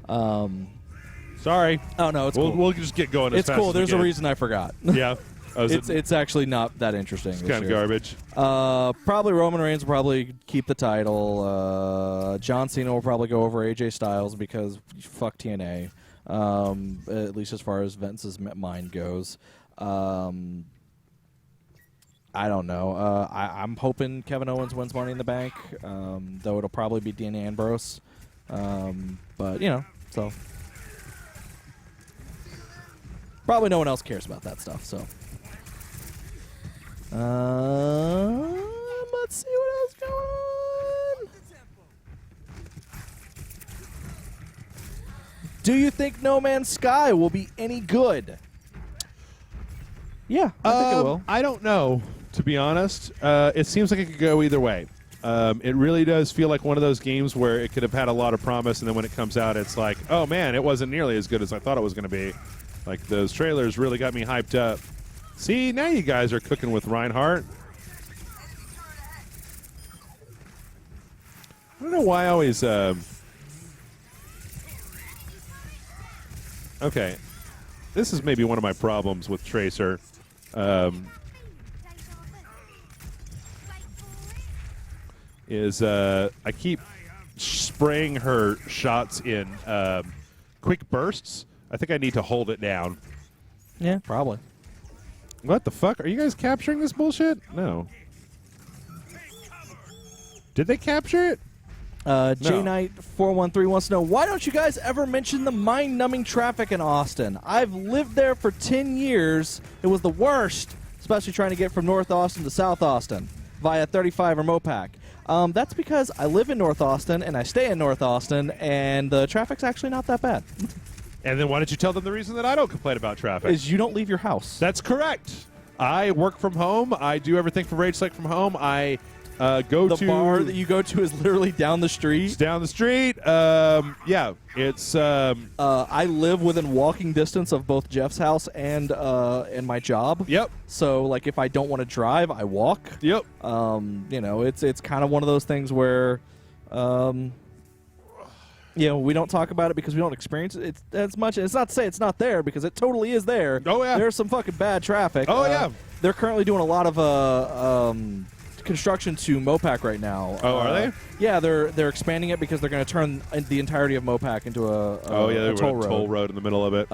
Sorry. Oh, no, it's cool. We'll just get going. It's cool. There's a reason I forgot. Yeah. Oh, it's actually not that interesting. It's kind of garbage. Probably Roman Reigns will probably keep the title. John Cena will probably go over AJ Styles because fuck TNA. At least as far as Vince's mind goes. I don't know. I'm hoping Kevin Owens wins Money in the Bank, though it'll probably be Dean Ambrose. But so probably no one else cares about that stuff. So. Let's see what else going on. Do you think No Man's Sky will be any good? Yeah, I think it will. I don't know, to be honest. It seems like it could go either way. It really does feel like one of those games where it could have had a lot of promise, and then when it comes out, it's like, oh man, it wasn't nearly as good as I thought it was going to be. Like, those trailers really got me hyped up. See, now you guys are cooking with Reinhardt. I don't know why I always... Okay. This is maybe one of my problems with Tracer. I keep spraying her shots in quick bursts. I think I need to hold it down. Yeah, probably. What the fuck? Are you guys capturing this bullshit? No. Did they capture it? J-Knight413 wants to know, why don't you guys ever mention the mind-numbing traffic in Austin? I've lived there for 10 years. It was the worst, especially trying to get from North Austin to South Austin via 35 or Mopac. That's because I live in North Austin, and I stay in North Austin, and the traffic's actually not that bad. And then why don't you tell them the reason that I don't complain about traffic? Is you don't leave your house. That's correct. I work from home. I do everything for Rage Select from home. I Go The to bar that you go to is literally down the street. It's down the street. Yeah, it's I live within walking distance of both Jeff's house and my job. Yep. So like if I don't want to drive, I walk. Yep. You know, it's kind of one of those things where you know, we don't talk about it because we don't experience it as much. It's not to say it's not there because it totally is there. Oh, yeah. There's some fucking bad traffic. Oh, yeah. They're currently doing a lot of construction to Mopac right now. Oh, are they? Yeah, they're expanding it because they're going to turn the entirety of Mopac into a they toll were a road. toll road in the middle of it.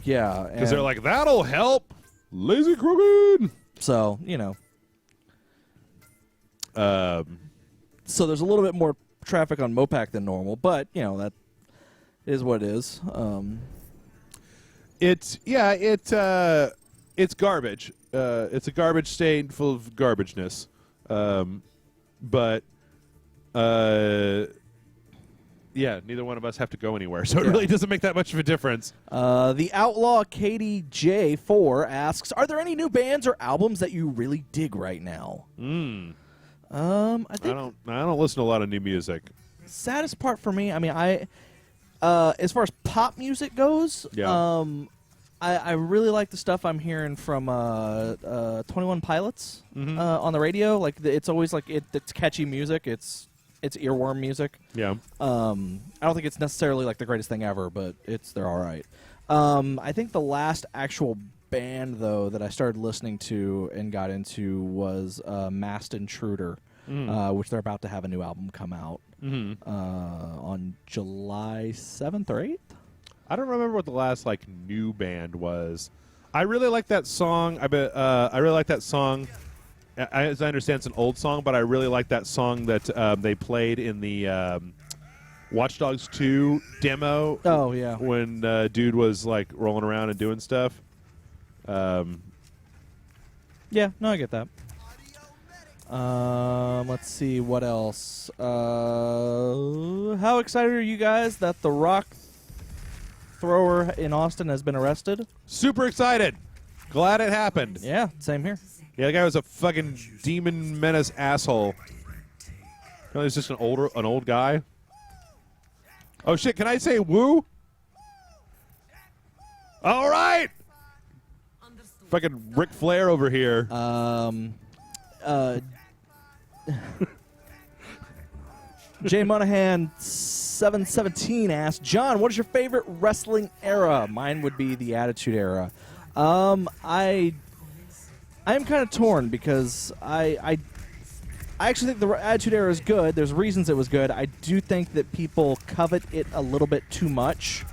Yeah, Because they're like, that'll help. Lazy crooked. so you know, Um, so there's a little bit more traffic on Mopac than normal, but you know that is what it is. it's garbage. It's a garbage state full of garbageness. But yeah, neither one of us have to go anywhere, so it really doesn't make that much of a difference. The Outlaw Katie J4 asks, "Are there any new bands or albums that you really dig right now?" I think I don't listen to a lot of new music. saddest part for me, I mean, as far as pop music goes, Yeah. I really like the stuff I'm hearing from 21 Pilots on the radio. Like it's always like it's catchy music. It's earworm music. Yeah. I don't think it's necessarily like the greatest thing ever, but they're all right. I think the last actual band though that I started listening to and got into was Masked Intruder, which they're about to have a new album come out on July 7th or 8th. I don't remember what the last like new band was. I really like that song. I really like that song. As I understand, it's an old song, but I really like that song that they played in the Watch Dogs 2 demo. Oh yeah. When dude was like rolling around and doing stuff. Yeah, no, I get that. Let's see what else. How excited are you guys that the rock thrower in Austin has been arrested? Super excited. Glad it happened. Yeah, same here. Yeah, the guy was a fucking demon menace asshole. No, he's just an old guy. Oh shit! Can I say woo? All right. Fucking Ric Flair over here. Jay Monahan 717 asked, "John, what is your favorite wrestling era?" Mine would be the Attitude Era. I am kind of torn because I actually think the Attitude Era is good. There's reasons it was good. I do think that people covet it a little bit too much.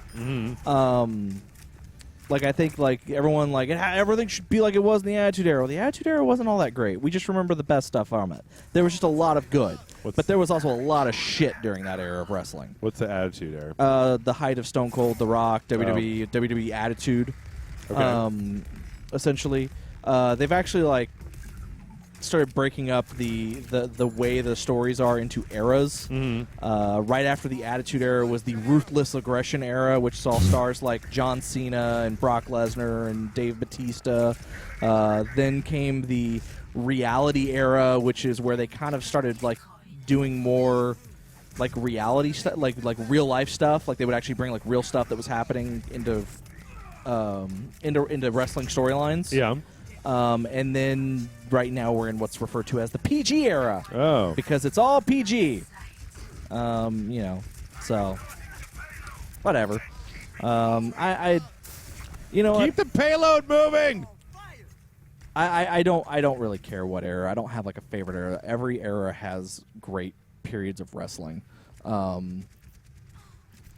Like I think like everyone like everything should be like it was in the Attitude Era. Well, the Attitude Era wasn't all that great. We just remember the best stuff from it. There was just a lot of good, but there was also a lot of shit during that era of wrestling. What's the Attitude Era? The height of Stone Cold, The Rock, WWE Attitude. Okay. Essentially, they've actually like started breaking up the way the stories are into eras. Right after the Attitude Era was the Ruthless Aggression Era, which saw stars like John Cena and Brock Lesnar and Dave Bautista. Then came the Reality Era, which is where they kind of started like doing more like reality stuff, like real life stuff. Like they would actually bring like real stuff that was happening into wrestling storylines. Yeah. And then right now we're in what's referred to as the PG era. Oh. Because it's all PG. You know, so whatever. I you know Keep the payload moving. I don't really care what era. I don't have like a favorite era. Every era has great periods of wrestling.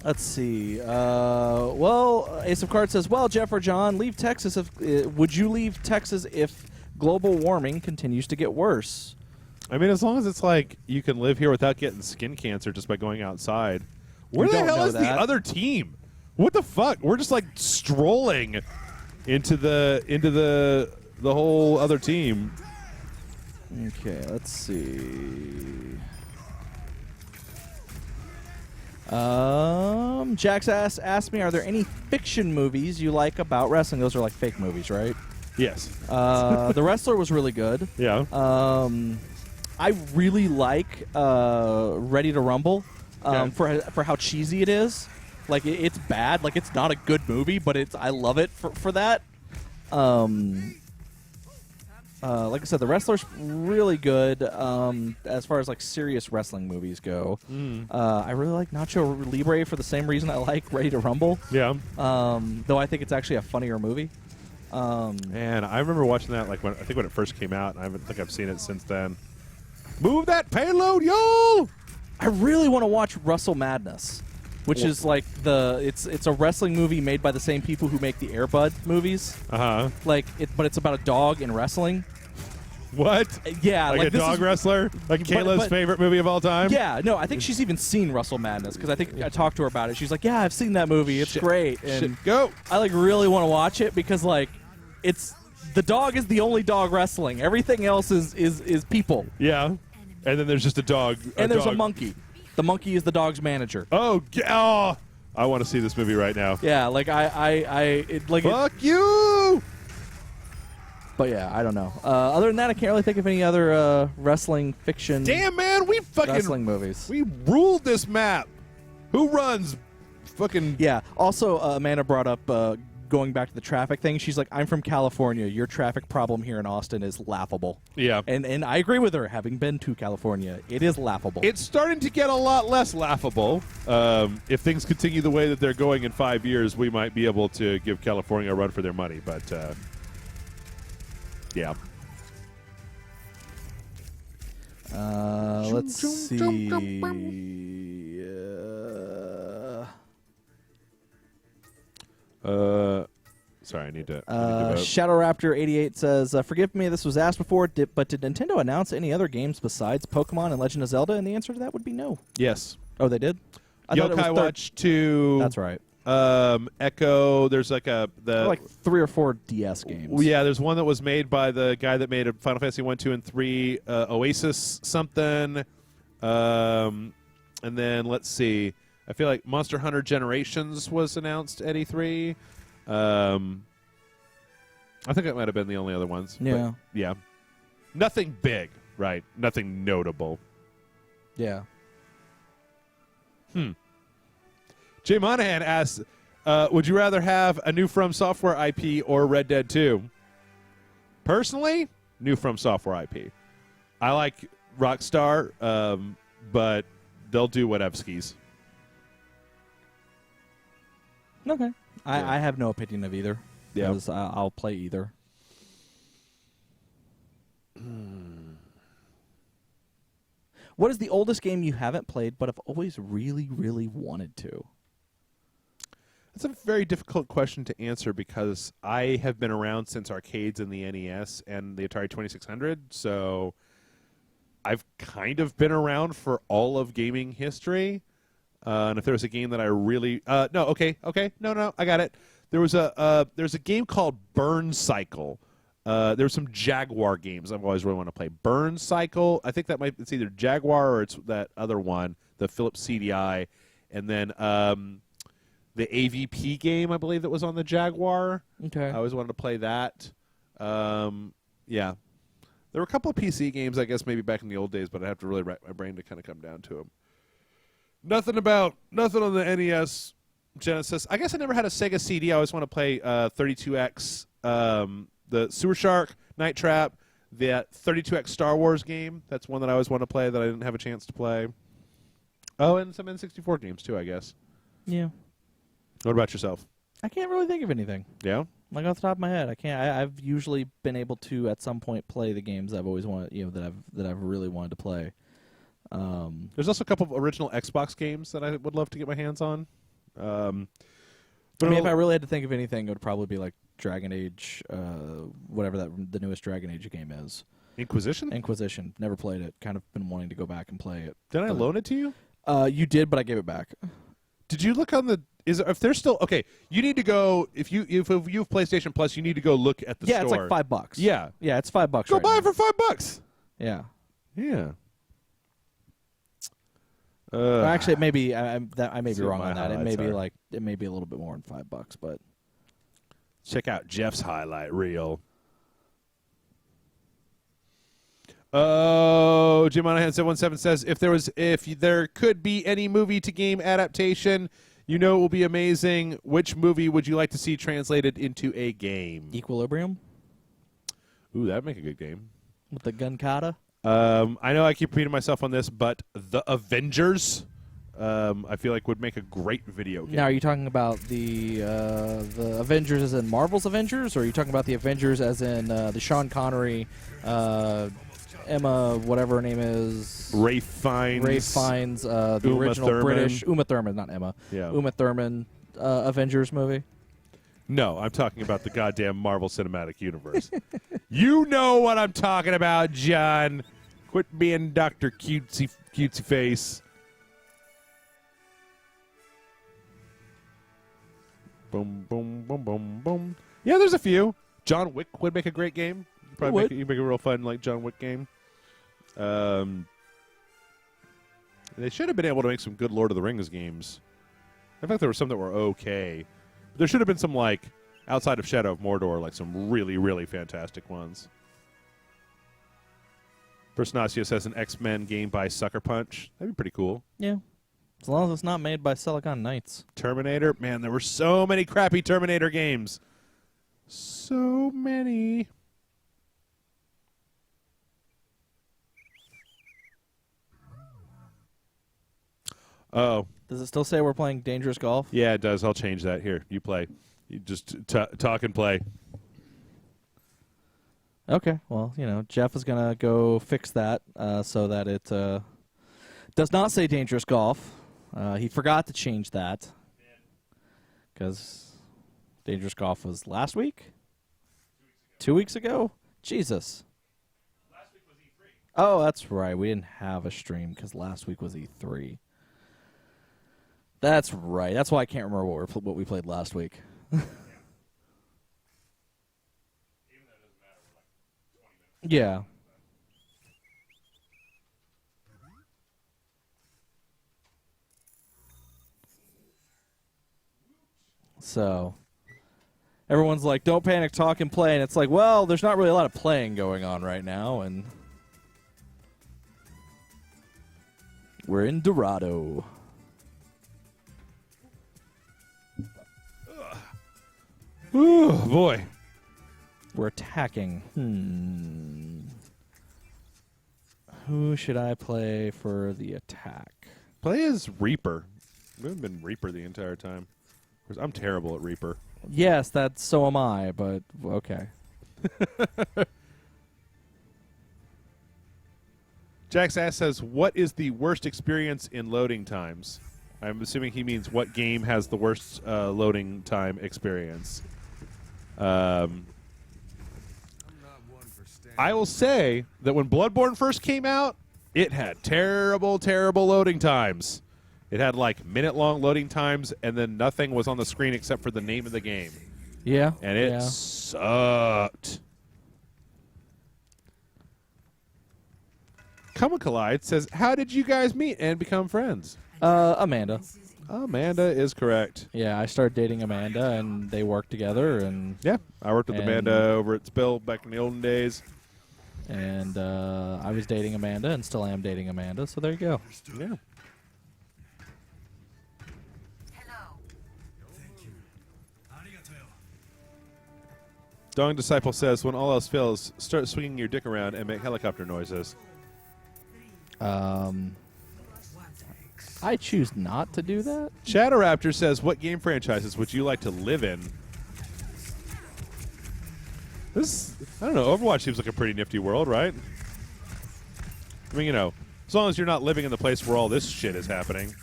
Let's see. Well, Ace of Cards says, "Well, Jeff or John, leave Texas. Would you leave Texas if global warming continues to get worse?" I mean, as long as it's like you can live here without getting skin cancer just by going outside. Where You the don't hell know is the that. other team? What the fuck? We're just like strolling into the whole other team. Okay, let's see. Jax asked me, "Are there any fiction movies you like about wrestling?" Those are like fake movies, right? Yes. The Wrestler was really good. Yeah. I really like Ready to Rumble for how cheesy it is. Like it's bad. Like it's not a good movie, but I love it for that. Like I said, The Wrestler's really good as far as like serious wrestling movies go. I really like Nacho Libre for the same reason I like Ready to Rumble. Yeah. Though I think it's actually a funnier movie. And I remember watching that like when it first came out, and I think I've seen it since then. Move that payload, y'all! I really want to watch Russell Madness, which is like it's a wrestling movie made by the same people who make the Air Bud movies. But it's about a dog in wrestling. What? Yeah, like a dog wrestler, like Kayla's favorite movie of all time. Yeah, no, I think she's even seen Russell Madness because I think I talked to her about it. She's like, "Yeah, I've seen that movie. It's great." And go! I like really want to watch it because like it's the dog is the only dog wrestling. Everything else is people. Yeah, and then there's just a dog. And there's a monkey. The monkey is the dog's manager. Oh, I want to see this movie right now. Yeah, like Fuck you! But yeah, I don't know. Other than that, I can't really think of any other wrestling fiction. Damn, man, we fucking wrestling movies. We ruled this map. Who runs? Fucking yeah. Also, Amanda brought up going back to the traffic thing. She's like, "I'm from California. Your traffic problem here in Austin is laughable." Yeah, and I agree with her. Having been to California, it is laughable. It's starting to get a lot less laughable. If things continue the way that they're going in 5 years, we might be able to give California a run for their money. But yeah. Let's see. Sorry, I need to. Shadow Raptor 88 says, "Forgive me, this was asked before, but did Nintendo announce any other games besides Pokemon and Legend of Zelda?" And the answer to that would be no. Yes. Oh, they did. I thought it was Yokai Watch 2. That's right. Echo. There's like like 3 or 4 DS games. Yeah, there's one that was made by the guy that made Final Fantasy 1, 2, and 3. Oasis something. And then let's see. I feel like Monster Hunter Generations was announced at E3. I think that might have been the only other ones. Yeah. But yeah. Nothing big, right? Nothing notable. Yeah. Jay Monahan asks, would you rather have a new From Software IP or Red Dead 2? Personally, new From Software IP. I like Rockstar, but they'll do whatevskis. Okay. I have no opinion of either. Yeah. 'Cause I'll play either. What is the oldest game you haven't played but have always really, really wanted to? That's a very difficult question to answer because I have been around since arcades and the NES and the Atari 2600, so I've kind of been around for all of gaming history. And if there was a game that I really no, I got it. There's a game called Burn Cycle. There's some Jaguar games I've always really wanted to play. Burn Cycle, I think it's either Jaguar or it's that other one, the Philips CDI, and then the AVP game I believe that was on the Jaguar. Okay. I always wanted to play that. Yeah. There were a couple of PC games, I guess, maybe back in the old days, but I'd have to really rack my brain to kind of come down to them. Nothing on the NES, Genesis. I guess I never had a Sega CD. I always want to play 32X, the Sewer Shark, Night Trap, the 32X Star Wars game. That's one that I always want to play that I didn't have a chance to play. Oh, and some N64 games, too, I guess. Yeah. What about yourself? I can't really think of anything. Yeah? Like off the top of my head, I can't. I've usually been able to at some point play the games I've always wanted, that I've really wanted to play. There's also a couple of original Xbox games that I would love to get my hands on. But I mean, if I really had to think of anything, it would probably be like Dragon Age, whatever the newest Dragon Age game is. Inquisition? Inquisition. Never played it. Kind of been wanting to go back and play it. Did I loan it to you? You did, but I gave it back. Did you look on the? If they're still okay? You need to go if you have PlayStation Plus. You need to go look at the store. Yeah, it's like $5. Yeah, yeah, it's $5. Go right buy now. it for $5. Yeah. Yeah. Actually, it may be. I may be See wrong what on my that. It may highlights be it may be a little bit more than $5, but check out Jeff's highlight reel. Oh, Jim Monahan 717 says if there could be any movie to game adaptation, you know it will be amazing. Which movie would you like to see translated into a game? Equilibrium Ooh, that'd make a good game. with the gun kata. I know I keep repeating myself on this, but The Avengers, I feel like would make a great video game. Now, are you talking about the Avengers as in Marvel's Avengers, or are you talking about the Avengers as in the Sean Connery, Emma, whatever her name is, Ralph Fiennes, the Uma original Thurman. British Uma Thurman, not Emma. Yeah. Uma Thurman Avengers movie. No, I'm talking about the goddamn Marvel Cinematic Universe. You know what I'm talking about, John. Quit being Dr. Cutesy Face. Boom, boom, boom, boom, boom. Yeah, there's a few. John Wick would make a great game. Probably make a real fun like John Wick game. They should have been able to make some good Lord of the Rings games. In fact, there were some that were okay. There should have been some, like, outside of Shadow of Mordor, like some really, really fantastic ones. Persnacio says an X-Men game by Sucker Punch. That'd be pretty cool. Yeah, as long as it's not made by Silicon Knights. Terminator. Man, there were so many crappy Terminator games. So many. Oh. Does it still say we're playing Dangerous Golf? Yeah, it does. I'll change that. Here, you play. You just talk and play. Okay, well, Jeff is going to go fix that so that it does not say Dangerous Golf. He forgot to change that because Dangerous Golf was last week? 2 weeks ago? Jesus. Last week was E3. Oh, that's right. We didn't have a stream because last week was E3. That's right. That's why I can't remember what we played last week. Yeah. So, everyone's like, don't panic, talk and play. And it's like, well, there's not really a lot of playing going on right now. And we're in Dorado. Ooh, boy. We're attacking. Who should I play for the attack? Play as Reaper. We haven't been Reaper the entire time. 'Cause I'm terrible at Reaper. Yes, so am I, but okay. Jack's ass says, what is the worst experience in loading times? I'm assuming he means what game has the worst loading time experience. I will say that when Bloodborne first came out, it had terrible, terrible loading times. It had like minute-long loading times, and then nothing was on the screen except for the name of the game. Yeah. And it sucked. Come Collide says, how did you guys meet and become friends? Amanda. Amanda is correct. Yeah, I started dating Amanda, and they worked together, and Yeah, I worked with Amanda over at Spill back in the olden days. I was dating Amanda, and still am dating Amanda. So there you go. Yeah. Hello. Dong Disciple says, when all else fails, start swinging your dick around and make helicopter noises. I choose not to do that. Chatteraptor says, what game franchises would you like to live in? This, I don't know, Overwatch seems like a pretty nifty world, right? I mean, as long as you're not living in the place where all this shit is happening.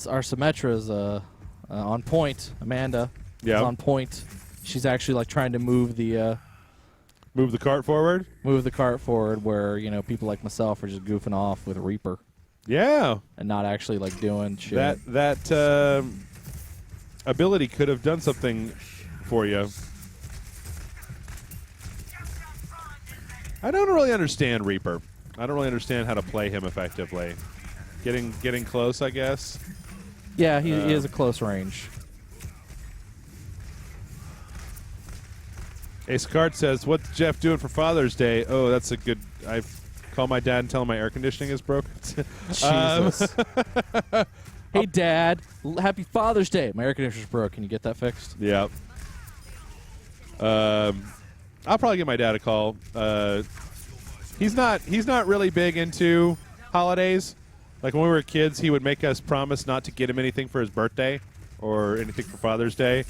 Our Symmetra is on point. Amanda is on point. She's actually like trying to move the cart forward. Where people like myself are just goofing off with Reaper. Yeah, and not actually like doing shit. That ability could have done something for you. I don't really understand Reaper. I don't really understand how to play him effectively. Getting close, I guess. Yeah, he is a close range. Ace Card says, "What's Jeff doing for Father's Day?" Oh, that's a good. I call my dad and tell him my air conditioning is broken. Jesus. Hey, Dad. Happy Father's Day. My air conditioner's broke. Can you get that fixed? Yeah. I'll probably give my dad a call. He's not really big into holidays. Like when we were kids, he would make us promise not to get him anything for his birthday or anything for Father's Day.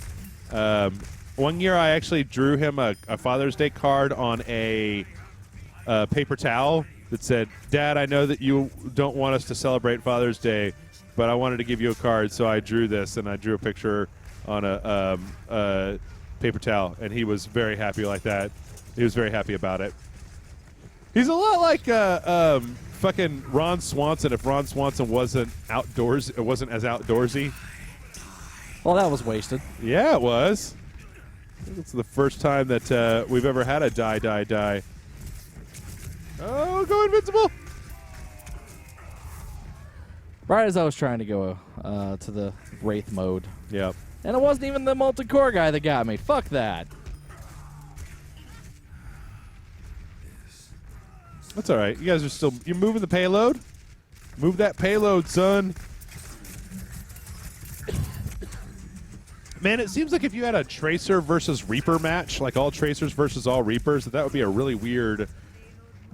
One year, I actually drew him a Father's Day card on a paper towel that said, "Dad, I know that you don't want us to celebrate Father's Day, but I wanted to give you a card, so I drew this," and I drew a picture on a paper towel, and he was very happy like that. He was very happy about it. He's a lot like fucking Ron Swanson. If Ron Swanson wasn't outdoors, it wasn't as outdoorsy. Well, that was wasted. Yeah, it was. I think it's the first time that we've ever had a die. Oh, go Invincible! Right as I was trying to go to the Wraith mode. Yep. And it wasn't even the multi-core guy that got me. Fuck that. That's all right. You guys are still... You're moving the payload? Move that payload, son. Man, it seems like if you had a Tracer versus Reaper match, like all Tracers versus all Reapers, that would be a really weird...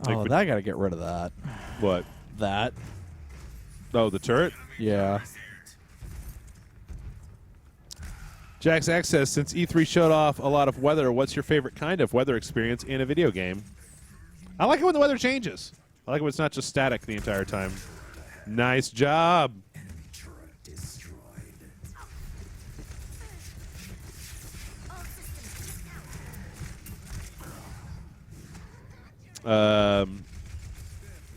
Like, Oh, I gotta get rid of that. What? That. Oh, the turret? Yeah. Jax X says, since E3 showed off a lot of weather, what's your favorite kind of weather experience in a video game? I like it when the weather changes. I like it when it's not just static the entire time. Nice job.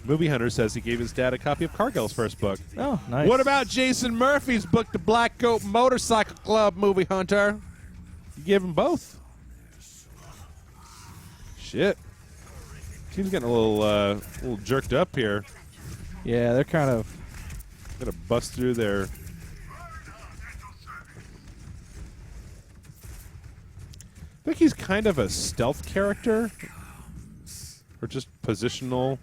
Movie Hunter says he gave his dad a copy of Cargill's first book. Oh, nice. What about Jason Murphy's book, The Black Goat Motorcycle Club, Movie Hunter? You gave him both. Shit. Team's getting a little jerked up here. Yeah, they're kind of... Gonna bust through their... I think he's kind of a stealth character. Or just positional.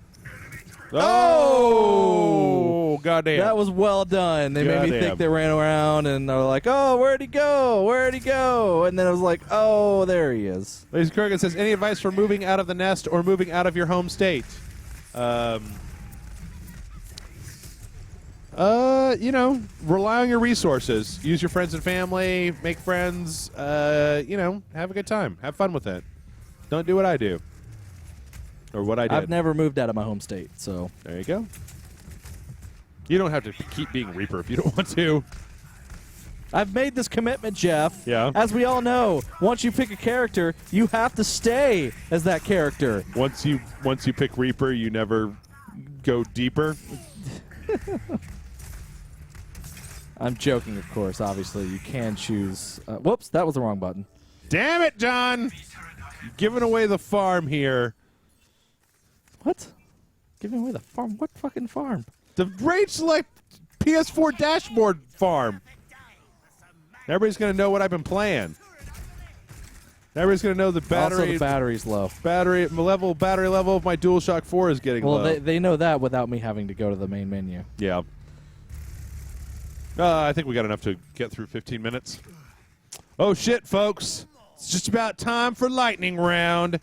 Oh! Goddamn. That was well done. They made me Goddamn. think they ran around and they were like, oh, where'd he go? Where'd he go? And then I was like, oh, there he is. Ladies Kurgan says, any advice for moving out of the nest or moving out of your home state? You know, rely on your resources. Use your friends and family. Make friends. You know, have a good time. Have fun with it. Don't do what I do. Or what I did. I've never moved out of my home state, so. There you go. You don't have to keep being Reaper if you don't want to. I've made this commitment, Jeff. Yeah. As we all know, once you pick a character, you have to stay as that character. Once you pick Reaper, you never go deeper. I'm joking, of course. Obviously, you can choose. Whoops, that was the wrong button. Damn it, John! You're giving away the farm here. What? Giving away the farm? What fucking farm? The Rage Select PS4 dashboard farm. Everybody's going to know what I've been playing. Everybody's going to know the battery. Also, the battery's low. Battery level of my DualShock 4 is getting low. Well, they know that without me having to go to the main menu. Yeah. I think we got enough to get through 15 minutes. Oh, shit, folks. It's just about time for Lightning Round.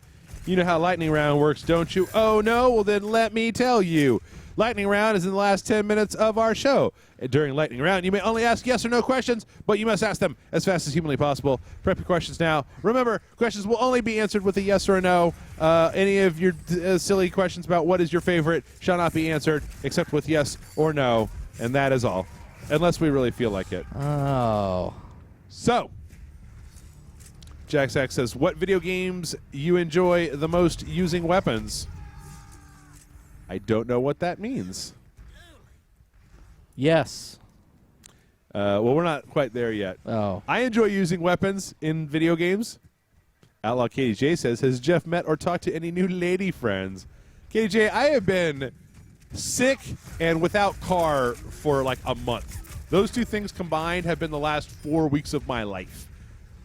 You know how Lightning Round works, don't you? Oh, no? Well, then let me tell you. Lightning Round is in the last 10 minutes of our show. During Lightning Round, you may only ask yes or no questions, but you must ask them as fast as humanly possible. Prep your questions now. Remember, questions will only be answered with a yes or a no. Any of your silly questions about what is your favorite shall not be answered except with yes or no, and that is all. Unless we really feel like it. Oh. So, Jack says, what video games you enjoy the most using weapons? I don't know what that means. Yes. Well, we're not quite there yet. Oh. I enjoy using weapons in video games. Outlaw Katie J says, has Jeff met or talked to any new lady friends? Katie J, I have been sick and without car for like a month. Those two things combined have been the last 4 weeks of my life.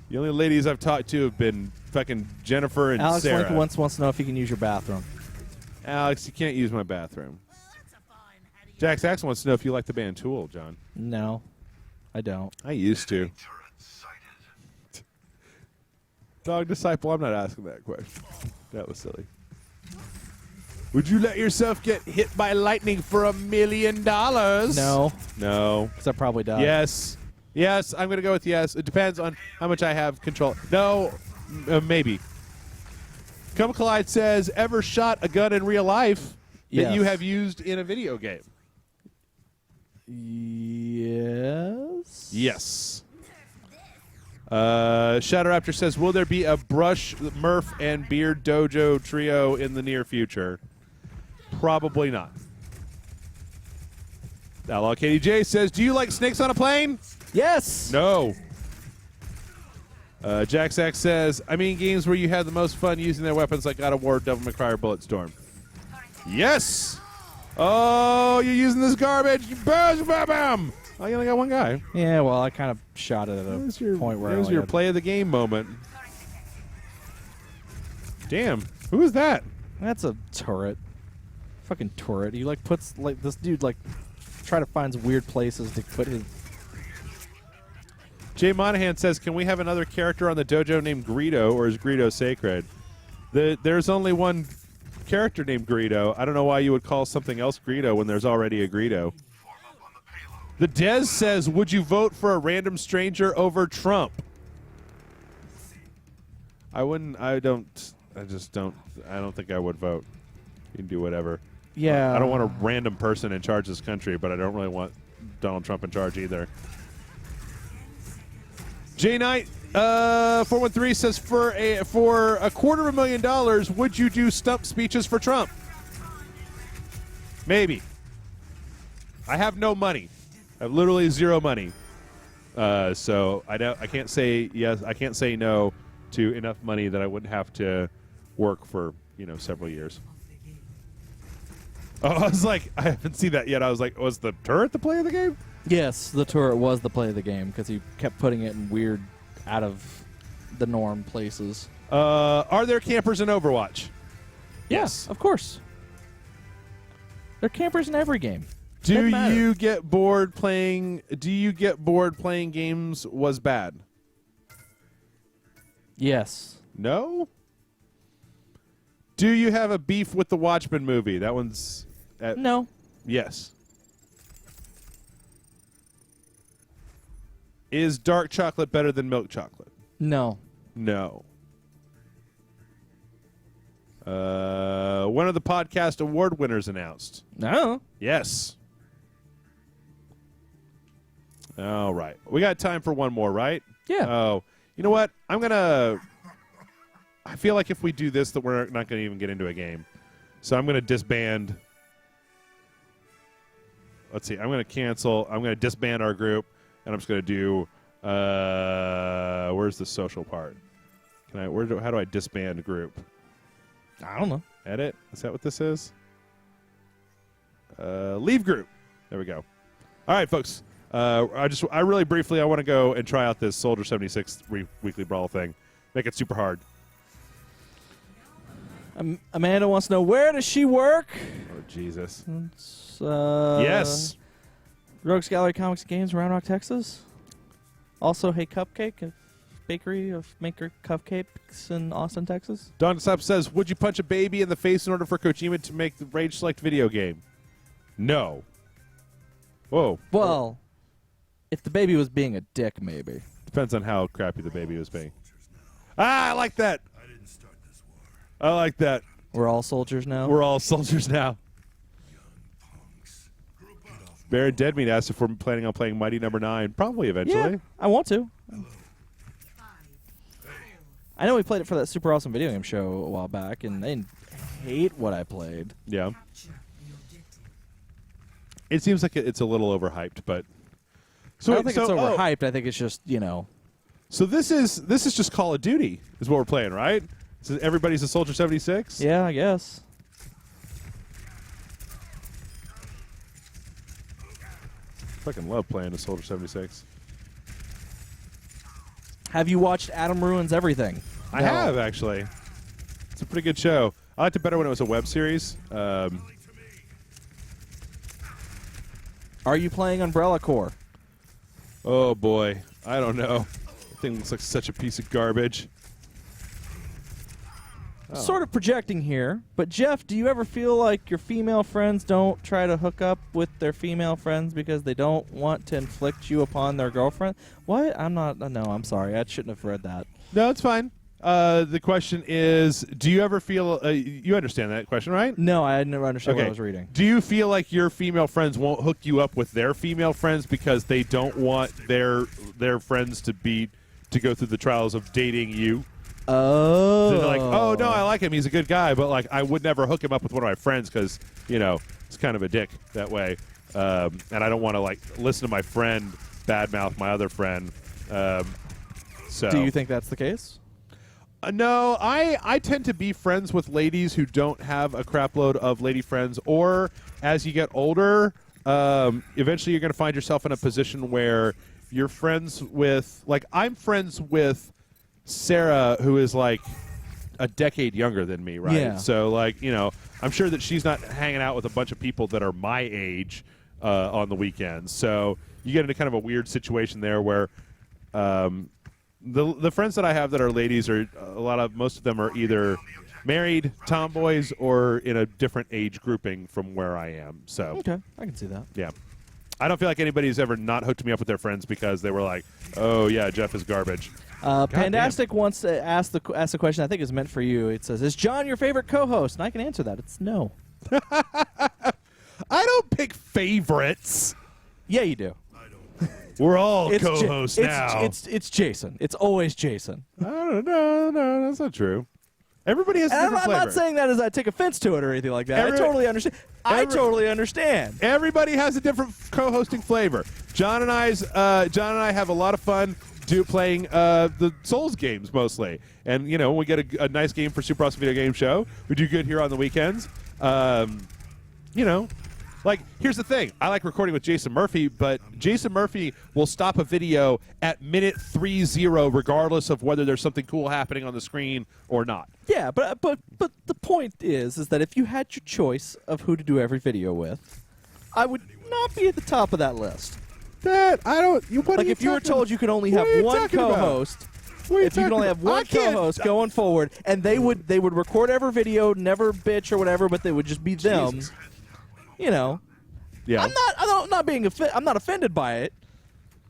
The only ladies I've talked to have been fucking Jennifer and Alex Sarah. Link wants to know if he can use your bathroom. Alex, you can't use my bathroom. Jack Saxon wants to know if you like the band Tool, John. No, I don't. I used to. Turret sighted. Dog Disciple, I'm not asking that question. That was silly. Would you let yourself get hit by lightning for $1 million? No, No. because I probably die. Yes. Yes, I'm going to go with yes. It depends on how much I have control. No, maybe. Come Collide says, ever shot a gun in real life that Yes. you have used in a video game? Yes. Yes. Shadow Raptor says, will there be a Brush, Murph, and Beard Dojo trio in the near future? Probably not. Outlaw KDJ says, do you like snakes on a plane? Yes. No. Jack Sack says, I mean games where you had the most fun using their weapons like God of War, Devil May Cry, or Bulletstorm. Yes! Oh, you're using this garbage. Bam, bam, bam. Oh, you only got one guy. Yeah, well, I kind of shot it at a There's your, point where I there's only your had- play of the game moment. Damn. Who is that? That's a turret. Fucking turret. He like puts like this dude like try to find weird places to put his. Jay Monahan says, can we have another character on the dojo named Greedo, or is Greedo sacred? There's only one character named Greedo. I don't know why you would call something else Greedo when there's already a Greedo. The Dez says, would you vote for a random stranger over Trump? I wouldn't. I just don't. I don't think I would vote. You can do whatever. Yeah. I don't want a random person in charge of this country, but I don't really want Donald Trump in charge either. J Knight 413 says, for $250,000, would you do stump speeches for Trump? Maybe. I have no money. I have literally zero money. So I can't say yes. I can't say no to enough money that I wouldn't have to work for several years. Oh, I was like, I haven't seen that yet. I was like, was the turret the play of the game? Yes, the turret was the play of the game because he kept putting it in weird, out of the norm places. Are there campers in Overwatch? Yes, of course. There are campers in every game. Do Doesn't matter. you get bored playing? Do you get bored playing games? Was bad? Yes. No. Do you have a beef with the Watchmen movie? That one's No. yes. Is dark chocolate better than milk chocolate? No. No. When are the podcast award winners announced? No. Yes. All right. We got time for one more, right? Yeah. Oh, you know what? I feel like if we do this, that we're not going to even get into a game. So I'm going to disband. Let's see. I'm going to cancel. I'm going to disband our group, and I'm just going to do. Where's the social part? How do I disband a group? I don't know. Edit. Is that what this is? Leave group. There we go. All right, folks. I really briefly I want to go and try out this Soldier 76 weekly brawl thing. Make it super hard. Amanda wants to know, where does she work? Oh Jesus. It's, Yes. Rogues Gallery Comics and Games, Round Rock, Texas. Also, Hey Cupcake, a bakery of maker cupcakes in Austin, Texas. Don Sap says, would you punch a baby in the face in order for Kojima to make the Rage Select video game? No. Whoa. Well, if the baby was being a dick, maybe. Depends on how crappy the baby was being. I like that. I didn't start this war. I like that. We're all soldiers now. We're all soldiers now. Punks. Group up. Baron Deadmeat asked if we're planning on playing Mighty Number 9. Probably eventually. Yeah, I want to. I know we played it for that super awesome video game show a while back, and they didn't hate what I played. Yeah. It seems like it's a little overhyped, but I don't think it's overhyped. I think it's just, So this is just Call of Duty is what we're playing, right? So everybody's a Soldier 76? Yeah, I guess. Fucking love playing a Soldier 76. Have you watched Adam Ruins Everything? I have, actually. It's a pretty good show. I liked it better when it was a web series. Are you playing Umbrella Corps? Oh, boy. I don't know. The thing looks like such a piece of garbage. Sort of projecting here, but Jeff, do you ever feel like your female friends don't try to hook up with their female friends because they don't want to inflict you upon their girlfriend? What? I'm not. No, I'm sorry. I shouldn't have read that. No, it's fine. The question is, do you ever feel... you understand that question, right? No, I never understood what I was reading. Do you feel like your female friends won't hook you up with their female friends because they don't want their friends to go through the trials of dating you? Oh. So they're like, oh, no, I like him. He's a good guy. But, like, I would never hook him up with one of my friends because, it's kind of a dick that way. And I don't want to, like, listen to my friend badmouth my other friend. So. Do you think that's the case? No, I tend to be friends with ladies who don't have a crapload of lady friends. Or as you get older, eventually you're going to find yourself in a position where you're friends with, like, I'm friends with Sarah, who is like a decade younger than me, right? Yeah. So, like, I'm sure that she's not hanging out with a bunch of people that are my age on the weekends. So you get into kind of a weird situation there where the friends that I have that are ladies are most of them are either married tomboys or in a different age grouping from where I am. So Okay, I can see that. yeah. I don't feel like anybody's ever not hooked me up with their friends because they were like, oh, yeah, Jeff is garbage. Pandastic wants to ask the question I think is meant for you. It says, is John your favorite co-host? And I can answer that. It's no. I don't pick favorites. Yeah, you do. We're all It's co-hosts now. It's Jason. It's always Jason. I don't know. No, that's not true. Everybody has a And different I'm flavor. not saying that as I take offense to it or anything like that. I totally understand. I totally understand. Everybody has a different co-hosting flavor. John and I have a lot of fun playing the Souls games mostly, and when we get a nice game for Super Awesome Video Game Show, we do good here on the weekends. Like, here's the thing. I like recording with Jason Murphy, but Jason Murphy will stop a video at minute 30 regardless of whether there's something cool happening on the screen or not. Yeah, but the point is that if you had your choice of who to do every video with, I would not be at the top of that list. That I don't. If you were told you could only have one co-host, if you could only have one co-host going forward, and they would record every video, never bitch or whatever, but they would just be them. Jesus. Yeah. I'm not being I'm not offended by it.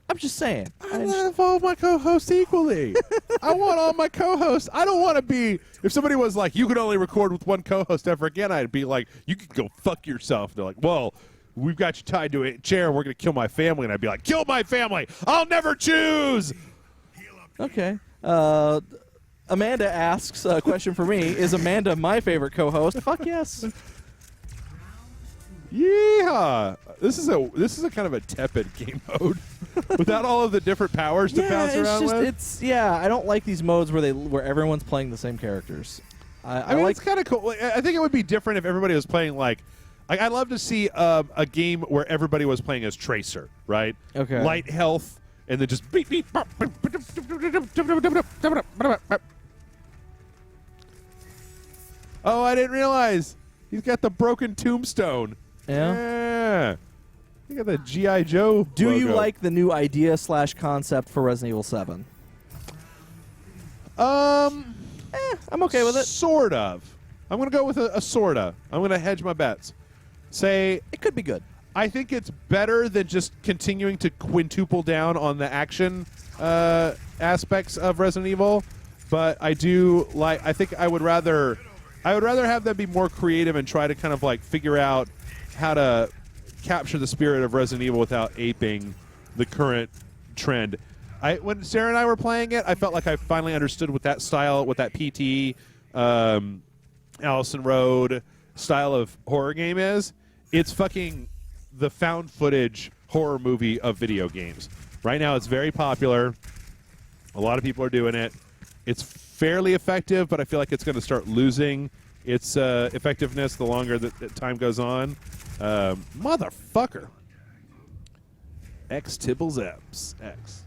I'm just saying. I love all my co-hosts equally. I want all my co-hosts. I don't want to be. If somebody was like, you could only record with one co-host ever again, I'd be like, you could go fuck yourself. They're like, well, we've got you tied to a chair and we're going to kill my family. And I'd be like, kill my family. I'll never choose. Okay. Amanda asks a question for me. Is Amanda my favorite co-host? Fuck yes. Yeehaw! This is a kind of a tepid game mode without all of the different powers to bounce around with. I don't like these modes where everyone's playing the same characters. I mean, it's kind of cool. I think it would be different if everybody was playing like I'd love to see a game where everybody was playing as Tracer, right? Okay. Light health, and then just beep beep. Oh, I didn't realize he's got the broken tombstone. Yeah. You got the G.I. Joe. Do you logo. like the new idea / concept for Resident Evil 7? I'm okay with it. Sort of. I'm going to go with a sorta. I'm going to hedge my bets. Say It could be good. I think it's better than just continuing to quintuple down on the action aspects of Resident Evil, but I think I would rather have them be more creative and try to kind of like figure out how to capture the spirit of Resident Evil without aping the current trend. When Sarah and I were playing it, I felt like I finally understood what that style, what that PT, Allison Road style of horror game is. It's fucking the found footage horror movie of video games. Right now, it's very popular. A lot of people are doing it. It's fairly effective, but I feel like it's going to start losing its effectiveness the longer that time goes on. Motherfucker. X Tibbles Eps. X.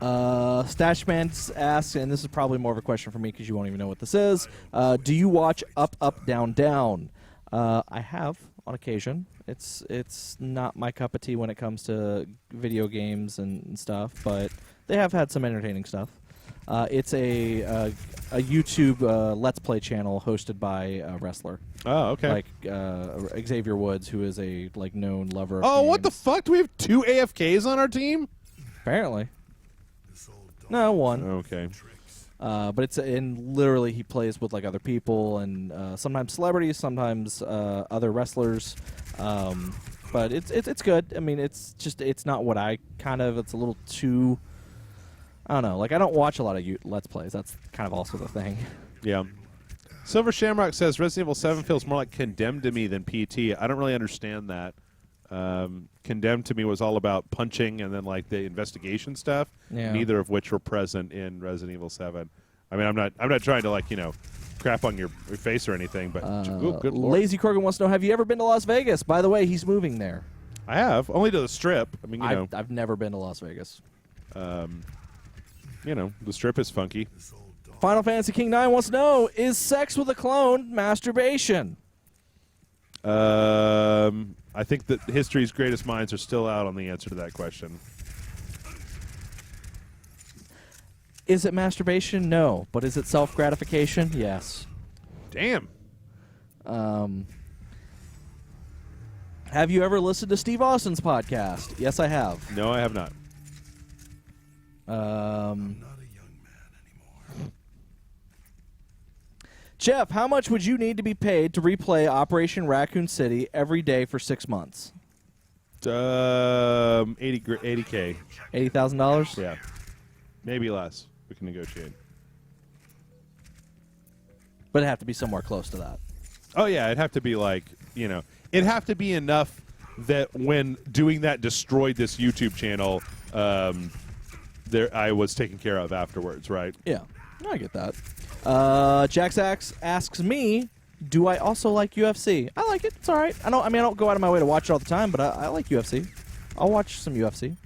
Stashman asks, and this is probably more of a question for me because you won't even know what this is. Do you watch Up, Up, Down, Down? I have on occasion. It's not my cup of tea when it comes to video games and stuff, but they have had some entertaining stuff. It's a YouTube Let's Play channel hosted by a wrestler. Oh, okay. Like Xavier Woods, who is a known lover of Oh, what the games. fuck? Do we have 2 AFKs on our team? Apparently. No, one. Okay. But it's and literally he plays with like other people and sometimes celebrities, sometimes other wrestlers. But it's good. I mean, it's not what I it's a little too. I don't know. Like I don't watch a lot of Let's Plays. That's kind of also the thing. Yeah. Silver Shamrock says Resident Evil 7 feels more like Condemned to me than PT. I don't really understand that. Condemned to me was all about punching and then like the investigation stuff. Yeah. Neither of which were present in Resident Evil 7. I mean, I'm not trying to crap on your face or anything, but good lord. Lazy Corgan wants to know: have you ever been to Las Vegas? By the way, he's moving there. I have only to the Strip. I mean, I've never been to Las Vegas. the Strip is funky. Final Fantasy King 9 wants to know: is sex with a clone masturbation? I think that history's greatest minds are still out on the answer to that question. Is it masturbation? No. But is it self-gratification? Yes. Damn. Have you ever listened to Steve Austin's podcast? Yes, I have. No, I have not. Jeff, how much would you need to be paid to replay Operation Raccoon City every day for 6 months? 80K. $80,000? Yeah. Maybe less. We can negotiate. But it'd have to be somewhere close to that. Oh, yeah. It'd have to be it'd have to be enough that when doing that destroyed this YouTube channel, I was taken care of afterwards, right? Yeah, I get that. Jack Sachs asks me, do I also like UFC? I like it. It's all right. I don't go out of my way to watch it all the time, but I like UFC. I'll watch some UFC.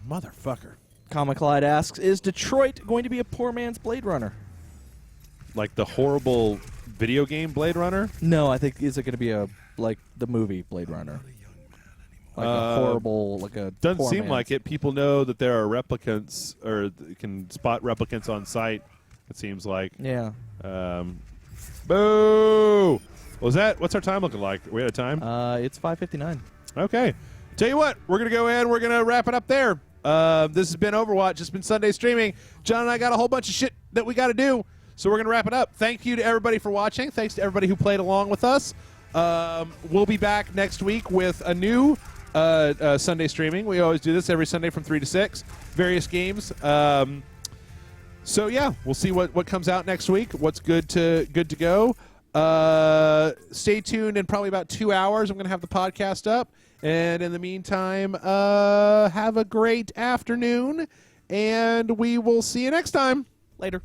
Motherfucker. Comic Clyde asks, is Detroit going to be a poor man's Blade Runner? Like the horrible video game Blade Runner? No, I think is it going to be the movie Blade Runner? Like a horrible, like a Doesn't poor seem man's. like it. People know that there are replicants, or can spot replicants on site, it seems like. Yeah. Boo! What's our time looking like? Are we out of time? It's 5:59. Okay. Tell you what, we're going to go ahead and we're going to wrap it up there. This has been Overwatch. It's been Sunday streaming. John and I got a whole bunch of shit that we got to do, so we're going to wrap it up. Thank you to everybody for watching. Thanks to everybody who played along with us. We'll be back next week with a new Sunday streaming. We always do this every Sunday from 3 to 6. Various games. So yeah, we'll see what comes out next week. What's good to go. Stay tuned. In probably about 2 hours, I'm going to have the podcast up. And in the meantime, have a great afternoon, and we will see you next time. Later.